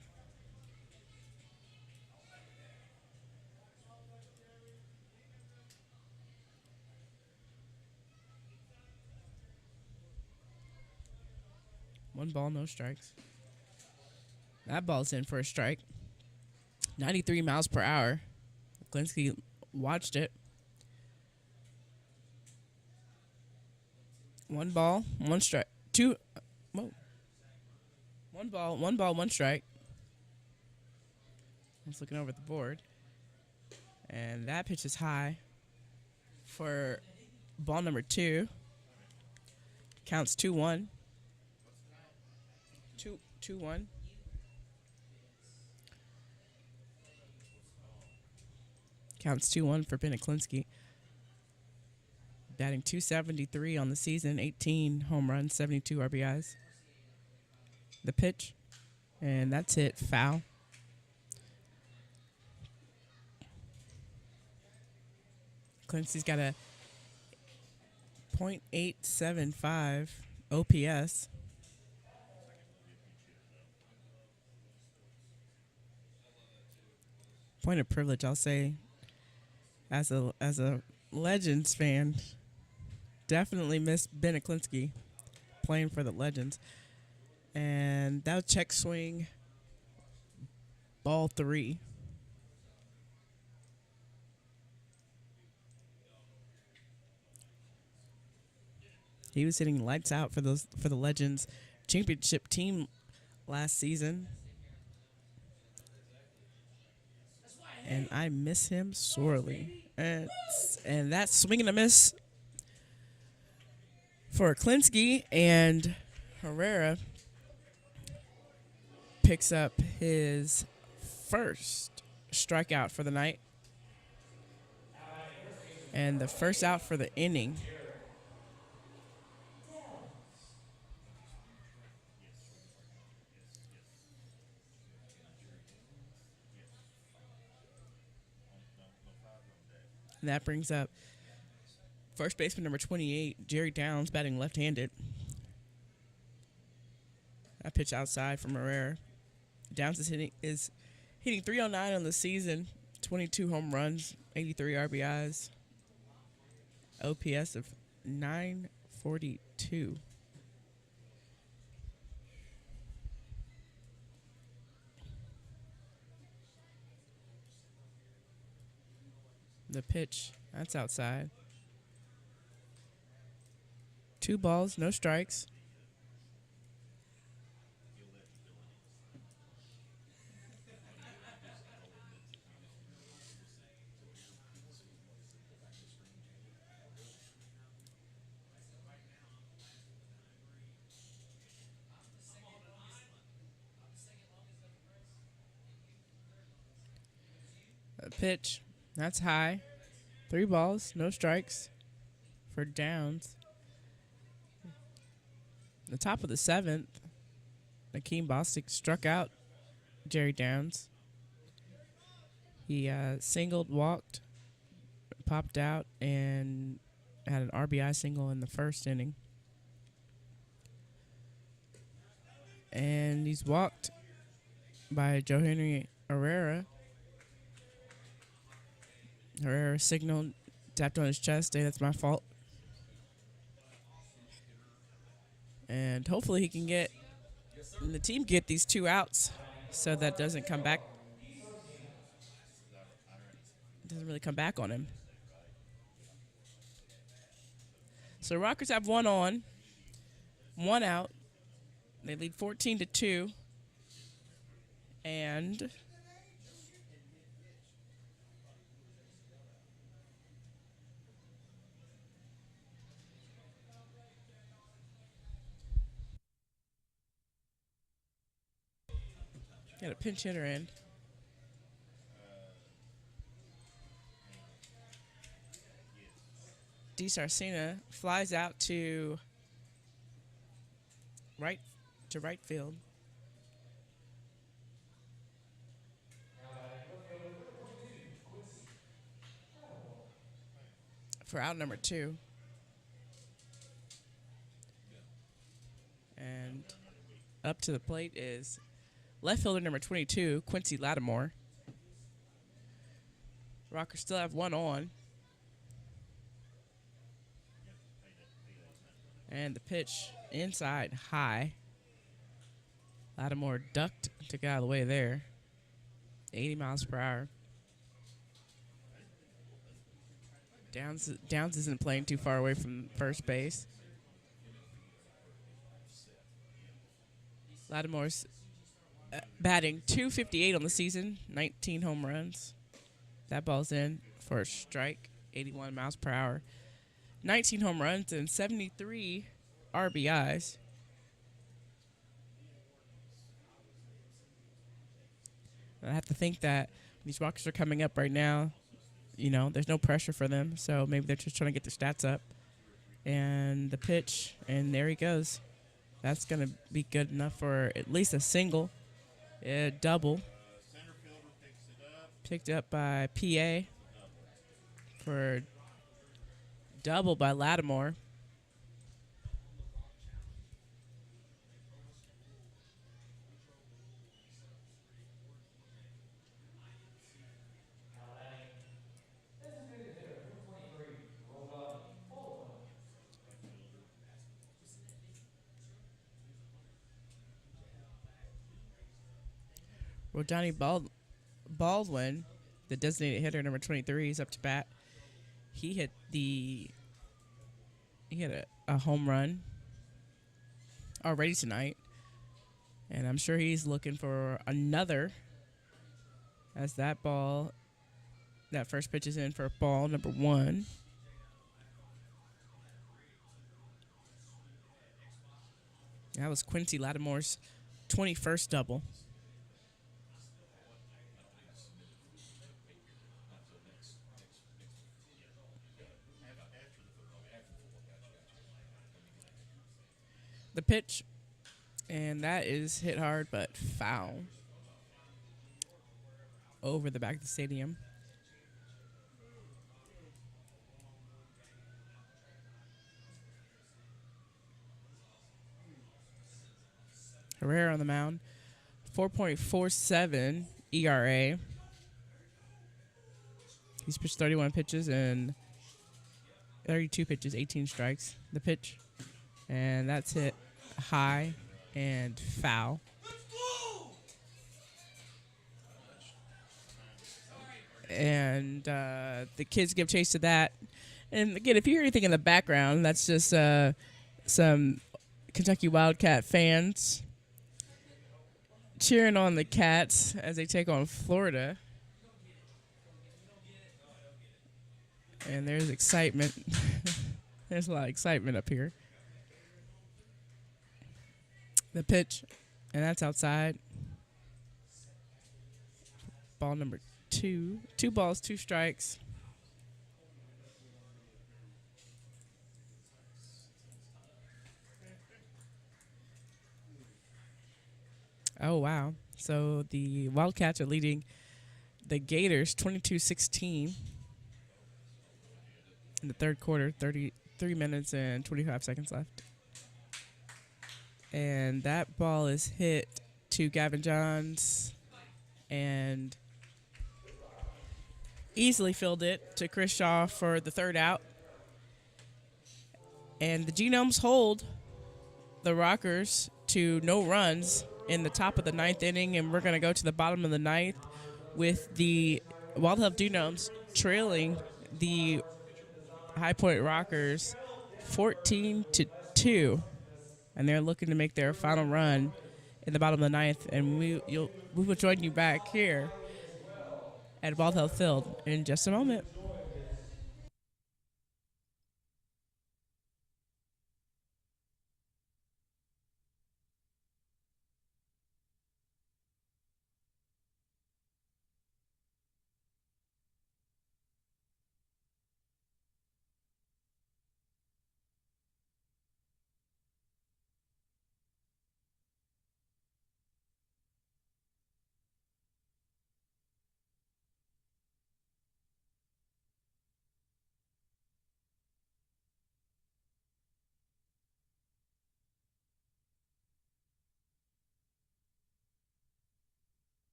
One ball, no strikes. That ball's in for a strike. 93 miles per hour. Klinsky watched it. One ball, one strike. One ball, one strike. I was looking over at the board. And that pitch is high for ball number 2. Counts 2-1. 2-1. Counts 2-1 for Ben Klinsky. Batting .273 on the season, 18 home runs, 72 RBIs. The pitch, and that's it, foul. Klinsky's got a .875 OPS. Point of privilege, I'll say, as a Legends fan, definitely miss Ben Klinsky playing for the Legends. And that was check swing, ball 3. He was hitting lights out for the Legends championship team last season. And I miss him sorely. And that's swing and a miss for Klinsky, and Herrera picks up his first strikeout for the night and the first out for the inning. And that brings up first baseman number 28, Jerry Downs, batting left-handed. That pitch outside from Herrera. Downs is hitting .309 on the season, 22 home runs, 83 RBIs, OPS of .942. The pitch, that's outside. 2 balls, no strikes. A pitch, that's high. 3 balls, no strikes for Downs. The top of the 7th, Akeem Bostic struck out Jerry Downs. He singled, walked, popped out, and had an RBI single in the first inning. And he's walked by Joe Henry Herrera. Herrera signaled, tapped on his chest, hey, that's my fault. And hopefully he can the team get these 2 outs so that doesn't come back. Doesn't really come back on him. So Rockers have 1 on, 1 out. They lead 14-2. And got a pinch hitter in. DeSarcina flies out to right right field. For out number 2. And up to the plate is left fielder number 22, Quincy Lattimore. Rockers still have one on. And the pitch inside high. Lattimore ducked to get out of the way there. 80 miles per hour. Downs isn't playing too far away from first base. Lattimore's batting .258 on the season, 19 home runs. That ball's in for a strike, 81 miles per hour. 19 home runs and 73 RBIs. I have to think that these Rockets are coming up right now. You know, there's no pressure for them, so maybe they're just trying to get their stats up. And the pitch, and there he goes. That's going to be good enough for at least a single. A double. Picked up by PA for double by Lattimore. Rodani Baldwin, the designated hitter, number 23, is up to bat. He hit a home run already tonight, and I'm sure he's looking for another. As that first pitch is in for ball number 1. That was Quincy Lattimore's 21st double. The pitch, and that is hit hard but foul over the back of the stadium. Herrera on the mound, 4.47 ERA. He's pitched 31 pitches and 32 pitches, 18 strikes. The pitch, and that's hit high and foul. And the kids give chase to that. And again, if you hear anything in the background, that's just some Kentucky Wildcat fans cheering on the Cats as they take on Florida. And there's excitement. There's a lot of excitement up here. The pitch, and that's outside. Ball number 2. 2 balls, 2 strikes. Oh, wow. So the Wildcats are leading the Gators 22-16 in the third quarter, 33 minutes and 25 seconds left. And that ball is hit to Gavin Johns and easily filled it to Chris Shaw for the third out. And the Genomes hold the Rockers to no runs in the top of the 9th inning, and we're going to go to the bottom of the 9th with the Wildcat Genomes trailing the High Point Rockers 14-2, and they're looking to make their final run in the bottom of the 9th. And we will join you back here at Wildcat Field in just a moment.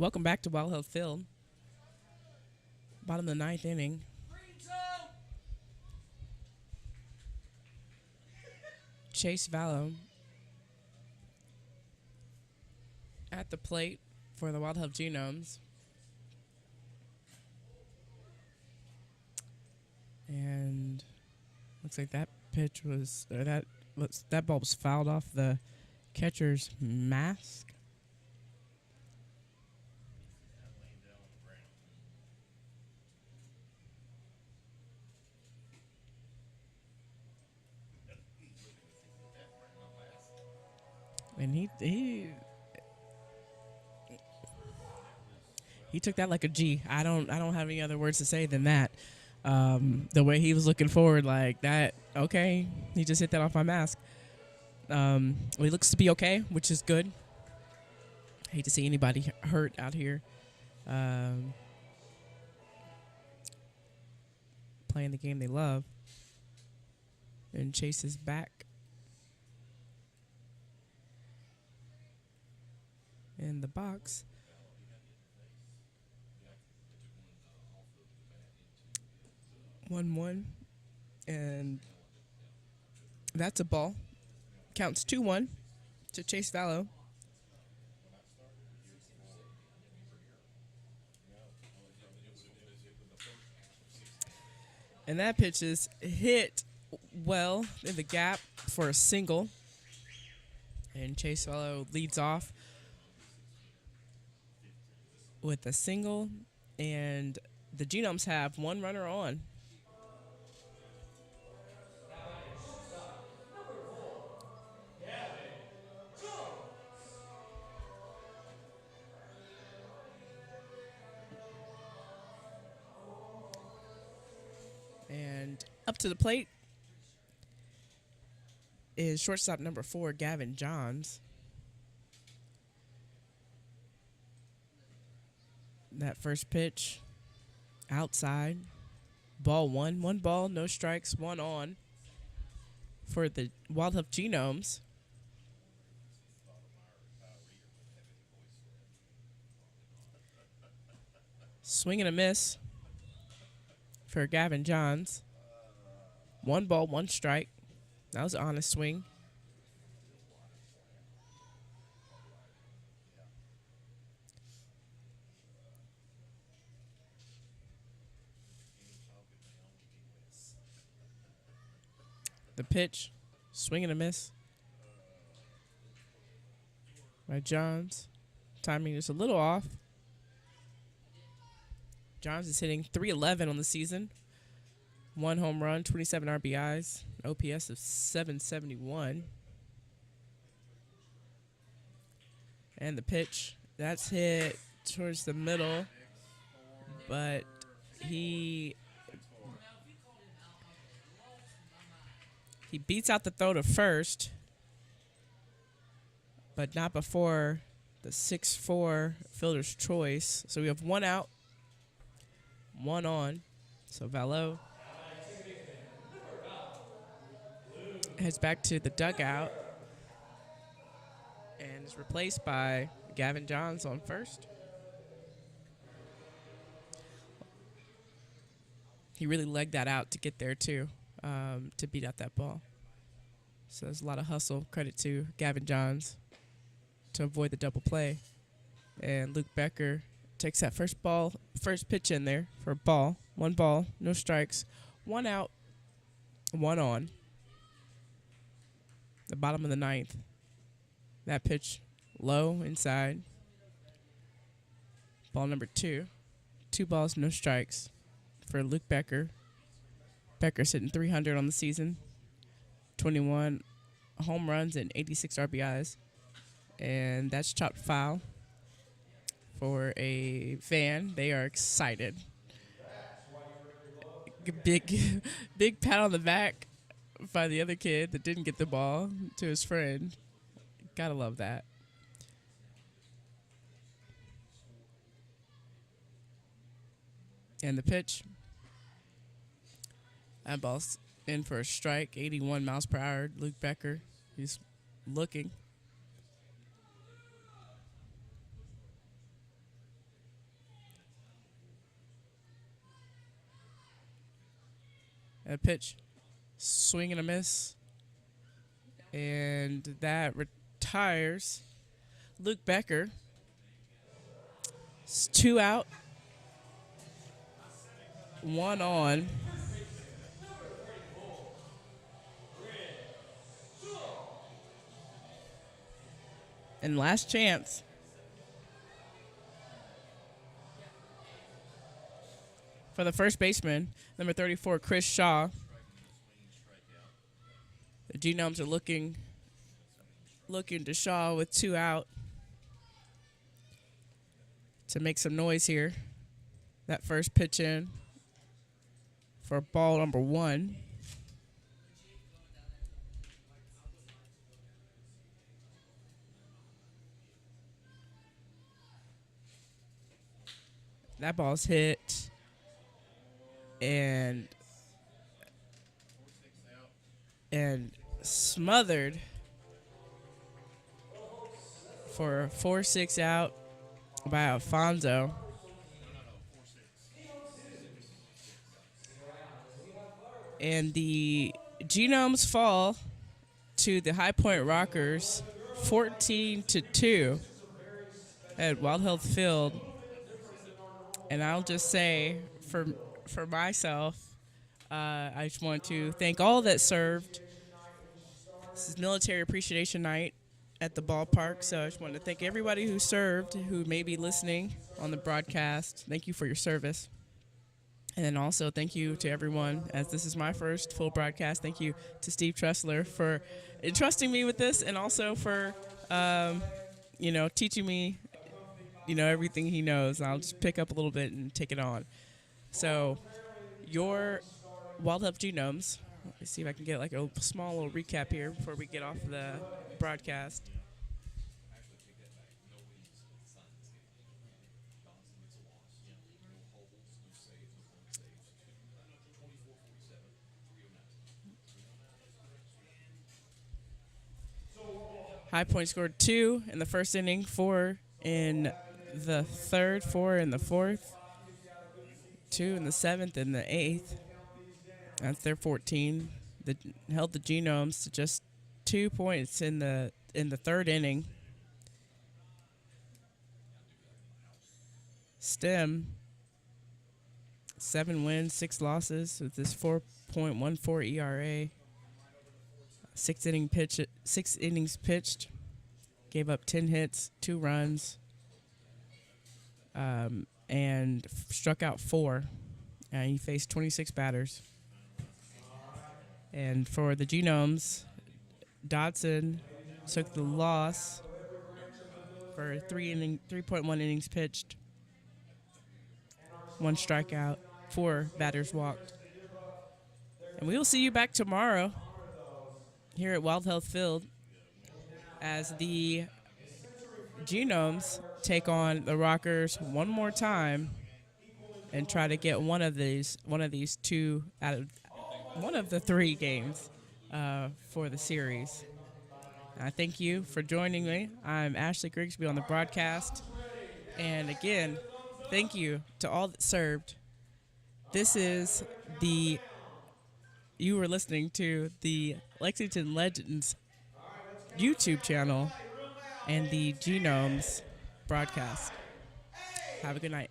Welcome back to Wild Health Field. Bottom of the ninth inning. Chase Vallow at the plate for the Wild Health Genomes. And looks like that pitch was, or that ball was fouled off the catcher's mask. And he took that like a G. I don't have any other words to say than that. The way he was looking forward, like that. Okay, he just hit that off my mask. Well, he looks to be okay, which is good. Hate to see anybody hurt out here. Playing the game they love. And Chase is back in the box. 1-1, and that's a ball. Counts 2-1 to Chase Vallow. And that pitch is hit well in the gap for a single. And Chase Vallow leads off with a single, and the Genomes have one runner on. And up to the plate is shortstop number 4, Gavin Johns. That first pitch, outside, ball 1. 1 ball, no strikes, 1 on for the Wild Health Genomes. Swing and a miss for Gavin Johns. 1 ball, 1 strike. That was an honest swing. The pitch, swing and a miss by Johns. Timing just a little off. Johns is hitting .311 on the season. 1 home run, 27 RBIs, OPS of 771. And the pitch, that's hit towards the middle, but he beats out the throw to first, but not before the 6-4 fielder's choice. So we have 1 out, 1 on. So Vallow heads back to the dugout and is replaced by Gavin Johns on first. He really legged that out to get there too, to beat out that ball. So there's a lot of hustle. Credit to Gavin Johns to avoid the double play. And Luke Becker takes that first pitch in there for a ball. 1 ball, no strikes, 1 out, 1 on. The bottom of the 9th. That pitch low inside. Ball number 2. 2 balls, no strikes for Luke Becker. Becker's hitting .300 on the season. 21 home runs and 86 RBIs. And that's chopped foul for a fan. They are excited. Big pat on the back by the other kid that didn't get the ball to his friend. Gotta love that. And the pitch. That ball's in for a strike, 81 miles per hour. Luke Becker, he's looking. A pitch, swing and a miss, and that retires Luke Becker. It's 2 out, 1 on. And last chance. For the first baseman, number 34, Chris Shaw. The Genomes are looking to Shaw with 2 out to make some noise here. That first pitch in for ball number 1. That ball's hit and smothered for a 4-6 out by Alfonso. And the Genomes fall to the High Point Rockers 14-2 at Wild Health Field. And I'll just say for myself, I just want to thank all that served. This is Military Appreciation Night at the ballpark, so I just want to thank everybody who served, who may be listening on the broadcast. Thank you for your service. And then also thank you to everyone, as this is my first full broadcast. Thank you to Steve Tressler for entrusting me with this, and also for, teaching me, everything he knows. I'll just pick up a little bit and take it on. So your Wild Health Genomes, let me see if I can get like a small little recap here before we get off the broadcast. High Point scored 2 in the first inning, 4 in the third, 4 in the fourth, 2 in the seventh, and the eighth. That's their 14. That held the Genomes to just 2 points in the third inning. Stem, 7 wins, 6 losses with this 4.14 ERA. 6 innings pitched. Gave up 10 hits, 2 runs, and struck out 4. He faced 26 batters. And for the Genomes, Dodson took the loss for 3.1 innings pitched, 1 strikeout, 4 batters walked. And we will see you back tomorrow here at Wild Health Field as the Genomes take on the Rockers one more time and try to get one of these 2 out of one of the 3 games for the series. I thank you for joining me. I'm Ashley Grigsby on the broadcast. And again, thank you to all that served. You were listening to the Lexington Legends YouTube channel and the Genomes broadcast. Have a good night.